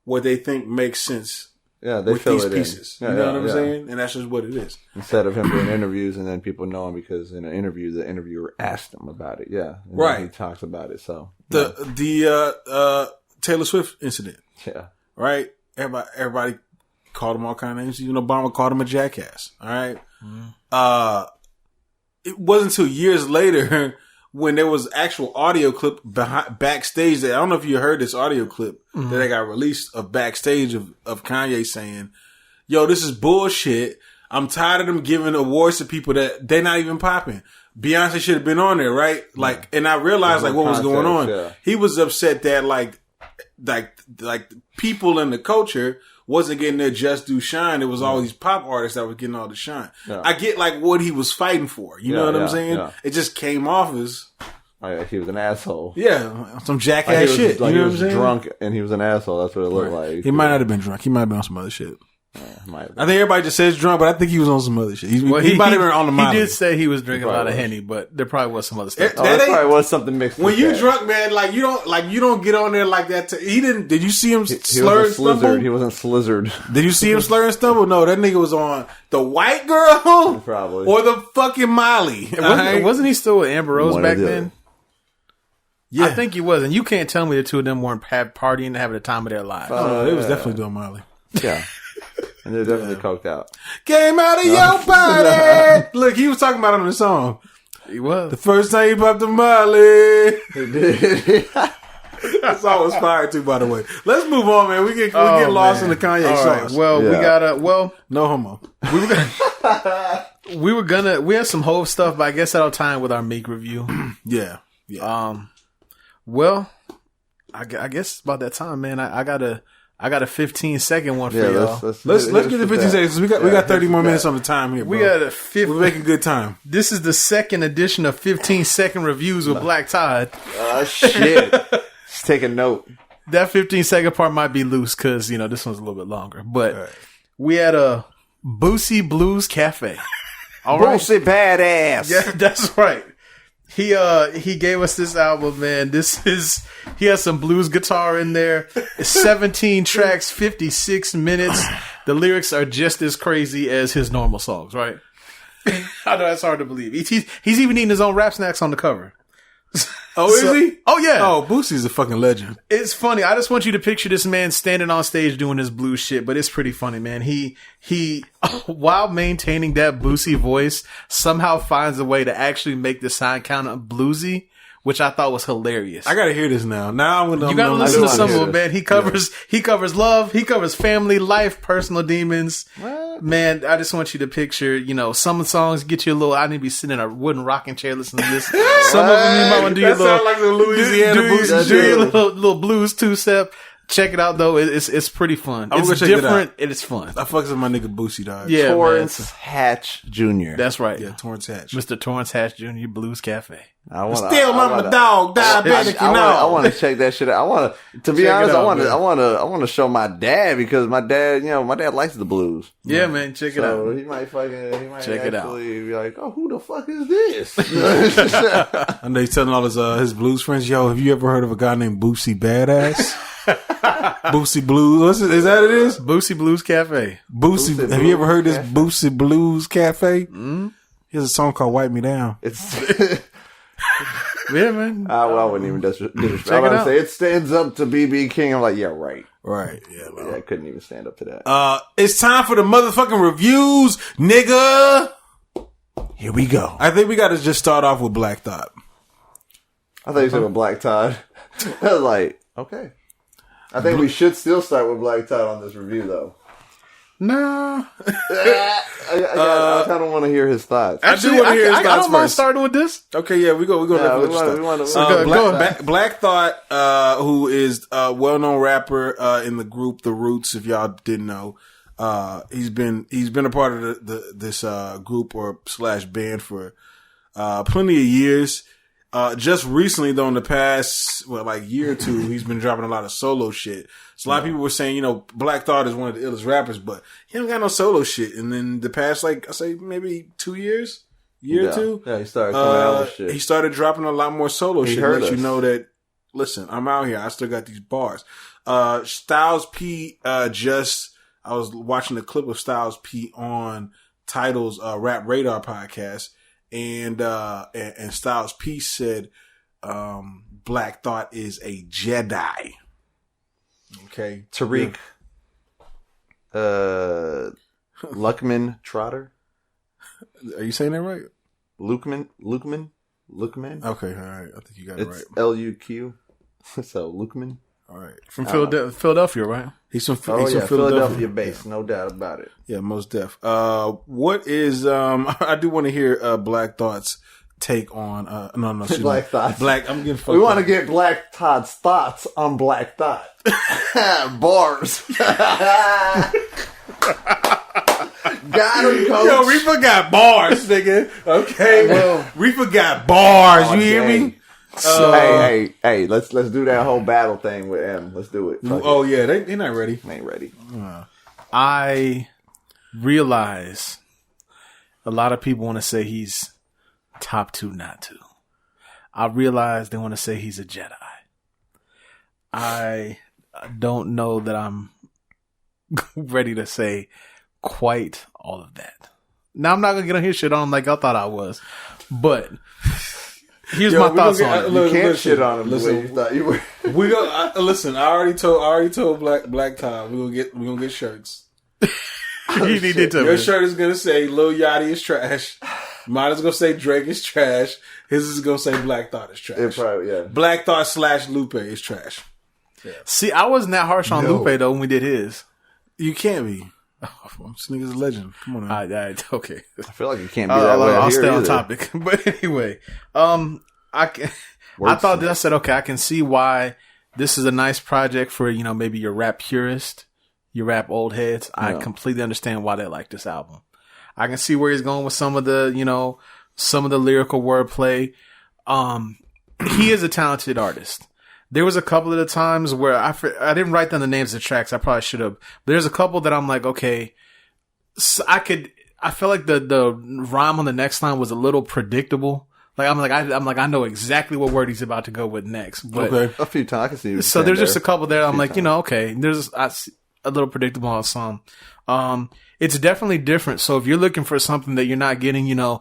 what they think makes sense. Yeah, they with fill these it pieces. in. You know what I'm saying? And that's just what it is. Instead of him doing interviews and then people know him because in an interview, the interviewer asked him about it. Yeah. And right. He talks about it. So the Taylor Swift incident. Yeah. Right? Everybody called him all kind of names. Even Obama called him a jackass. All right. Mm-hmm. It wasn't until years later when there was actual audio clip backstage that I don't know if you heard this audio clip that they got released of backstage of Kanye saying, yo, this is bullshit. I'm tired of them giving awards to people that they're not even popping. Beyonce should have been on there, right? Like, and I realized like what was going on. Yeah. He was upset that like people in the culture wasn't getting their just due shine. It was all these pop artists that were getting all the shine. Yeah. I get like what he was fighting for. You know what I'm saying? Yeah. It just came off as he was an asshole. Yeah, some jackass shit. Like, you know what I'm saying? Drunk and he was an asshole. That's what it looked like. He might not have been drunk. He might have been on some other shit. I think everybody just says drunk, but I think he was on some other shit. He might have been on the Molly. He did say he was drinking a lot of Henny, but there probably was some other stuff. There probably was something mixed. When you drunk, man, you don't get on there like that. He didn't. Did you see him slur and stumble? He wasn't slizzard. Did you see him slur and stumble? No, that nigga was on the white girl, probably, or the fucking Molly. Wasn't he still with Amber Rose back then? Yeah, I think he was, and you can't tell me the two of them weren't partying and having the time of their lives. They was definitely doing Molly. Yeah. And they're definitely coked out. Came out of your body. Look, he was talking about it on the song. He was. The first time he popped the Molly. He did. That song was fire too, by the way. Let's move on, man. We get lost in the Kanye sauce. Right. Well, we gotta. No homo. We had some Hove stuff, but I guess that'll tie in with our Meek review. Yeah. Well, I guess it's about that time, man. I gotta I got a 15-second one for Yeah, y'all. Let's get the 15 seconds. We got 30 more minutes on the time here, bro. We got a 50. We're making good time. This is the second edition of 15-second reviews with Black Todd. Shit. Just take a note. That 15-second part might be loose because, this one's a little bit longer. But we had a Boosie Blues Cafe. All right. Boosie badass. Yeah, that's right. He gave us this album, man. He has some blues guitar in there. It's 17 tracks, 56 minutes. The lyrics are just as crazy as his normal songs, right? I know that's hard to believe. He's even eating his own rap snacks on the cover. Oh, is he? Oh, yeah. Oh, Boosie's a fucking legend. It's funny. I just want you to picture this man standing on stage doing his blues shit, but it's pretty funny, man. He while maintaining that Boosie voice, somehow finds a way to actually make the sound kind of bluesy, which I thought was hilarious. I gotta hear this now. Now I'm gonna. You gotta listen to some of it, man. He covers love, he covers family, life, personal demons. What? Man, I just want you to picture, some songs get you a little. I need to be sitting in a wooden rocking chair listening to this. Some of them you might want to do your little, like the Louisiana blues. Do your little blues 2-step. Check it out though. It's pretty fun. It's different and it's fun. I fucks with my nigga Boosie, dog. Yeah, Torrance Hatch Jr. That's right. Yeah, Torrance Hatch. Mr. Torrance Hatch Jr. Blues Cafe. Still my dog, diabetic, I want to check that shit out. To be honest, I want to show my dad because my dad likes the blues. Yeah, man, check it out. So he might check it out. Be like, oh, who the fuck is this? I know he's telling all his blues friends, yo, have you ever heard of a guy named Boosie Badass? Boosie Blues. Is that what it is? Boosie Blues Cafe. Boosie. Have you ever heard this Boosie Blues Cafe? Mm-hmm. He has a song called "Wipe Me Down." Yeah, man. I wouldn't even disrespect. I would say it stands up to BB King. I'm like, yeah, right. Right. Yeah, bro. Yeah, I couldn't even stand up to that. It's time for the motherfucking reviews, nigga. Here we go. I think we got to just start off with Black Thought. I thought you said with Black Todd. I was like, okay. I think we should still start with Black Todd on this review, though. Nah. I kind of want to hear his thoughts. Actually, I do want to hear his thoughts I don't mind first. starting with this. Okay, yeah, we want Black Thought, who is a well-known rapper in the group The Roots. If y'all didn't know, he's been a part of this group or / band for plenty of years. Just recently, though, in the past, year or two, he's been dropping a lot of solo shit. So a lot of people were saying, Black Thought is one of the illest rappers, but he don't got no solo shit. And then the past, I say maybe 2 years, or two. Yeah, he started coming out with shit. He started dropping a lot more solo shit. Heard Let us. you know that, listen, I'm out here. I still got these bars. Styles P, I was watching a clip of Styles P on Tidal's Rap Radar podcast. And Styles P said, Black Thought is a Jedi. Okay. Tariq, Luckman Trotter. Are you saying that right? Lukeman. Okay. All right. I think you got it right. It's Luq. So Lukeman. All right. From Philadelphia, right? He's from Philadelphia based, no doubt about it. Yeah, most def. What is, I do want to hear, Black Thought's take on, no, Black Thoughts. I'm getting fucked We want to up. get Black Todd's thoughts on Black Thought. Bars. Got him, coach. Yo, Riffa got bars, nigga. Okay. Riffa got bars. You hear me? So hey, let's do that whole battle thing with M. Let's do it. Fuck Oh yeah, they're not ready. Ain't ready. I realize a lot of people want to say he's top 2, not 2. I realize they want to say he's a Jedi. I don't know that I'm ready to say quite all of that. Now I'm not gonna get on his shit on him like I thought I was, but here's my thoughts on it. You can't shit on him the way you thought you were. We go. Listen, I already told Black Todd we gonna get shirts. He did tell me. Your shirt is gonna say Lil Yachty is trash. Mine is gonna say Drake is trash. His is gonna say Black Thought is trash. It probably, yeah. Black Thought / Lupe is trash. Yeah. See, I wasn't that harsh on Lupe though when we did his. You can't be. This nigga's a legend. Come on now. Okay. I feel like you can't be that way. I'll stay on topic. But anyway, I said, okay, I can see why This is a nice project for, you know, maybe your rap purist, your rap old heads. I completely understand why they like this album. I can see where he's going with some of the, you know, some of the lyrical wordplay. He is a talented artist. There was a couple of the times where I didn't write down the names of the tracks. I probably should have. There's a couple that I'm like, okay, so I felt like the rhyme on the next line was a little predictable. Like I'm like I know exactly what word he's about to go with next. But a few times I can see. So there's just a couple there. I'm like, you know, okay, there's a little predictable on some. It's definitely different. So if you're looking for something that you're not getting, you know,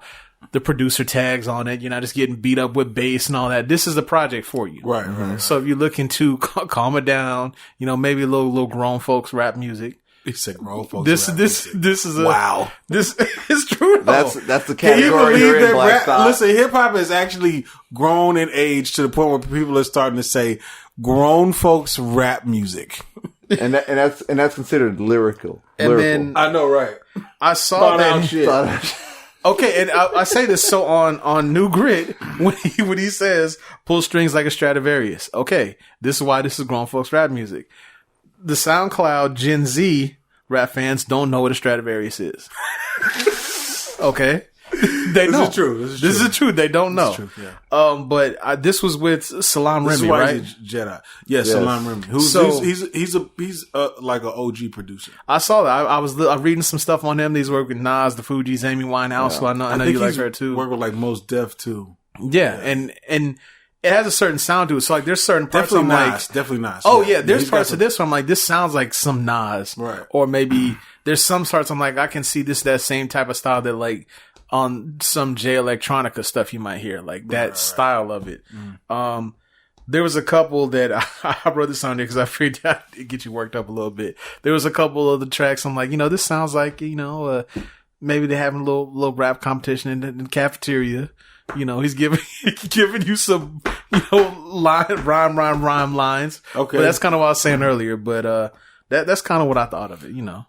the producer tags on it, you're not just getting beat up with bass and all that. This is the project for you. Right. So if you're looking to calm it down, you know, maybe a little grown folks rap music. He said grown folks. This is wow. This is true. That's the Can you category believe you're in, that Black rap? Thought. Listen, hip hop has actually grown in age to the point where people are starting to say grown folks rap music. and that's considered lyrical. And then I know, right? I saw that shit. Okay, and I say this so on New Grit when he says pull strings like a Stradivarius. Okay, this is why this is grown folks rap music. The SoundCloud Gen Z rap fans don't know what a Stradivarius is. Okay, they know. This is true. They don't know. True, yeah. But this was with Salam This Remy, is why right? he's a Jedi. Yes, Salam Remy. He's like an OG producer. I saw that. I was reading some stuff on him. He's working with Nas, the Fugees, Amy Winehouse. So I know you like her too. Work with like Mos Def too. Yeah, and it has a certain sound to it. So like, there's certain parts Definitely I'm Nas. like, Definitely Nas. oh yeah, there's parts of this where I'm like, this sounds like some Nas, right? Or maybe there's some parts I'm like, I can see that same type of style that like on some J Electronica stuff you might hear, like that style of it. There was a couple that I wrote this on there because I figured out to get you worked up a little bit. There was a couple of the tracks I'm like, you know, this sounds like, you know, maybe they're having a little rap competition in the cafeteria. You know, he's giving you some, you know, rhyme lines. Okay. But that's kind of what I was saying earlier. But that's kind of what I thought of it, you know.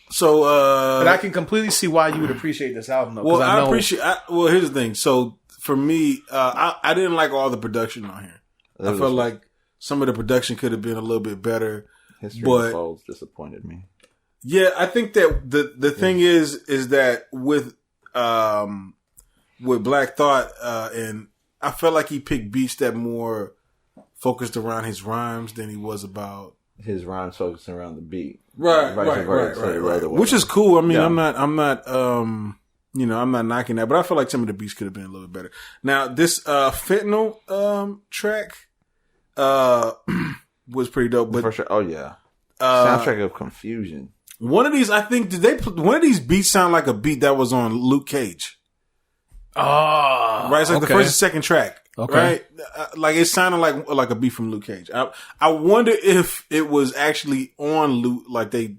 So, but I can completely see why you would appreciate this album, though. Well, I appreciate. Well, here's the thing. So, for me, I didn't like all the production on here. I felt like some of the production could have been a little bit better. History but Unfolds disappointed me. Yeah, I think that the thing is that with Black Thought, and I felt like he picked beats that more focused around his rhymes than he was about his rhymes focusing around the beat. Right. Which is cool. I mean, I'm not, you know, I'm not knocking that, but I feel like some of the beats could have been a little bit better. Now, this, Fentanyl, track, was pretty dope, but. For sure. Oh, yeah. Soundtrack of Confusion. One of these, I think, one of these beats sound like a beat that was on Luke Cage. Oh. Right? It's like the first and second track. Okay. Right? Like it sounded like a beat from Luke Cage. I wonder if it was actually on Luke, it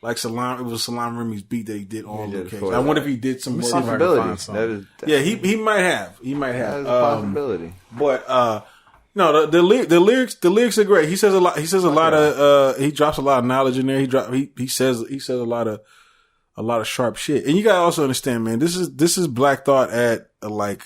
was Salam Remy's beat that he did on Luke Cage. I wonder if he did some possibility. Yeah, he might have. That is a possibility. But no, the lyrics are great. He says a lot. He says a lot of. He drops a lot of knowledge in there. He says a lot of sharp shit. And you gotta also understand, man. This is Black Thought at like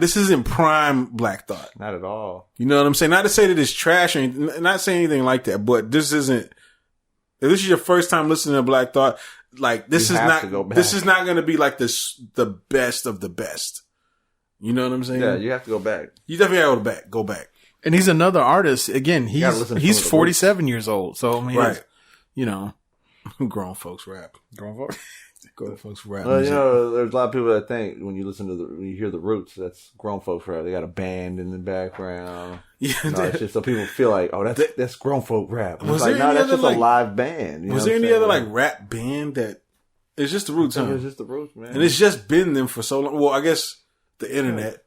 this isn't prime Black Thought. Not at all. You know what I'm saying? Not to say that it's trash or anything, not saying anything like that, but this isn't. If this is your first time listening to Black Thought, like this is not going to be like the best of the best. You know what I'm saying? Yeah, you have to go back. You definitely have to go back. And he's another artist. Again, he's 47 years old. So I mean, right. You know, grown folks rap. Grown folks rap. Well, you know, there's a lot of people that think when you hear the Roots, that's grown folks rap. They got a band in the background. Yeah, it's just so people feel like, oh, that's grown folk rap. Was like, no, that's just a live band. Was there any other like rap band that? It's just the Roots, huh? It's just the Roots, man. And it's just been them for so long. Well, I guess the internet.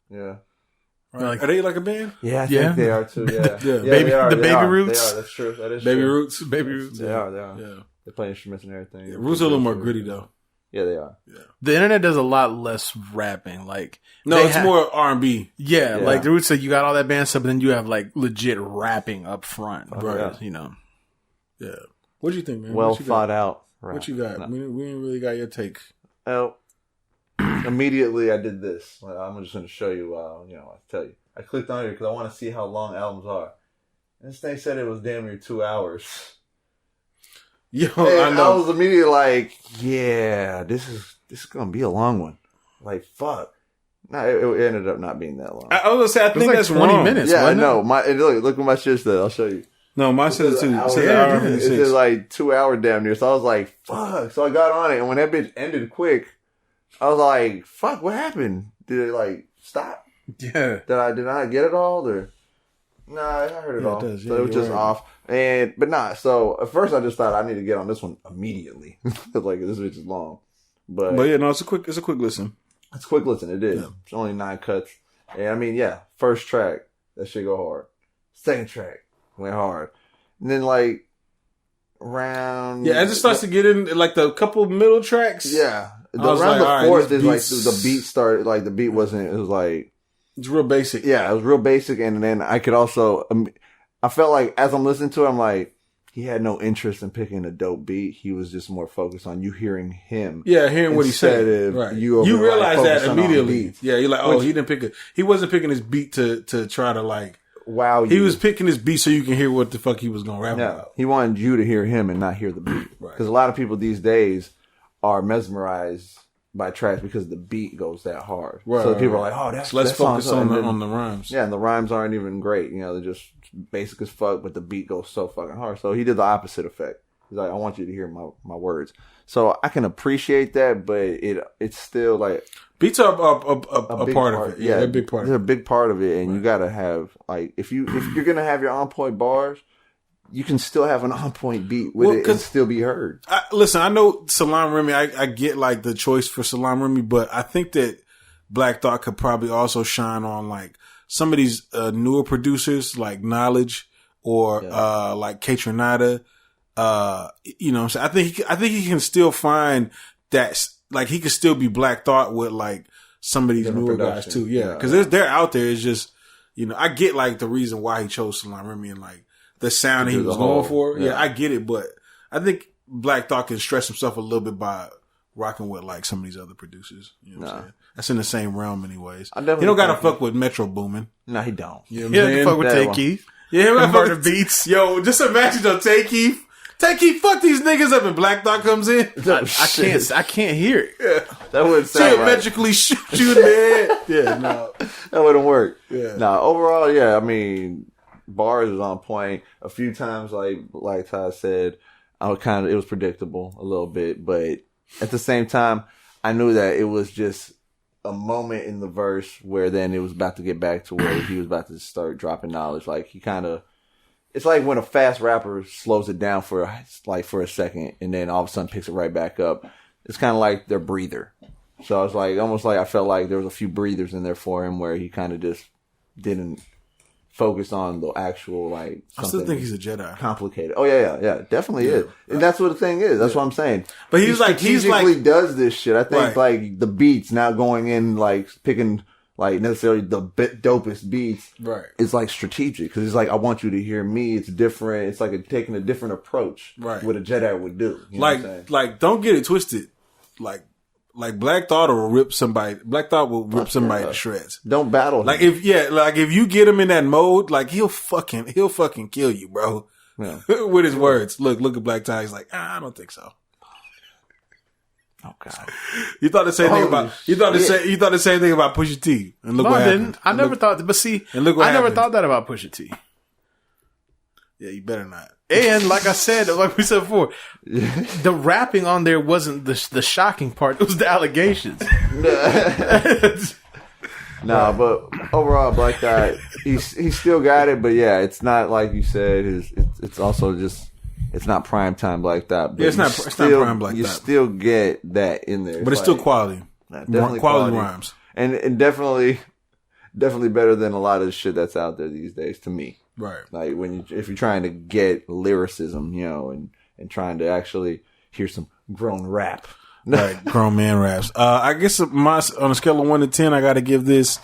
Yeah. Right. Are they like a band? Yeah, I think they are too. Yeah, Baby Roots. They are. That's true. That is Baby true. Roots. Baby Roots. They are. Yeah. They play instruments and everything. Yeah, Roots are a little more gritty though. Yeah, they are. Yeah. The internet does a lot less rapping. Like it's more R&B. Yeah, like the Roots. So you got all that band stuff, but then you have like legit rapping up front. Right. You know. Yeah. What do you think, man? Well thought out. What you got? We ain't really got your take. Oh. immediately I did this. Like, I'm just going to show you, I tell you. I clicked on here because I want to see how long albums are. And this thing said it was damn near 2 hours. Yo, and I was immediately like, yeah, this is going to be a long one. Like, fuck. No, it ended up not being that long. I was going to say, I think that's 20 wrong. minutes. Yeah, I know. Look what my shit said. I'll show you. No, mine says too. It says hour and It 56. said like 2 hour damn near. So I was like, fuck. So I got on it. And when that bitch ended quick, I was like, fuck, what happened? Did it like stop? Yeah. Did I not get it all? Or nah, I heard it all. It does. So it was just off. So at first I just thought I need to get on this one immediately. Like this bitch is long. But yeah, no, it's a quick listen. It's a quick listen. It is. Yeah. It's only 9 cuts. And I mean, yeah, first track, that shit go hard. Second track went hard. And then like around it just starts to get in like the couple middle tracks. Yeah. Around the fourth is like the beat started, like the beat wasn't, it was like, it's real basic. Yeah, it was real basic. And then I could also, I felt like as I'm listening to it, I'm like, he had no interest in picking a dope beat. He was just more focused on you hearing him. Yeah, hearing what he said. Right. You realize like, that immediately. Yeah, you're like, he wasn't picking his beat to try to like, wow. He was picking his beat so you can hear what the fuck he was going to rap about. He wanted you to hear him and not hear the beat. Because a lot of people these days are mesmerized by tracks because the beat goes that hard. Right, so people are like, oh, that's so let's focus on the rhymes. Yeah, and the rhymes aren't even great. You know, they're just basic as fuck, but the beat goes so fucking hard. So he did the opposite effect. He's like, I want you to hear my words. So I can appreciate that, but it's still like beats are a part of it. Yeah, they're a big part. They're a big part of it, and you gotta have like if you're gonna have your on point bars, you can still have an on point beat with it and still be heard. Listen, I know Salam Remy. I get like the choice for Salam Remy, but I think that Black Thought could probably also shine on like some of these newer producers like Knowledge or like K.R.I.T. You know what I'm saying? I think he can still find that, like he could still be Black Thought with like some of these newer guys too. Yeah. Cause they're out there. It's just, you know, I get like the reason why he chose Salam Remy and like the sound he was going for. Yeah, I get it. But I think Black Thought can stress himself a little bit by rocking with like some of these other producers. You know what I'm saying? That's in the same realm anyways. He don't gotta fuck with Metro Boomin. No, he don't. You know what I'm saying? Fuck with Tay Keith. Yeah, he murder beats. Yo, just imagine though, Tay Keith. Tay Keith, fuck these niggas up and Black Thought comes in. I can't hear it. Yeah. That wouldn't sound right. Geometrically shoot you in the head. Yeah, no. That wouldn't work. Yeah. No, overall, yeah, I mean, bars is on point. A few times, like Todd said, it was predictable a little bit, but at the same time, I knew that it was just a moment in the verse where then it was about to get back to where he was about to start dropping knowledge. Like he kind of, it's like when a fast rapper slows it down for a second and then all of a sudden picks it right back up. It's kind of like their breather. So I was like, almost like I felt like there was a few breathers in there for him where he kind of just didn't focus on the actual like. I still think he's a Jedi. Complicated. Oh yeah, definitely is, and that's what the thing is. That's what I'm saying. But he strategically does this shit. I think like the beats not going in like picking like necessarily the dopest beats. Right. It's like strategic because it's like I want you to hear me. It's different. It's like taking a different approach. Right. What a Jedi would do. You know what I'm saying? Like don't get it twisted. Like Black Thought will rip somebody. Black Thought will rip somebody to shreds. Don't battle him. Like if you get him in that mode, like he'll fucking kill you, bro. Yeah. With his words. Look at Black Thought. He's like, I don't think so. Oh God! You thought the same thing about you thought the same thing about Pusha T. And look what happened. I never thought. But see, and look what I never thought that about Pusha T. Yeah, you better not. And like I said, like we said before, the rapping on there wasn't the shocking part. It was the allegations. Nah, but overall, Black Thought, he still got it. But yeah, it's not like you said. It's also just it's not prime time Black Thought. Yeah, it's not prime Black Thought. You still get that in there, but it's still quality. Definitely quality rhymes, and definitely better than a lot of the shit that's out there these days. To me. Right. Like if you're trying to get lyricism, you know, and trying to actually hear some grown rap. Right. Grown man raps. I guess on a scale of 1 to 10, I got to give this,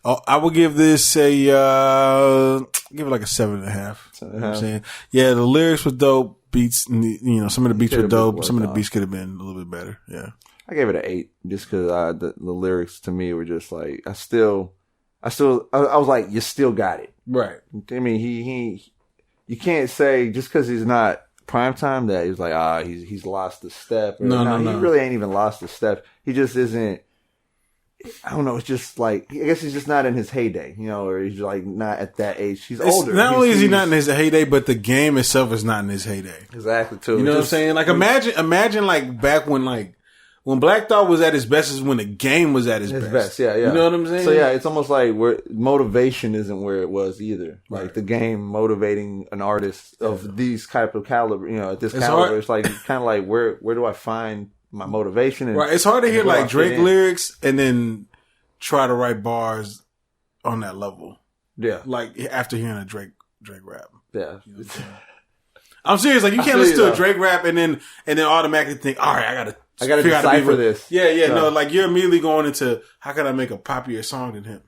I would give this give it like a 7.5. 7.5. You know what I'm saying? Yeah. The lyrics were dope. Beats, you know, some of the beats were dope. Some of the beats could have been a little bit better. Yeah. I gave it an 8 just because the lyrics to me were just like I was like, you still got it. Right. I mean, you can't say just because he's not primetime that he's like, he's lost a step. No. He really ain't even lost a step. He just isn't, I don't know, it's just like, I guess he's just not in his heyday, or he's like not at that age. He's older. Not only is he not in his heyday, but the game itself is not in his heyday. Exactly, too. You know what I'm saying? Like, imagine like back when Black Thought was at his best is when the game was at his best. Yeah. You know what I'm saying? So yeah, it's almost like motivation isn't where it was either. Right. Like the game motivating an artist of these type of caliber, at this caliber, hard. It's like kind of like where do I find my motivation? And, right. It's hard to hear like Drake lyrics and then try to write bars on that level. Yeah. Like after hearing a Drake rap. Yeah. You know I'm serious. Like you can't listen to a Drake rap and then automatically think, all right, I gotta decipher this. Yeah. No, like you're immediately going into how can I make a poppier song than him?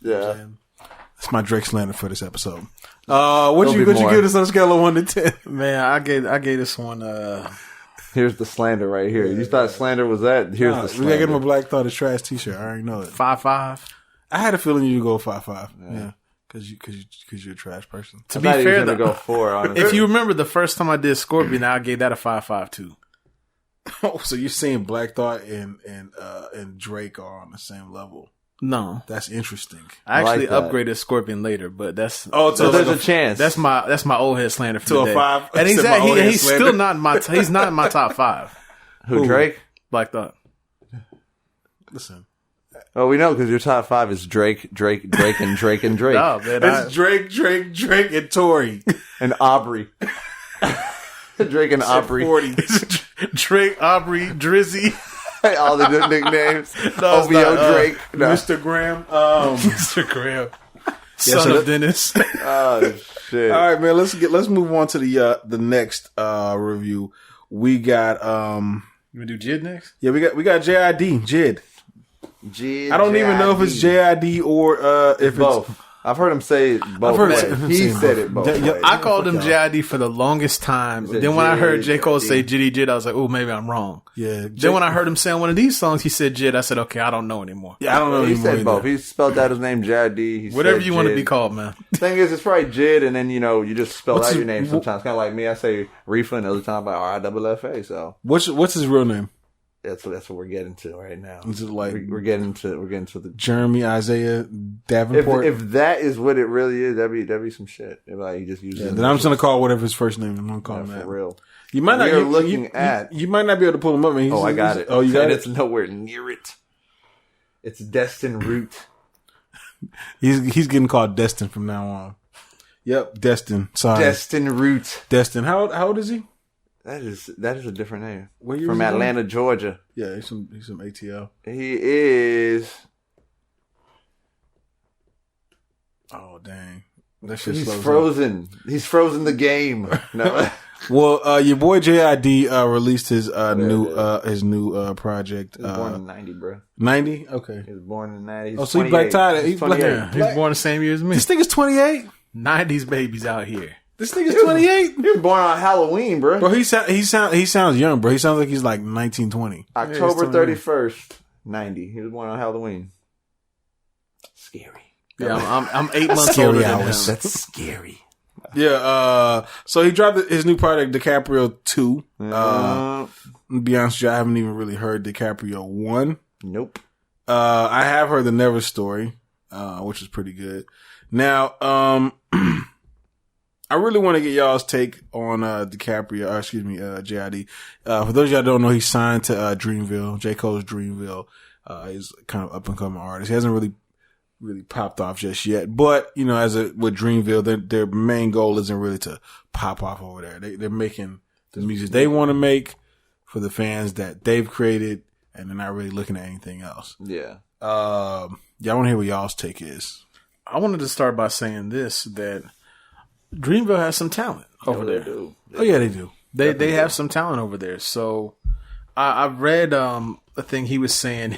Yeah. That's my Drake slander for this episode. What you give this on a scale of 1 to 10? Man, I gave this one. Here's the slander right here. You thought slander was that? Here's the slander. We gotta get him a Black Thought a trash t-shirt. I already know it. 5.5. I had a feeling you would go 5.5. Yeah. Cause you're a trash person. To be fair, though, go 4. Honestly. If you remember the first time I did Scorpion, I gave that a 5.5 too. Oh, so you're saying Black Thought and Drake are on the same level? No, that's interesting. I actually upgraded Scorpion later, but that's so there's a chance. That's my old head slander for to the a 5, and he's still not in my he's not in my top 5. Who Drake? Black Thought. Listen. Oh, we know because your top 5 is Drake, and Drake. Oh, man, it's Drake, and Tory. And Aubrey. Drake and Aubrey. Drake, Aubrey, Drizzy. All the new nicknames. OVO Drake. No. Mr. Graham. Mr. Graham. Son of Dennis. Oh, shit. All right, man. Let's move on to the next review. We got You want to do JID next? Yeah, we got JID. JID. I don't even know if it's JID or if both. it's I've heard him say it both ways. He said it both ways. I called him JID for the longest time. Then when I heard J. Cole say JID, I was like, oh, maybe I'm wrong. Yeah. Then when I heard him say on one of these songs, he said JID, I said, okay, I don't know anymore. Yeah, I don't know he anymore. He said both. He spelled out his name JID. Whatever you want to be called, man. Thing is, it's probably JID, and then, you just spell out your name sometimes. Kind of like me. I say Riffa, and the other time I'm like RIFFA. So what's his real name? That's what we're getting to right now. Is it like we're getting to the Jeremy Isaiah Davenport? If that is what it really is, that'd be some shit. Like he just uses. Yeah, then I'm just gonna call whatever his first name. I'm gonna call him that. For real. You might not. You might not be able to pull him up. Man. I got it. Oh, you got it. It's nowhere near it. It's Destin Root. He's getting called Destin from now on. Yep, Destin. Sorry, Destin Root. Destin. How old is he? That is a different name. From Atlanta, Georgia. Yeah, he's some ATL. He is. Oh dang, that shit. He's frozen. He's frozen the game. No. Well, your boy JID released his new project. He was born in 90, bro. 90? Okay. He was born in 90. Oh, so he's Black Todd. He's born the same year as me. This thing is 28. 90s babies out here. This nigga's 28. He was born on Halloween, bro. Bro, he sounds young, bro. He sounds like he's like 1920. October 31st, 90. He was born on Halloween. Scary. Yeah, I'm 8 months older than him. That's scary. Yeah, so he dropped his new project, Dicaprio 2. To be honest with you, I haven't even really heard Dicaprio 1. Nope. I have heard the Never Story, which is pretty good. Now, I really want to get y'all's take on JID. For those of y'all who don't know, he signed to Dreamville, J. Cole's Dreamville. He's kind of up and coming artist. He hasn't really popped off just yet, but with Dreamville, their main goal isn't really to pop off over there. They're making the music they want to make for the fans that they've created, and they're not really looking at anything else. Yeah. Y'all want to hear what y'all's take is? I wanted to start by saying this, that Dreamville has some talent over there. Oh yeah, they do. They have some talent over there. So I read a thing he was saying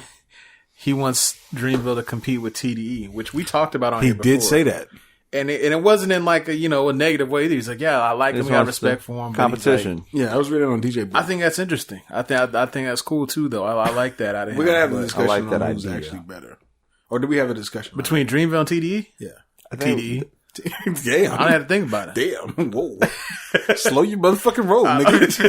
he wants Dreamville to compete with TDE, which we talked about on here before. He did say that. And it wasn't in like a negative way either. He's like, yeah, I like him. We got respect for him. Competition. Like, yeah, I was reading on DJ Boy. I think that's interesting. I think that's cool too, though. I like that out of him. We gotta have a discussion I like that on who's idea. actually better. Or do we have a discussion between Dreamville and TDE? Yeah, TDE. Damn, I don't have to think about it. Damn, whoa, slow your motherfucking roll, nigga.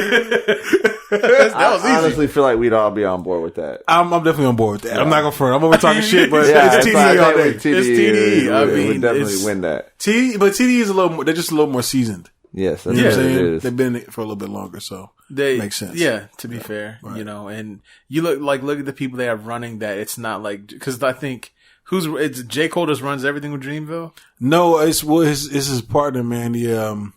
I honestly feel like we'd all be on board with that. I'm definitely on board with that. I'm not gonna front. I'm over talking shit, but Yeah, it's TDE all day. It's TDE. I mean, would definitely win that. TDE is a little more. They're just a little more seasoned. Yes, that's You know what what I'm it saying? is. They've been in it for a little bit longer, so makes sense. Yeah, to be fair, right. and you look at the people they have running that. It's not like, because I think it's J. Cole just runs everything with Dreamville. No, it's his partner, man. The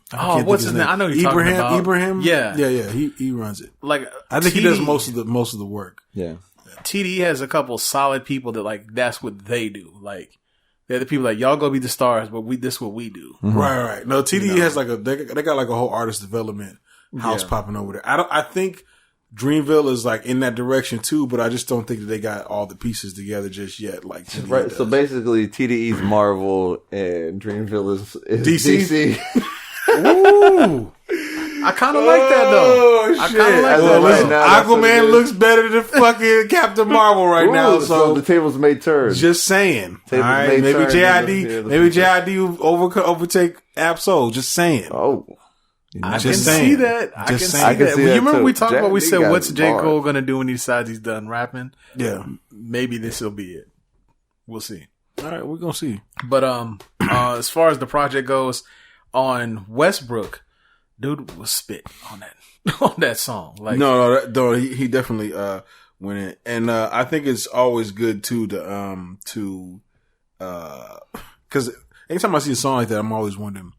what's his name? I know you're talking about. Ibrahim. Yeah. He runs it. Like, I think he does most of the work. Yeah. TDE has a couple solid people that like that's what they do. Like, they're the people like, y'all go be the stars, but this is what we do. Mm-hmm. Right. No, TDE has like they got like a whole artist development house popping over there. I think Dreamville is like in that direction too, but I just don't think that they got all the pieces together just yet. Like TDE Right. does. So basically, TDE's Marvel and Dreamville is DC. Ooh. I kind of like that though. I kind of like As that. of right now, that's what it Aquaman is. looks better than fucking Captain Marvel right now. Ooh, so the tables may turn. Just saying. Tables All right, may maybe turn JID will overtake Absol. Just saying. Oh. I Just can saying. see that. I can Just see saying. I can that. see You that remember too. we talked about, we said, got what's J. bars. Cole going to do when he decides he's done rapping? Yeah. Maybe this will be it. We'll see. All right, we're gonna see. But as far as the project goes, on Westbrook, dude was spit on that song. Like, No, he definitely went in, and I think it's always good too to because anytime I see a song like that, I'm always wondering,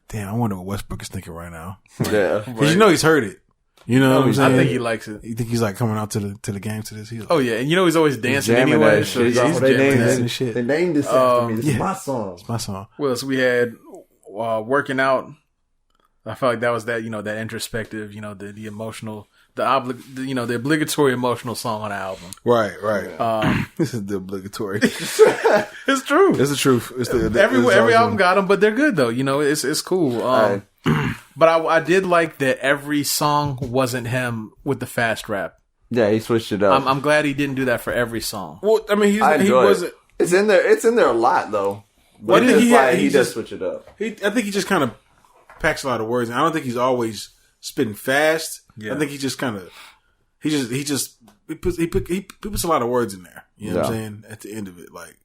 damn, I wonder what Westbrook is thinking right now. Yeah. Because you know he's heard it. You know what I'm saying? I think he likes it. You think he's like coming out to the game to this? He's like, Oh yeah, and he's always dancing Jamming anyway. that So shit. he's They jamming named that. and shit. They named this after me. This is yeah. my song. my song. What else we had? Working out. I felt like that was that that introspective, the emotional, the obligatory emotional song on the album. Right. This is the obligatory. It's true. It's the truth. It's the Every album got them, but they're good though. It's cool. But I did like that every song wasn't him with the fast rap. Yeah, he switched it up. I'm glad he didn't do that for every song. Well, I mean, I he enjoy wasn't. it. It's in there. It's in there a lot though. But I think he does just switch it up. I think he just kind of packs a lot of words. And I don't think he's always spitting fast. Yeah. I think he just kind of he puts a lot of words in there. You know what I'm saying? At the end of it, like,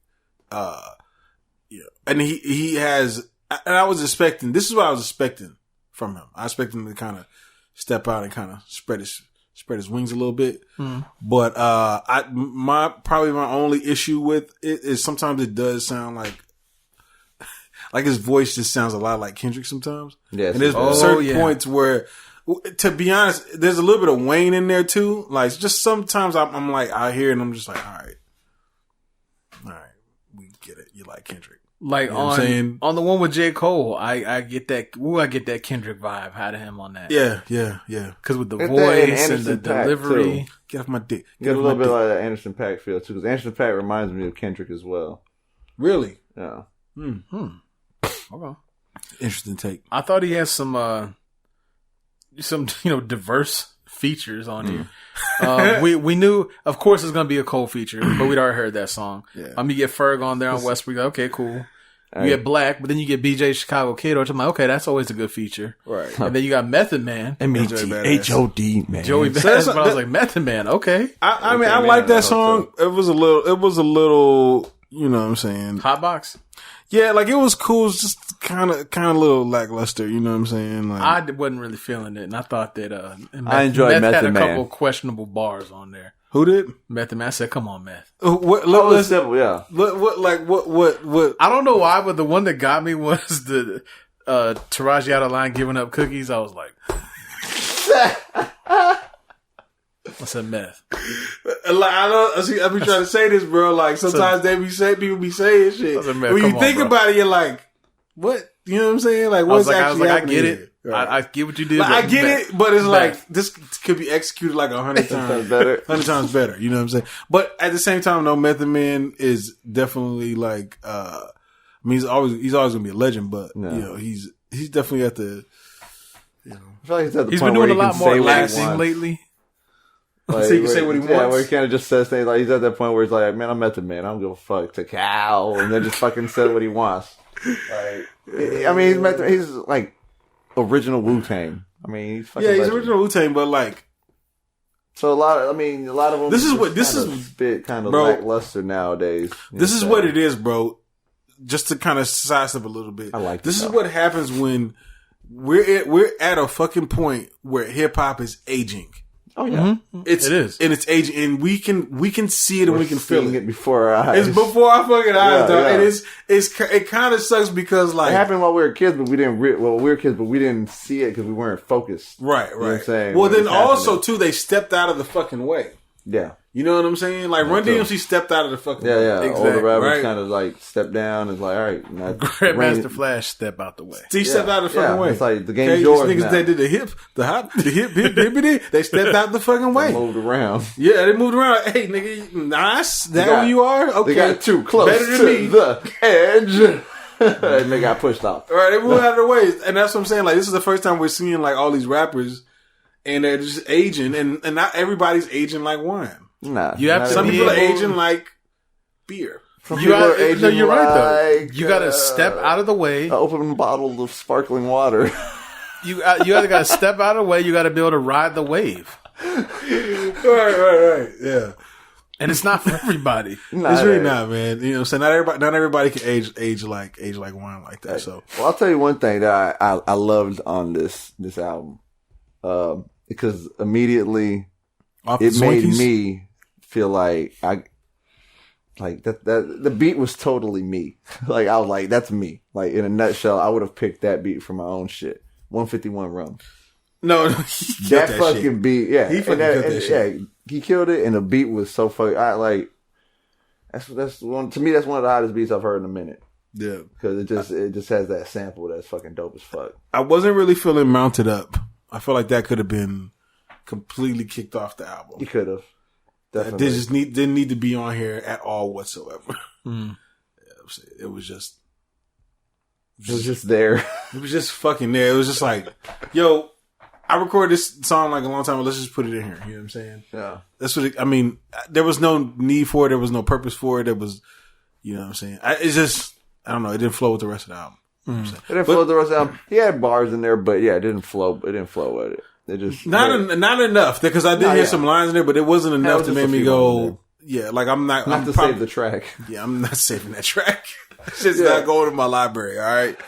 and he has. And I was expecting. This is what I was expecting from him. I expected him to kind of step out and kind of spread his wings a little bit. Mm. But my only issue with it is sometimes it does sound like his voice just sounds a lot like Kendrick sometimes. Yes. And there's certain points where, to be honest, there's a little bit of Wayne in there too. Like, just sometimes I'm like, I hear it and I'm just like, all right, we get it. You like Kendrick. Like, you know what I'm saying? On the one with J. Cole, I get that. I get that Kendrick vibe out of him on that. Yeah. Because with the And voice and the Anderson .Paak, delivery. too. Get off my dick. You get a little bit like that Anderson .Paak feel too, because Anderson .Paak reminds me of Kendrick as well. Really? Yeah. Okay. Interesting take. I thought he has some diverse features on here. We knew, of course, it's gonna be a Cole feature, but we'd already heard that song. Yeah. You get Ferg on there on Westbrook. Okay, cool. You get Black, but then you get BJ Chicago Kid, which I'm like, okay, that's always a good feature. Right. And then you got Method Man, HOD, man. Joey Badass. But I was like, Method Man, okay. I mean, I like that song. It was a little, you know what I'm saying? Hotbox. Yeah, like it was cool. It's just kind of a little lackluster. You know what I'm saying? Like, I wasn't really feeling it, and I thought that I enjoyed Meth had a Method Man. couple questionable bars on there. who did? Method Man, I said, "Come on, Meth." What? It's simple, yeah. What? I don't know why, but the one that got me was the Taraji out of line giving up cookies. I was like, I said meth. Like, I be trying to say this, bro. Like sometimes people be saying shit. I said, man, when you come think on, bro. about it, you're like, what? You know what I'm saying? Like, I what's was like, actually I happening get here? it. Right. I get what you did. Like, but I get meth. it, but it's Meth. like this could be executed like 100 times better. 100 times better. You know what I'm saying? But at the same time, though, Method Man is definitely like I mean, he's always gonna be a legend, but you know, he's definitely at the. You know, I feel like he's at the He's point been where doing a lot more acting acting lately. Like, so he can say what he wants. Yeah, where he kind of just says things like he's at that point where he's like, "Man, I'm method man. I don't give a fuck." To cow, and then just fucking said what he wants. Like, I mean, he's like original Wu-Tang. I mean, he's fucking he's legend. original Wu-Tang, but like, so a lot of them. This is bit kind of bro, lackluster nowadays. This is what it is, bro. Just to kind of sidestep a little bit. I like this is what happens when we're at a fucking point where hip hop is aging. Oh yeah, It is, and it's aging, and we can see it and we can feel it before our eyes. It's before our fucking eyes, dog. Yeah. And it kind of sucks because like it happened while we were kids, but we didn't see it because we weren't focused. Right. You know what I'm saying? Well, When then it's also happening. too, they stepped out of the fucking way. Yeah. You know what I'm saying? Like Run DMC stepped out of the fucking way. Yeah. Exactly, Older rappers right? kind of like stepped down and like, all right, now Grandmaster Flash step out the way. He stepped out of the fucking way. It's like the game's These yours niggas now. that did the hippity, they stepped out the fucking way. They moved around. Yeah, they moved around. Hey, nigga, nice. That got- who you are? Okay, They got too close Better than to me. the edge. And they got pushed off. All right, they moved out of the way, and that's what I'm saying. Like, this is the first time we're seeing like all these rappers, and they're just aging, and not everybody's aging like wine. Nah. You have to Some be people are able- aging like beer. Some You people got, are aging no, you're right like, though. You got to step out of the way. an open bottle of sparkling water. You either got to step out of the way. You got to be able to ride the wave, Right. Yeah. and it's not for everybody. Nah, It's really it- not, man. You know what I'm saying? Not everybody can age like wine like that. So Well, I'll tell you one thing that I loved on this album, because immediately off it the made Swinkies? me feel like that the beat was totally me. Like I was like, that's me. Like in a nutshell, I would have picked that beat for my own shit. 151 Rum. No, he killed That fucking shit. beat, yeah. He fucking killed that shit. Yeah, he killed it, and the beat was so fucking. That's one to me. That's one of the hottest beats I've heard in a minute. Yeah, Because it just has that sample that's fucking dope as fuck. I wasn't really feeling mounted up. I feel like that could have been completely kicked off the album. You could have. That Definitely. didn't need to be on here at all whatsoever. Mm. It was just It was just there. It was just fucking there. It was just like, yo, I recorded this song like a long time ago. Let's just put it in here. You know what I'm saying? Yeah. That's what I mean. There was no need for it. There was no purpose for it. There was, you know what I'm saying? It's just, I don't know. It didn't flow with the rest of the album. You know what I'm saying? It didn't flow with the rest of the album. He had bars in there, but yeah, it didn't flow. It didn't flow with it. It just Not enough because I did hear some lines in there, but it wasn't enough was to just make a me few lines go, yeah, like I'm not to save the track. Yeah, I'm not saving that track. It's just not going to my library. All right.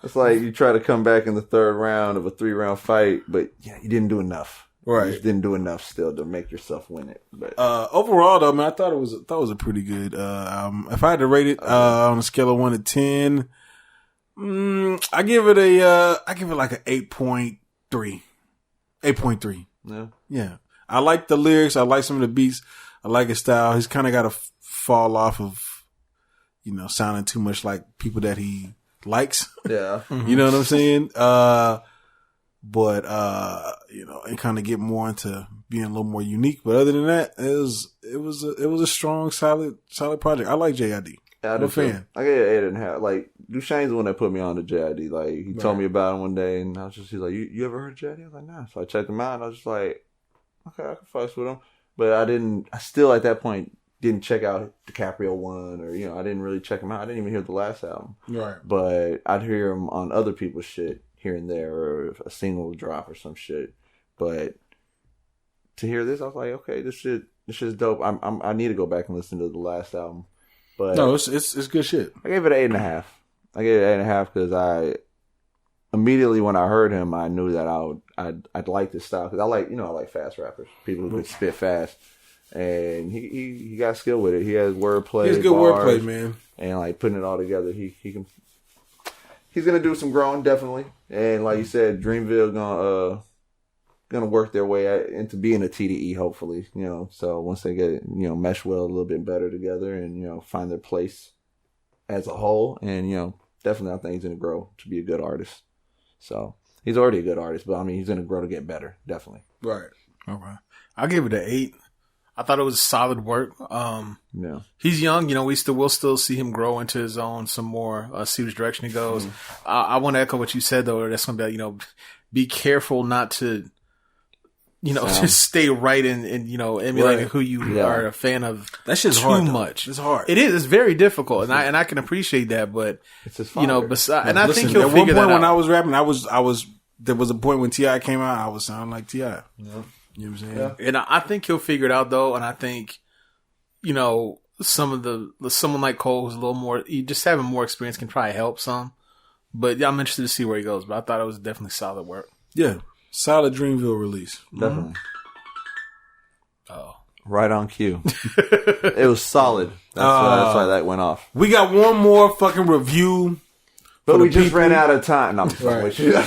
It's like you try to come back in the third round of a 3-round fight, but yeah, you didn't do enough. Right. You just didn't do enough still to make yourself win it. But Overall, though, man, I thought it was a pretty good album. If I had to rate it on a scale of 1 to 10, I give it like an 8.3. 8.3. yeah. Yeah. I like the lyrics. I like some of the beats. I like his style. He's kind of got to fall off of, you know, sounding too much like people that he likes. Yeah. You know what I'm saying? But you know, and kind of get more into being a little more unique. But other than that, it was a strong, solid project. I like JID. Yeah, I'm a fan. I get an 8.5. Like Duchesne's the one that put me on to JID. Like he told me about him one day, and I was just he's like, "You ever heard of JID?" I was like, "Nah." So I checked him out, and I was just like, "Okay, I can fuck with him." But I still at that point didn't check out Dicaprio one, or I didn't really check him out. I didn't even hear the last album. Right. But I'd hear him on other people's shit here and there, or a single drop or some shit. But to hear this, I was like, okay, this shit's dope. I need to go back and listen to the last album. But No, it's good shit. I gave it an 8.5. I gave it an 8.5 because I immediately when I heard him, I knew that I'd like this style because I like fast rappers, people who could spit fast, and he got skill with it. He has wordplay. He's good bars, wordplay, man. and like putting it all together. He's gonna do some growing definitely, and like you said, Dreamville gonna work their way into being a TDE hopefully. So once they get mesh well a little bit better together and find their place as a whole, and definitely I think he's gonna grow to be a good artist. So he's already a good artist, but I mean he's gonna grow to get better, definitely. Right. Okay. I'll give it an 8. I thought it was solid work. Yeah. He's young, we'll still see him grow into his own some more, see which direction he goes. I want to echo what you said though. That's going to be, be careful not to, just stay right in emulating who you are a fan of. That shit's too hard. Much. It's hard. It is. It's very difficult, and I can appreciate that. But it's his father. and I think he'll figure that out. When I was rapping, there was a point when T.I. came out, I was sounding like T.I. Yeah. You know what I'm saying? Yeah. And I think he'll figure it out though, and I think someone like Cole who's a little more, just having more experience can probably help some. But yeah, I'm interested to see where he goes. But I thought it was definitely solid work. Yeah, solid Dreamville release. Definitely. Oh, right on cue. It was solid. That's why that went off. We got one more fucking review, but we just ran out of time. No, I'm just fucking with you.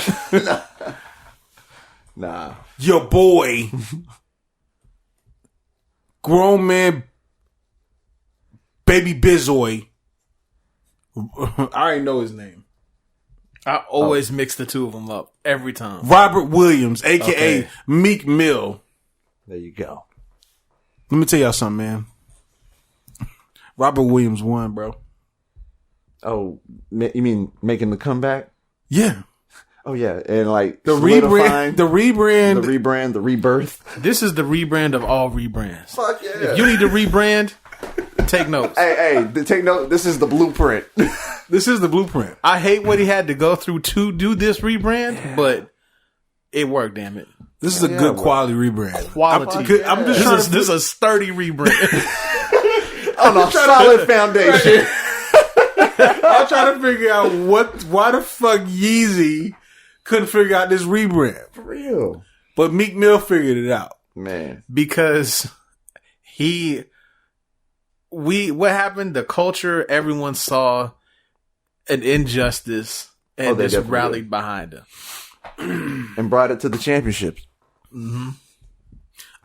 Nah. Your boy, grown man, Baby Bizoy. I already know his name. I always mix the two of them up every time. Robert Williams, a.k.a. Meek Mill. There you go. Let me tell y'all something, man. Robert Williams won, bro. Oh, you mean making the comeback? Yeah. Oh, yeah. And like the rebrand, the rebirth. This is the rebrand of all rebrands. Fuck yeah. If you need to rebrand, take notes. Hey, take note. This is the blueprint. This is the blueprint. I hate what he had to go through to do this rebrand, but it worked, damn it. This is a good quality rebrand. Quality. I'm just trying to. This is a sturdy rebrand. On a solid foundation. I'm trying to figure out why the fuck Yeezy couldn't figure out this rebrand. For real. But Meek Mill figured it out. Man. Because what happened? The culture, everyone saw an injustice and just rallied behind him. And brought it to the championships. Mm-hmm.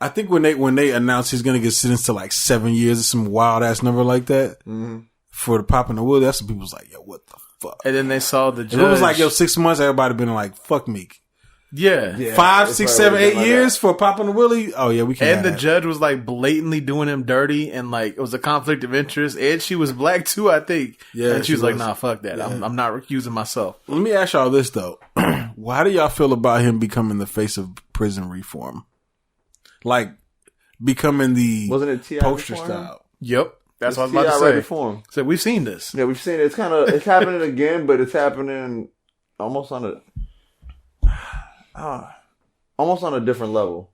I think when they announced he's gonna get sentenced to like 7 years or some wild ass number like that for the popping the wood, that's some people was like, yo, what the fuck? And then they saw the judge. If it was like, yo, 6 months, everybody been like, fuck Meek. Yeah. 5, 6, 7, 8 years for popping the willie. Oh yeah, we can't. And the judge was like blatantly doing him dirty, and like it was a conflict of interest. And she was black too, I think. Yeah. And she was like, nah, fuck that. Yeah. I'm not recusing myself. Let me ask y'all this though. How do y'all feel about him becoming the face of prison reform? Like becoming the wasn't it T.I. poster reform? style? Yep. That's what I was about to say. Reform. So we've seen this. Yeah, we've seen it. It's happening again, but it's happening almost on a different level.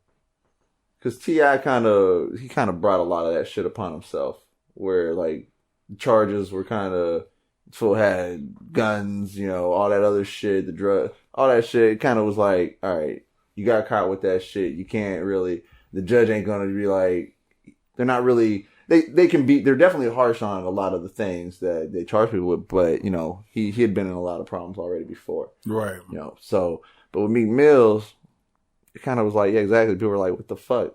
Because T.I. kind of brought a lot of that shit upon himself, where like charges were kind of full, had guns, all that other shit, the drug, all that shit. Kind of was like, all right, you got caught with that shit. You can't really. The judge ain't gonna be like. They're not really. They can be. They're definitely harsh on a lot of the things that they charge people with. But he had been in a lot of problems already before. Right. So, but with Meek Mills, it kind of was like, yeah, exactly. People were like, what the fuck?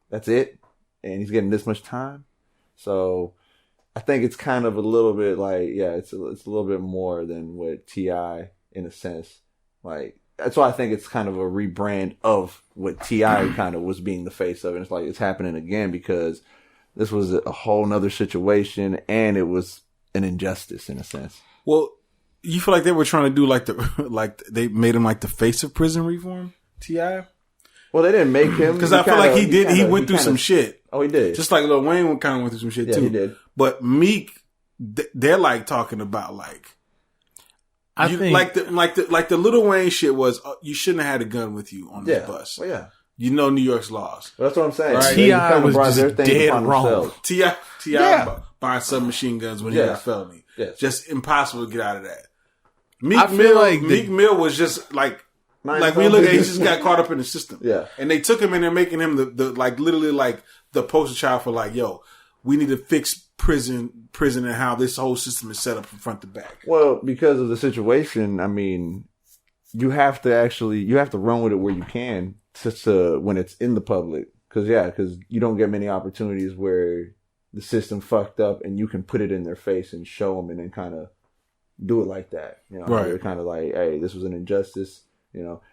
That's it? And he's getting this much time? So I think it's kind of a little bit like, yeah, it's a little bit more than what T.I. in a sense. Like, that's why I think it's kind of a rebrand of what T.I. kind of was being the face of. And it's like, it's happening again because this was a whole nother situation and it was an injustice in a sense. Well, you feel like they were trying to do like they made him like the face of prison reform, T.I.? Well, they didn't make him. Because I feel like he went through some shit. Oh, he did. Just like Lil Wayne kind of went through some shit too. Yeah, he did. But Meek, they're like talking about like, I think like the Lil Wayne shit was you shouldn't have had a gun with you on this bus. Well, yeah. New York's laws. Well, that's what I'm saying. Right? T.I. was just dead wrong. T.I. buying submachine guns when he got a felony. Yeah. Just impossible to get out of that. Meek Mill was just like when you look at it, he just got caught up in the system. Yeah. And they took him and they're making him the like literally like the poster child for like, yo, we need to fix prison and how this whole system is set up from front to back. Well, because of the situation, I mean, you have to run with it where you can to when it's in the public. Because you don't get many opportunities where the system fucked up and you can put it in their face and show them and then kind of do it like that. Right. They're kind of like, hey, this was an injustice.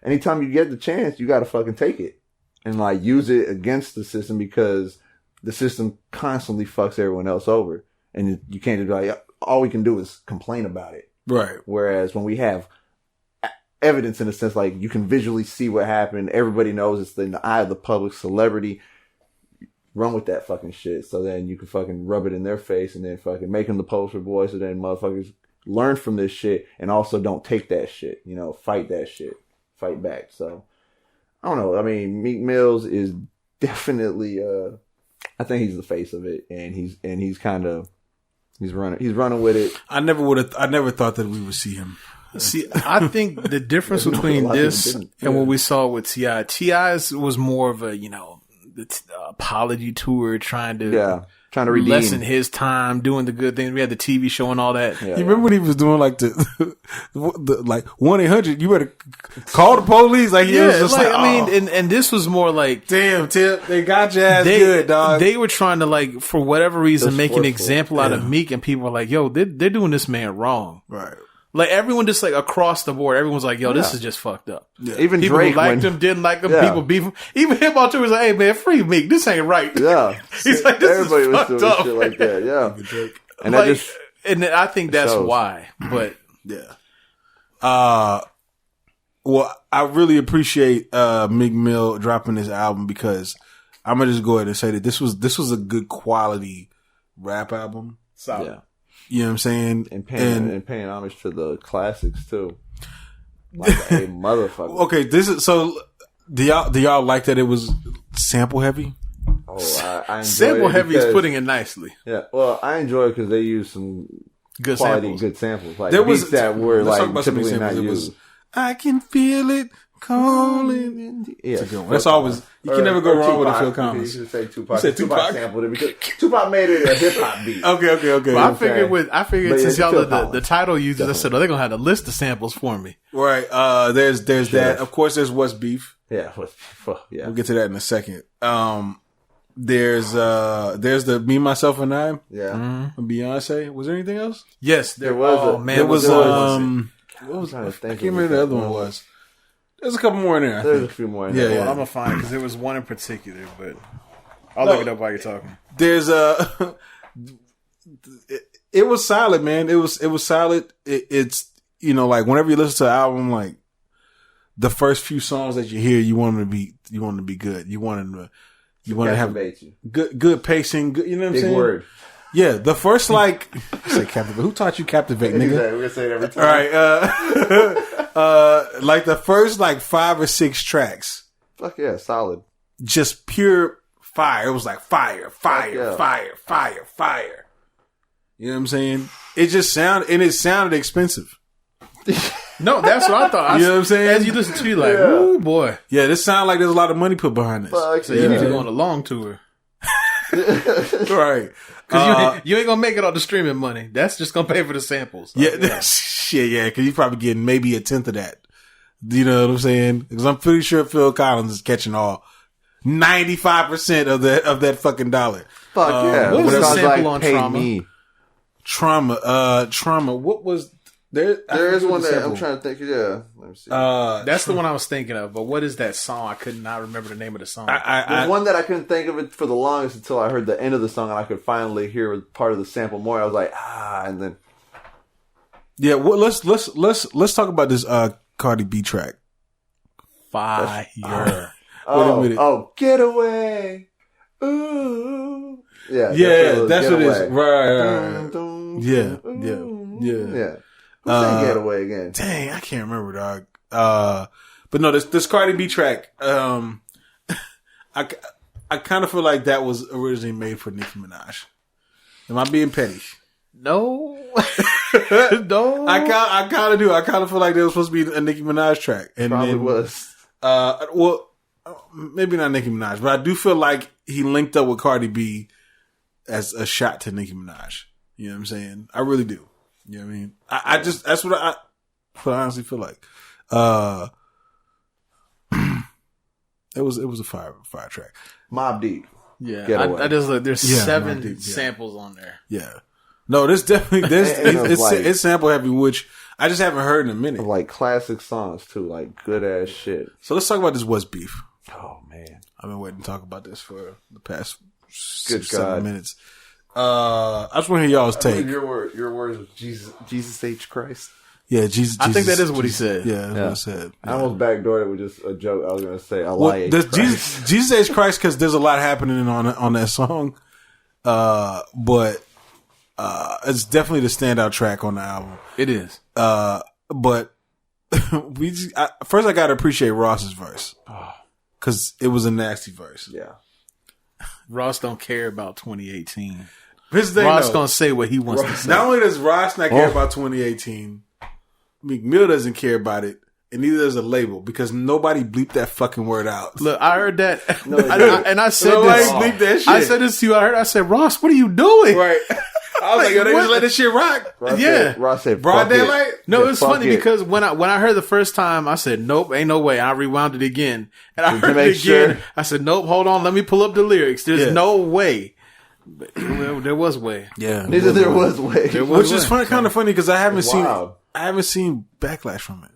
Anytime you get the chance, you got to fucking take it and like use it against the system because the system constantly fucks everyone else over. And you can't just be like, all we can do is complain about it. Right. Whereas when we have evidence in a sense, like you can visually see what happened, everybody knows it's in the eye of the public, celebrity, run with that fucking shit. So then you can fucking rub it in their face and then fucking make them the poster boy. So then motherfuckers learn from this shit and also don't take that shit, you know, fight that shit, fight back. So I don't know. I mean, Meek Mills is definitely, I think he's the face of it, and he's running with it. I never thought that we would see him. See, I think the difference between this and what we saw with T.I. T.I.'s was more of a, you know, the apology tour, trying to redeem, lessen his time, doing the good things. We had the TV show and all that. You remember when he was doing like the like 1-800? You better call the police. Like he was just like, I mean, and this was more like, damn, Tip, they got your ass good, dog. They were trying to, like, for whatever reason, make an example out of Meek, and people were like, yo, they're doing this man wrong. Right. Like, everyone just, like, across the board, everyone's like, yo, this is just fucked up. Yeah. Even people Drake liked him, didn't like him, people beef him. Even him on Twitter was like, hey, man, free Meek. This ain't right. Yeah. He's like, this everybody is was fucked doing up. shit like that, yeah. And like, and I think that's why, but. Yeah. Well, I really appreciate Meek Mill dropping this album, because I'm gonna just go ahead and say that this was a good quality rap album. Solid. Yeah. You know what I'm saying? And paying homage to the classics too. Like a motherfucker. Okay, so do y'all like that it was sample heavy? Oh, I enjoy sample it heavy is putting it nicely. Yeah, well, I enjoy it because they use some good quality, samples. good samples. Like there beats was that were let's talk like about some typically not examples. used. I can feel it calling. Yeah, that's a good one. That's always you can never go wrong with a Phil Collins. You should say Tupac. You said Tupac sampled it because Tupac made it a hip hop beat. Okay. Well, I figured since y'all the title users, Definitely. I said, they're gonna have a list of samples for me. Right. There's that. Of course, there's What's Beef. Yeah. Yeah. We'll get to that in a second. There's the Me, Myself, and I. Yeah. From Beyonce. Was there anything else? Yes, there was. Oh man, there was. What was I can't remember the other one was. There's a couple more in there. There's a few more in there. Yeah. Well, I'm gonna find it because there was one in particular, but I'll look it up while you're talking. There's it was solid, man. It was solid. It's, you know, like whenever you listen to an album, like the first few songs that you hear, you want them to be good. You want to have good pacing. Good, you know what I'm saying? Big word. Yeah, the first say captivate. Who taught you captivate, nigga? We're gonna say it every time. All right, like the first 5 or 6 tracks. Fuck yeah, solid. Just pure fire. It was like fire. You know what I'm saying? It just sounded expensive. No, that's what I thought. You know what I'm saying? As you listen to it, you're like, ooh, boy. Yeah, this sounds like there's a lot of money put behind this. Fuck So you need to go on a long tour. Right. Because you ain't going to make it on the streaming money. That's just going to pay for the samples. Yeah, shit, yeah, because you're probably getting maybe 1/10 of that. You know what I'm saying? Because I'm pretty sure Phil Collins is catching all 95% of that fucking dollar. Fuck yeah. What was the sample on Pay Trauma? Me. Trauma. What was there? There is one that I'm trying to think. Yeah, let me see. That's the one I was thinking of. But what is that song? I could not remember the name of the song. There's one that I couldn't think of it for the longest until I heard the end of the song and I could finally hear part of the sample more. I was like, and then yeah. Well, let's talk about this Cardi B track. Fire. Get Away. Ooh. Yeah, that's what it is. Right. Yeah. Who's saying Get Away again? Dang, I can't remember, dog. But no, this Cardi B track, I kind of feel like that was originally made for Nicki Minaj. Am I being petty? No. No. I kind of do. I kind of feel like there was supposed to be a Nicki Minaj track. And Probably then, was. Well, maybe not Nicki Minaj, but I do feel like he linked up with Cardi B as a shot to Nicki Minaj. You know what I'm saying? I really do. You know what I mean? I just, that's what I honestly feel like. It was a fire track. Mobb Deep. Yeah. I just look, there's 7 samples on there. Yeah. No, this definitely, it's sample heavy, which I just haven't heard in a minute. Like classic songs too, like good ass shit. So let's talk about this What's Beef. Oh man. I've been waiting to talk about this for the past Good 7 God. minutes. I just want to hear y'all's take. Your words was Jesus H. Christ. Yeah, Jesus. I think that is what he Jesus- said. Yeah, that's what I said. I almost backdoored it with just a joke. I was going to say, Well, Allah does H. Christ. Jesus H. Christ, because there's a lot happening on that song. But it's definitely the standout track on the album. It is. But first I gotta appreciate Ross's verse. Cause it was a nasty verse. Yeah. Ross don't care about 2018. Here's the thing, Ross though. gonna say what he wants to say. Not only does Ross not care about 2018, Meek Mill doesn't care about it, and neither does the label, because nobody bleeped that fucking word out. Look, I heard that, No, and I said Nobody this. bleeped that shit. I said this to you. I said, Ross, what are you doing? Right. I was like, yo, they just let this shit rock. Ross said, Broad fuck it. daylight? No, Yeah, it's fuck funny it. because when I heard the first time, I said, nope, ain't no way. I rewound it again. And I heard make it again. sure. I said, nope, hold on. Let me pull up the lyrics. There's Yeah. no way. But there was way. Yeah. Neither there was way. Which is kind of funny because I haven't Wow. seen backlash from it.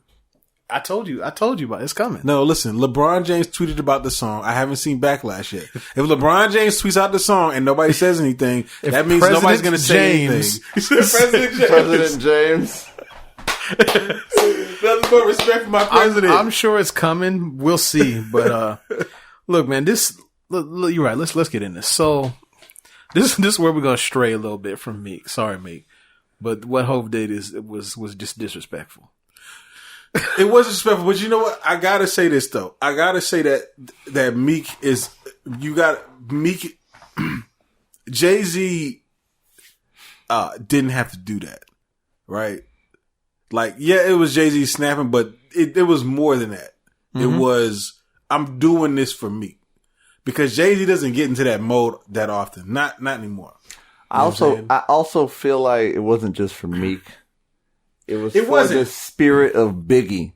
I told you about it. It's coming. No, listen, LeBron James tweeted about the song. I haven't seen backlash yet. If LeBron James tweets out the song and nobody says anything, that means President nobody's going to say James- anything. President James. President James. Nothing but respect for my president. I'm sure it's coming. We'll see. But look, man, look, you're right. Let's get in this. So this is where we're gonna stray a little bit from Meek. Sorry, Meek. But what Hov did was just disrespectful. It was disrespectful, but you know what? I gotta say this though. I gotta say that Meek is. You got Meek. Jay-Z didn't have to do that, right? Like, yeah, it was Jay-Z snapping, but it was more than that. It was, I'm doing this for Meek. Because Jay-Z doesn't get into that mode that often. Not anymore. I also feel like it wasn't just for Meek. It was for wasn't. the spirit of Biggie.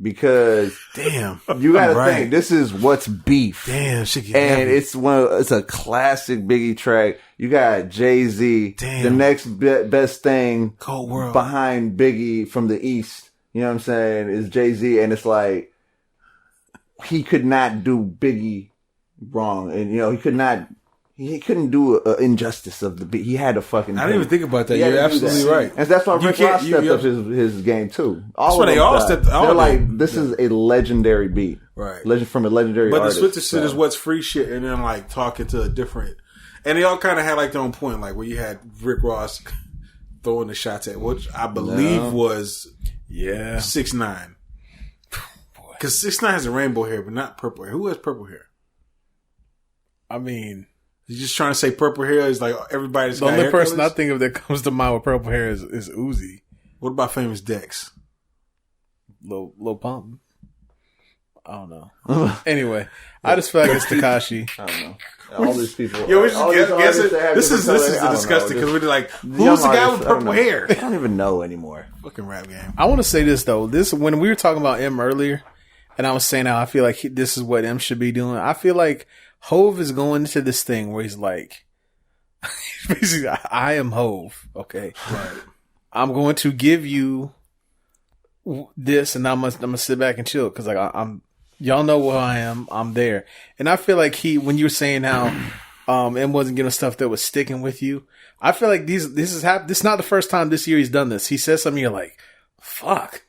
Because Damn. you gotta Right. think, this is What's Beef. Damn, shit get And heavy. it's a classic Biggie track. You got Jay-Z, Damn. the next best thing Cold world. behind Biggie from the East. You know what I'm saying? Is Jay-Z, and it's like he could not do Biggie wrong, and you know he couldn't do an injustice of the beat. He had to fucking. I didn't even think about that. He had You're to do absolutely that. right. And that's why You Rick can't- Ross you- stepped you- up his game too. That's why they all stepped- all They're did. like, this is a legendary beat, Right. Legend from a legendary But the artist. Switzer shit so. is what's free shit, and then like talking to a different, and they all kind of had like their own point, like where you had Rick Ross throwing the shots at, which I believe was 6ix9ine, because 6ix9ine has a rainbow hair, but not purple hair. Who has purple hair? I mean, He's just trying to say purple hair is like everybody's. the got only hair person I colors? think of that comes to mind with purple hair is Uzi. What about famous Dex? Lil Pump. I don't know. Anyway, I just feel like it's Tekashi. I don't know. All these people. Yo, we just all these guess artists it. that have This is different colors, I don't know, disgusting because just we're like, young who's the guy artists, with I don't purple know. hair? I don't even know anymore. Fucking rap game. I want to say this though. This when we were talking about M earlier, and I was saying how I feel like this is what M should be doing. I feel like Hov is going into this thing where he's like, basically, I am Hov. Okay, Right. I'm going to give you this, and I'm gonna sit back and chill because like I'm. Y'all know who I am. I'm there, and I feel like when you were saying how M wasn't giving stuff that was sticking with you. I feel like this is this is not the first time this year he's done this. He says something, you're like, fuck.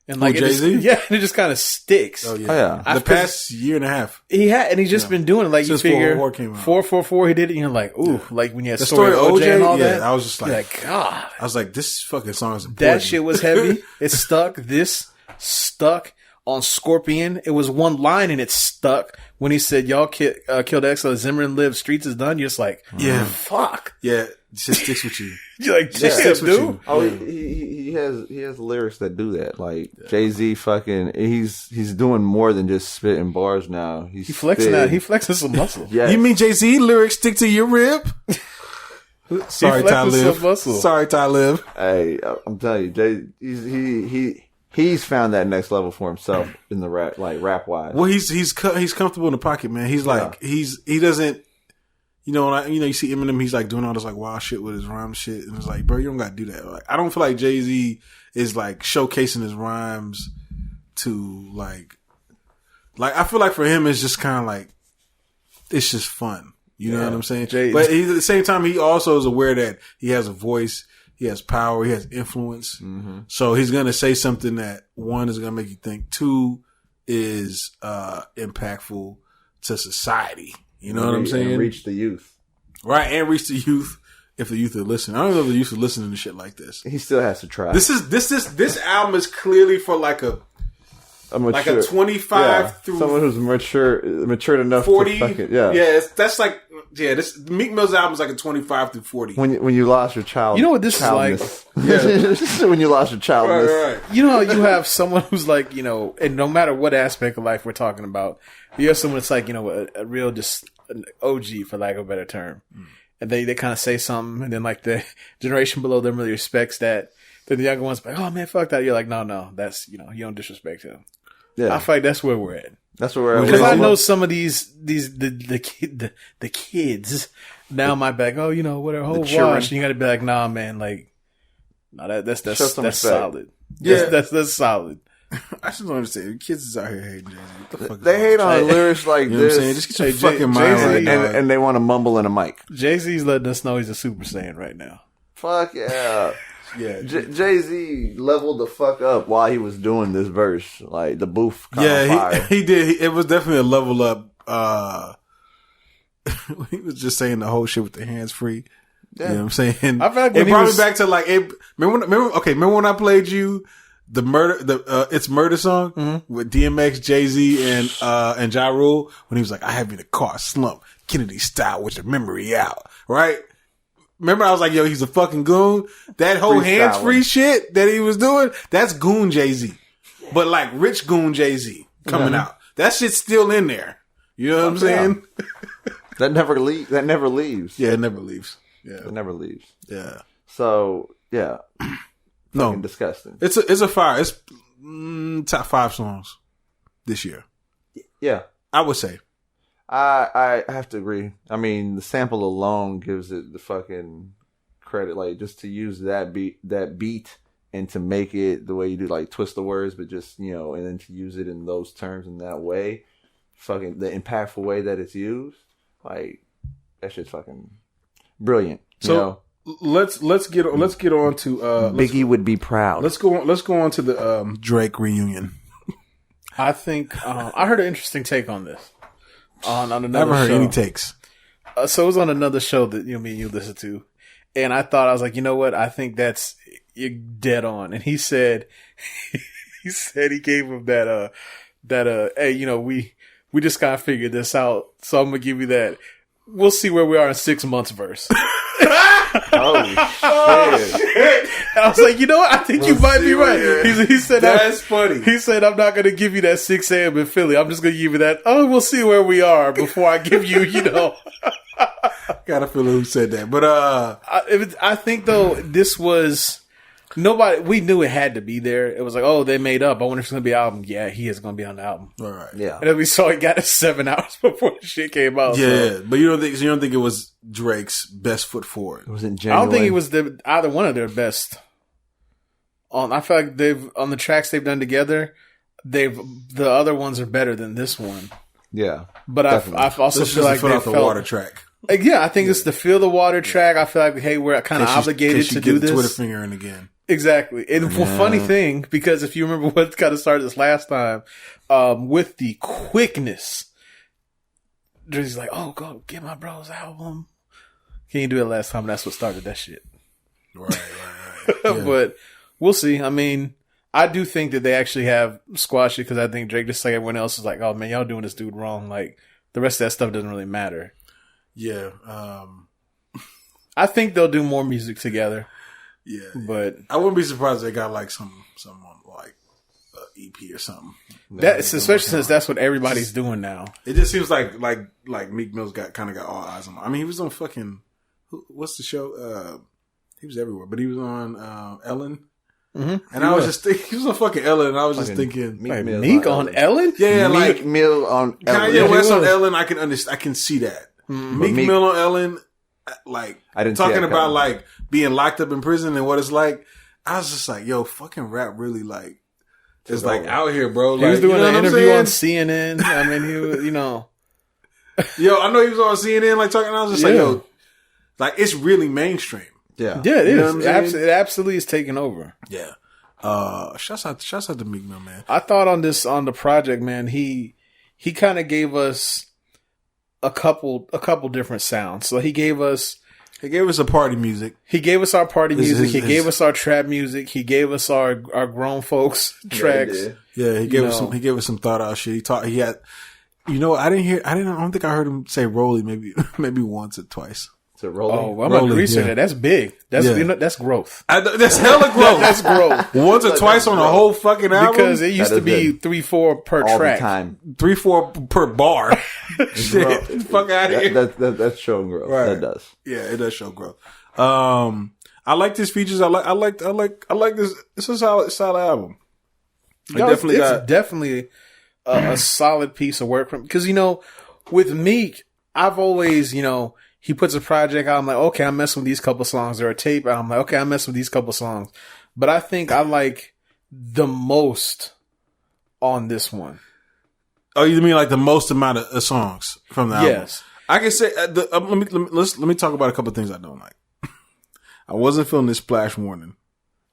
And like, Jay-Z? it just kind of sticks. Oh yeah. Oh, yeah. The past year and a half. And he's just been doing it. Like, Since you figure 444 came out. 444, he did it, and you're like, ooh, like when you had The story of OJ and all yeah, that. I was just You're like, like, God, I was like, this fucking song is important. that shit was heavy. It stuck. This stuck. On Scorpion, it was one line and it stuck when he said, y'all killed Exo, Zimmerman live, streets is done. You're just like, Yeah. fuck. Yeah, it just sticks with you. You're like, Just damn, sticks with dude. you. Oh, he has lyrics that do that. Like Jay-Z, fucking, he's doing more than just spitting bars now. He flexing that. He flexing some muscle. Yes. You mean Jay-Z lyrics stick to your rib? Sorry, Ty flexing Liv. some muscle. Sorry, Ty Liv. Hey, I'm telling you, Jay, he's found that next level for himself in the rap wise. Well, he's comfortable in the pocket, man. He's like he doesn't. You know, you see Eminem, he's like doing all this like wild shit with his rhyme shit, and it's like, bro, you don't got to do that. Like, I don't feel like Jay-Z is like showcasing his rhymes to like I feel like for him it's just kind of like it's just fun. You know what I'm saying? But at the same time, he also is aware that he has a voice, he has power, he has influence. Mm-hmm. So he's going to say something that, one, is going to make you think, two, is impactful to society. You know what I'm saying? And reach the youth. Right, and reach the youth if the youth are listening. I don't know if the youth are listening to shit like this. He still has to try. This album is clearly for like a 25 through someone who's matured enough 40. to fucking, yeah. Yeah, that's like, this Meek Mill's album is like a 25 through 40. When you lost your child. You know what this is like? Yeah. When you lost your childness. Right. You know, you have someone who's like, you know, and no matter what aspect of life we're talking about, you have someone that's like, you know, a real just an OG, for lack of a better term. And they kind of say something, and then like the generation below them really respects that. Then the younger ones like, oh man, fuck that. You're like, no, that's, you know, you don't disrespect him. Yeah. I feel like that's where we're at. That's where we're at. Because I know some of the kids now might be like, oh, you know, what a whole wash. And you got to be like, nah, man, like, no, that's solid. Yeah, that's solid. I just don't understand. Kids is out here hating Jay-Z. They hate on lyrics like you know this. What I'm saying? Just get your fucking mind right now. And they want to mumble in a mic. Jay-Z's letting us know he's a Super Saiyan right now. Fuck yeah. Yeah, Jay-Z leveled the fuck up while he was doing this verse. Like, the booth caught on fire. He did. It was definitely a level up. He was just saying the whole shit with the hands free. Yeah. You know what I'm saying? I feel like it brought me back to like, remember when I played you It's Murder song with DMX, Jay-Z, and Ja Rule, when he was like, I have you in a car slump, Kennedy style with your memory out, right? Remember, I was like, yo, he's a fucking goon. That whole hands-free shit that he was doing, that's goon Jay-Z. But like rich goon Jay-Z coming out. That shit's still in there. You know what I'm saying? That never leaves. Yeah, it never leaves. Yeah. It never leaves. Yeah. So, yeah. No. Disgusting. It's a fire. It's top 5 songs this year. Yeah. I would say. I have to agree. I mean, the sample alone gives it the fucking credit. Like, just to use that beat and to make it the way you do, like, twist the words, but just, you know, and then to use it in those terms in that way, fucking the impactful way that it's used, like, that shit's fucking brilliant. So, you know? let's get on to Biggie would be proud. Let's go on to the Drake reunion. I think I heard an interesting take on this. On another Never heard show. any takes. So it was on another show that me and you listened to, and I thought, I was like, you know what? I think you're dead on. And he said, he gave him that hey, you know, we just gotta figure this out. So I'm gonna give you that. We'll see where we are in 6 months verse. Oh shit! And I was like, you know what? I think you might be right. He said that's funny. He said, I'm not going to give you that 6 a.m. in Philly. I'm just going to give you that. Oh, we'll see where we are before I give you. You know. Got a feeling who said that, but I think though this was nobody. We knew it had to be there. It was like, oh, they made up. I wonder if it's going to be an album. Yeah, he is going to be on the album. All right. Yeah. And then we saw it got it 7 hours before the shit came out. Yeah, so. but you don't think it was Drake's best foot forward? It wasn't genuine. I don't think it was either one of their best. I feel like on the tracks they've done together, the other ones are better than this one. Yeah, but I also feel like they felt the water track. Yeah, I think it's the Feel the Water track. I feel like, hey, we're kind of obligated to do this. Twitter finger in again. Exactly. And funny thing, because if you remember what kind of started this last time, with the quickness, Drizzy's like, oh, go get my bro's album. He didn't do it last time. That's what started that shit. Right. Yeah. But we'll see. I mean, I do think that they actually have squashed it because I think Drake, just like everyone else, is like, oh man, y'all doing this dude wrong. Like, the rest of that stuff doesn't really matter. Yeah. I think they'll do more music together. Yeah. But I wouldn't be surprised if they got like some like EP or something. That's especially since that's what everybody's doing now. It just seems like Meek Mill's got all eyes on him. I mean, he was on fucking what's the show? He was everywhere, but he was on Ellen. Mm-hmm. And I was just thinking, he was on fucking Ellen, and I was just thinking, Meek on Ellen? Yeah, Meek Mill on Ellen. Kanye West on Ellen, I can understand. I can see that. Meek Mill on Ellen, like talking about like being locked up in prison and what it's like. I was just like, yo, fucking rap really like is like out here, bro. He was doing an interview on CNN. I mean, he was, you know. Yo, I know he was on CNN like talking. I was just like, yo, like it's really mainstream. Yeah, yeah, it You know is. what I'm saying? It absolutely is taking over. Yeah. Shouts out to Meek Mill, man. I thought on the project, man, he kind of gave us a couple different sounds. So he gave us a party music. He gave us our party music. He his- gave us our trap music. He gave us our grown folks tracks. Yeah, he gave us some thought out shit. He had, I don't think I heard him say Rolly maybe once or twice. To roll. Oh, well, I'm about to research that. That's big. That's that's growth. That's hella growth. That's growth. Once or twice on a whole fucking album. Because it used That to is be 3-4 per all track. the time. 3-4 per bar. Shit, fuck out of here. That's showing growth. Right. That does. Yeah, it does show growth. I like his features. I like this. It's a solid album. It's definitely a solid piece of work because with Meek, I've always he puts a project out. I'm like, okay, I'm messing with these couple songs, or a tape out. I'm like, okay, I'm messing with these couple songs. But I think I like the most on this one. Oh, you mean like the most amount of songs from the album? Yes. I can say. Let me talk about a couple of things I don't like. I wasn't feeling this splash warning.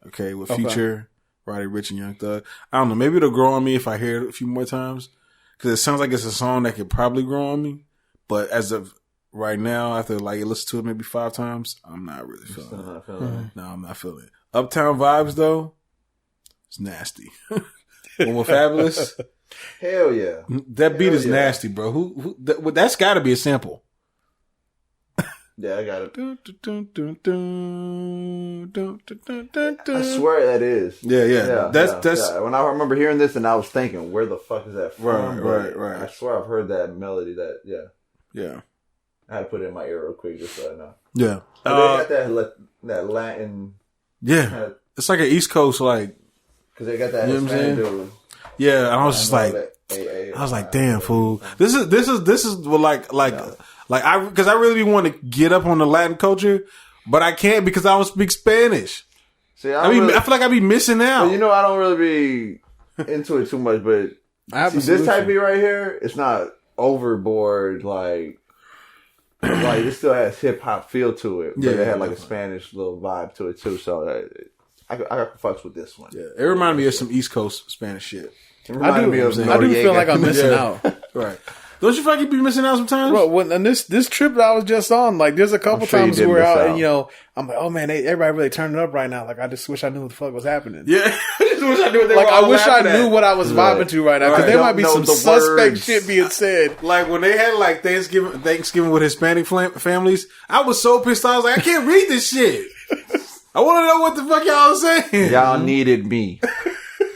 Okay, with Future, Roddy Ricch, and Young Thug. I don't know. Maybe it'll grow on me if I hear it a few more times because it sounds like it's a song that could probably grow on me. But as of right now, after listen to it maybe 5 times, I'm not really feeling it. No, I'm not feeling it. Uptown Vibes though, it's nasty. One more Fabulous. Hell yeah. That beat is nasty, bro. That's got to be a sample. Yeah, I got it. I I swear that is. Yeah. That's When I remember hearing this, and I was thinking, where the fuck is that from? Right. I swear I've heard that melody. yeah. I had to put it in my ear real quick just so I know. Yeah. They got that Latin. Yeah. It's like an East Coast, like. Because they got that You know what I'm Hispanic saying? dude. Yeah, and I was just like, I was like, damn, fool. This is what because I really want to get up on the Latin culture, but I can't because I don't speak Spanish. See, I feel like I'd be missing out. Well, I don't really be into it too much, but this type beat right here, it's not overboard like it still has hip hop feel to it, but it had like a Spanish little vibe to it too. So I fucks with this one. Yeah, it reminded me of some East Coast Spanish shit. I do feel like I'm missing out. Right. Don't you feel like you be missing out sometimes? Bro, and this trip that I was just on, like, there's a couple times we were out, and I'm like, oh man, everybody really turning up right now. Like, I just wish I knew what the fuck was happening. Yeah, I just wish I knew what they like, were I all wish I laughing knew at. what I was vibing to right now because there might be some suspect shit being said. Like when they had like Thanksgiving with Hispanic families, I was so pissed. I was like, I can't read this shit. I want to know what the fuck y'all saying. Y'all needed me.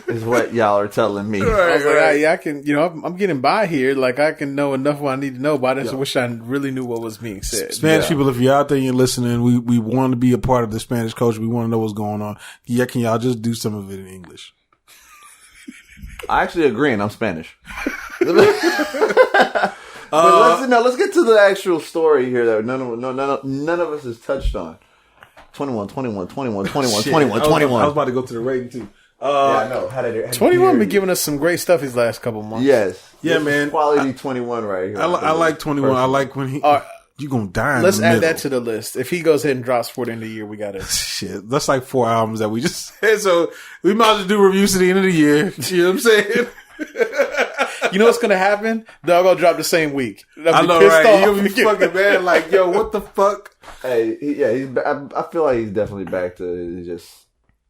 Is what y'all are telling me. I was like, I can, I'm getting by here. Like, I can know enough what I need to know, but I just wish I really knew what was being said. Spanish people, if you're out there and you're listening, we want to be a part of the Spanish culture. We want to know what's going on. Yeah, can y'all just do some of it in English? I actually agree, and I'm Spanish. But let's get to the actual story here that none of us has touched on. 21. Shit, I was about to go to the rating too. I know. How did 21 been giving us some great stuff these last couple months. Yes. Yeah, this man. Quality 21 right here. I like 21. I like when he. You gonna die in Let's the add middle. that to the list. If he goes ahead and drops 4 in the year, we got it. Shit, that's like 4 albums that we just said. So we might as well do reviews to the end of the year. You know what I'm saying? You know what's gonna happen? They're gonna drop the same week. I know, right? You're gonna be fucking mad. Like, yo, what the fuck? Hey, I feel like he's definitely back to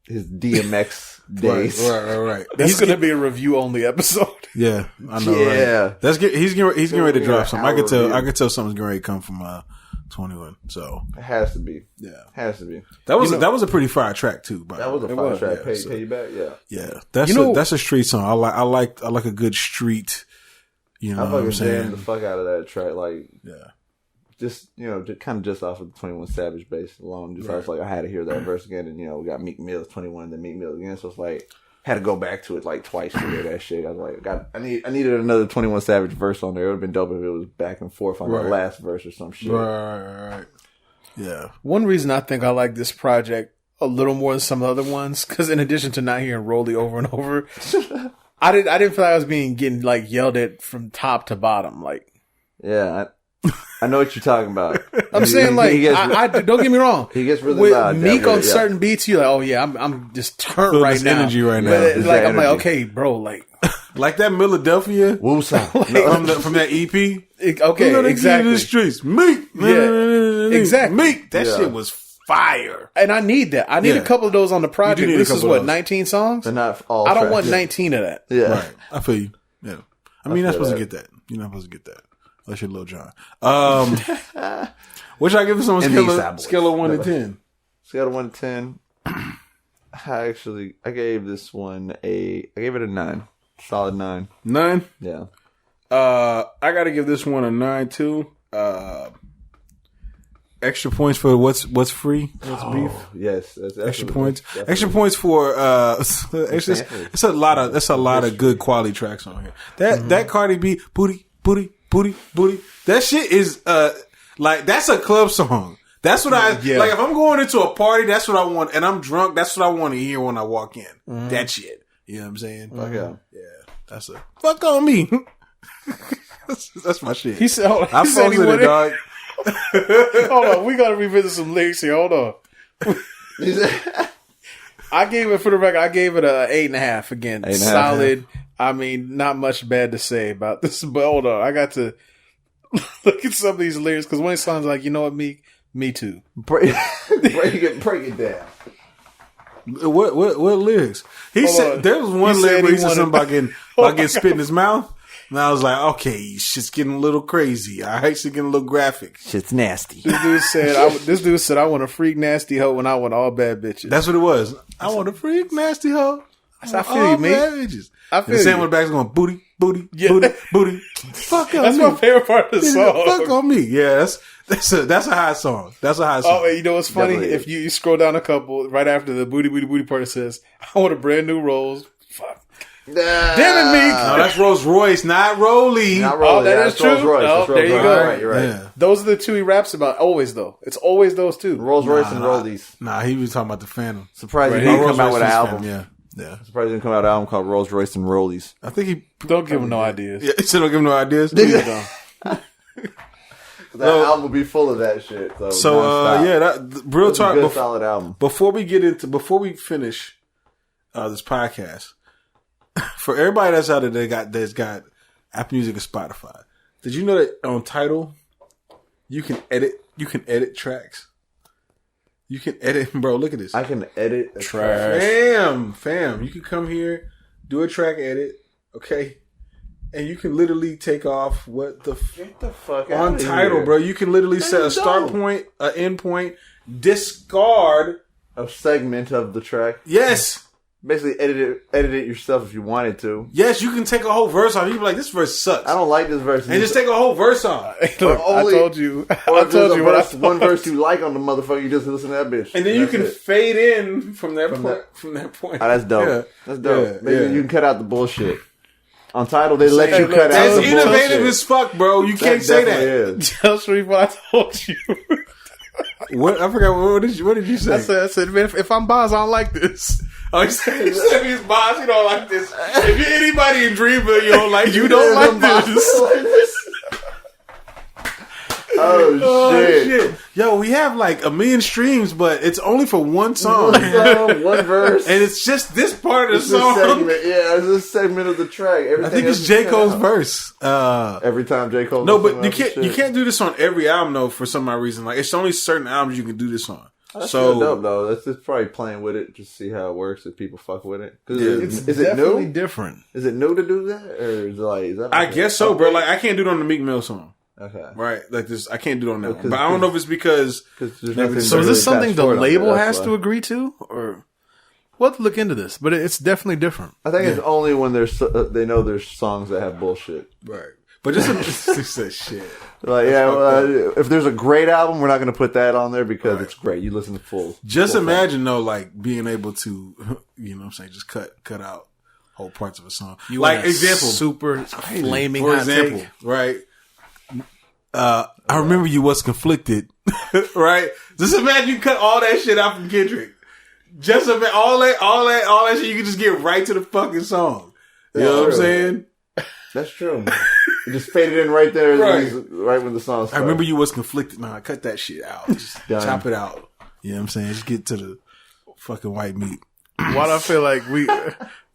his DMX days. Right. That's gonna be a review only episode. Yeah, I know. Yeah, right? He's getting ready to drop something. I Hour could tell something's getting ready to come from 21. So it has to be. Yeah, has to be. That was a pretty fire track too. That was a fire track. Pay you back. Yeah. That's a street song. I like a good street. You know what I'm saying? Jammed the fuck out of that track. Like, yeah. Just kind of just off of the 21 Savage bass alone. I was like, I had to hear that verse again, and we got Meek Mill 21, then Meek Mill again. So it's like had to go back to it like twice to hear that shit. I was like, I needed another 21 Savage verse on there. It would have been dope if it was back and forth on the last verse or some shit. Right. Yeah. One reason I think I like this project a little more than some other ones, because in addition to not hearing Rolly over and over, I didn't feel like I was getting like yelled at from top to bottom. Like, Yeah, I know what you're talking about. I'm saying like, he gets, I don't get me wrong. he gets really With loud. Meek on yeah. certain beats, you're like, oh yeah, I'm just turned Feel right this now. energy right now. But This like, that I'm like, energy. okay, bro, like, Like that Philadelphia Woo sound. from that EP. okay, We're gonna get in exactly. the streets. Meek. Yeah, exactly. Meek. That Yeah. shit was fire. And I need that. I need Yeah. a couple of those on the project. need a This is couple what, of those. 19 songs? They're not all I don't tracks. want 19 of that. Yeah. Right. I feel you. Yeah. I mean, you're not feel supposed to that. get that. You're not supposed to get that. Unless you're Lil Jon. What should I give this on a And scale these of, sad boys. scale of 1 to 10? Scale of 1 to 10. I gave this one I gave it a 9. Solid 9. 9? Yeah. I gotta give this one a 9 too. Extra points for what's free? What's beef? Yes. That's Extra definitely- points. definitely. Extra points for it's a lot of good quality tracks on here. That Cardi B booty. That shit is like that's a club song. That's what like if I'm going into a party, that's what I want, and I'm drunk, that's what I want to hear when I walk in. That shit. You know what I'm saying? Fuck yeah. Yeah. That's a fuck on me. that's my shit. He said, hold on. I He said he posted it, wanted- dog. Hold on, we gotta revisit some lyrics here. Hold on. I gave it, for the record, I gave it a 8.5 again. 8.5, Solid. I mean, not much bad to say about this, but hold on. I got to look at some of these lyrics because one song's like, you know what, Meek? Me too. break it down. What lyrics? He Hold said on. there was one He lyric said where he he said wanted- something about getting spit in his mouth. And I was like, okay, shit's getting a little crazy. I hate shit getting a little graphic. Shit's nasty. This dude said, I want a freak nasty hoe when I want all bad bitches. That's what it was. I want a freak nasty hoe. I feel you, mate. I feel And Sam you. went back going booty. Yeah. Booty. Fuck on That's me. my favorite part of the song. Fuck on me. Yeah, that's a high song. That's a high song. Oh, and you know what's funny? Definitely. If you scroll down a couple, right after the booty part, it says, I want a brand new Rolls. Fuck. Damn it, Meek. No, that's Rolls Royce, not Rolly. Not Rolls, Oh, that yeah, is that's Rolls true? Royce. Oh, That's Rolls there you Royce. go. You're right. You're right. Yeah. Those are the two he raps about. Always, though. It's always those two. Rolls Royce and Rollies. Nah, he was talking about the Phantom. Surprised Right, he he didn't come out with an Royce album. Phantom, yeah. Surprised he didn't come out with an album called Rolls Royce and Rollies. I think he Don't give him no ideas. Yeah, he said don't give him no ideas. That album will be full of that shit. So nonstop. yeah, that real It's a talk. good, solid album. Before we finish this podcast, for everybody that's out there that's got Apple Music and Spotify, did you know that on Tidal you can edit tracks? You can edit, bro. Look at this. I can edit a Trash. Fam, you can come here, do a track edit, okay, and you can literally take off what the Get the fuck out on of Tidal, here. bro. You can literally set a is start dope. point, an end point, discard. A segment of the track. Yes, Basically, edit it yourself if you wanted to. yes, you can take a whole verse off. You can be like, this verse sucks, I don't like this verse. and just take a whole verse off, Look, only- I told you. Or I if there's told a you what I verse, thought. one verse you like on the motherfucker, you just listen to that bitch. and then you That's can it. fade in from that point. that- From that point, Oh, that's dope. Yeah. That's dope. Yeah, Maybe yeah. you can cut out the bullshit. On Tidal, they let you look, cut out That's the innovative bullshit. as fuck, bro. You can't say definitely that. is. Tell Sharif what I told you. What I forgot. What did you say? I said, man, if I'm Boz, I don't like this. Oh, he said he's boss. You don't like this. If you're anybody in Dreamville, you don't like. You don't like this. Oh, Oh shit. shit! Yo, we have like 1 million streams, but it's only for one song, One song, one verse. and it's just this part of the It's a song. segment. Yeah, it's a segment of the track. Everything I think else it's is J. cut Cole's out. verse. Every time J. Cole. No, does but you something else, can't do this on every album though. For some odd reason, like it's only certain albums you can do this on. That's so dope though. That's just probably playing with it, just see how it works if people fuck with it. 'Cause Yeah. is it Definitely new? different. Is it new to do that, or is it like? Is that I like guess so, bro. Like I can't do it on the Meek Mill song, okay. right? Like this, I can't do it on that one. Because- But I don't know if it's because 'Cause there's Maybe- nothing So So is really this something attached the to it on label there, that's has why. to agree to, or we'll have to look into this? But it's definitely different. I think it's only when there's they know there's songs that have bullshit. right. But just it's that shit. Like if there's a great album, we're not going to put that on there because it's great. You listen to full. Just full imagine though, like being able to, you know what I'm saying, just cut out whole parts of a song. You like want a example, super flaming for hot example, take? right? I remember you was conflicted, right? Just imagine you cut all that shit out from Kendrick. Just imagine all that shit. You can just get right to the fucking song. You know what I'm true. saying? That's true. It just faded in right there, right when the song started. I remember you was conflicted. Nah, cut that shit out. Just chop it out. You know what I'm saying? Just get to the fucking white meat. Why do I feel like you're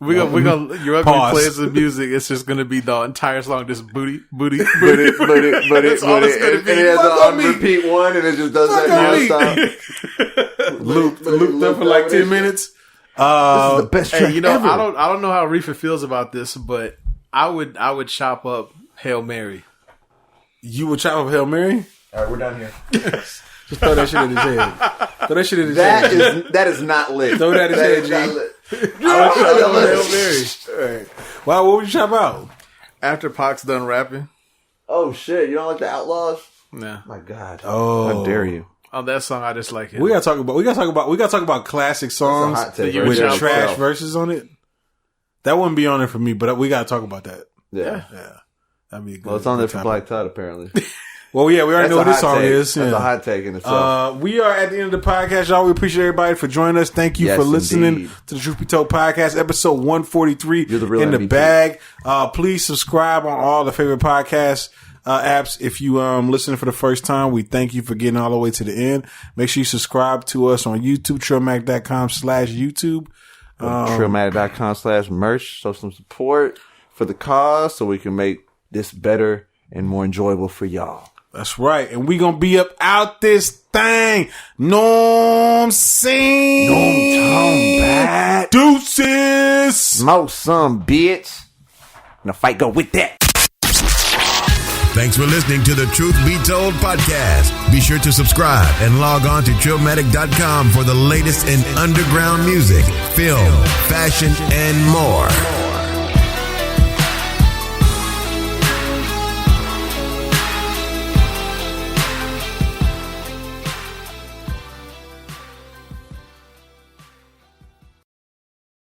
gonna play some music? It's just gonna be the entire song, just booty. That's all it's gonna be. It has on repeat one, and it just does that nonstop. Looped up for like 10 minutes. This is the best track ever. I don't know how Riffa feels about this, but I would chop up Hail Mary. You would chop up Hail Mary? All right, we're done here. Just throw that shit in his head. Throw that shit in his head. That is not lit. Throw that in his head, G. I would chop up Hail Mary. Right. Wow, what would you chop out? After Pac's done rapping. Oh shit! You don't like the Outlaws? Nah. My God. Oh, how dare you? On that song, I just like it. We gotta talk about classic songs with trash verses on it. That wouldn't be on it for me, but we gotta talk about that. Yeah. That'd be a good. Well, it's on there for Black Todd, apparently. Well, yeah, we already know what this song is. That's a hot take in itself. We are at the end of the podcast, y'all. We appreciate everybody for joining us. Thank you for listening to the Truth Be Told podcast, episode 143. You're the real in the MVP. bag. Please subscribe on all the favorite podcast apps. If you listening for the first time, we thank you for getting all the way to the end. Make sure you subscribe to us on YouTube, trillmatic.com/YouTube. Trillmatic.com/merch. Show some support for the cause so we can make this better and more enjoyable for y'all. That's right. And we gonna be up out this thing. Know I'm saying? No, I'm bad. Deuces. Smoke some, bitch. And the fight go with that. Thanks for listening to the Truth Be Told podcast. Be sure to subscribe and log on to trillmatic.com for the latest in underground music, film, fashion, and more.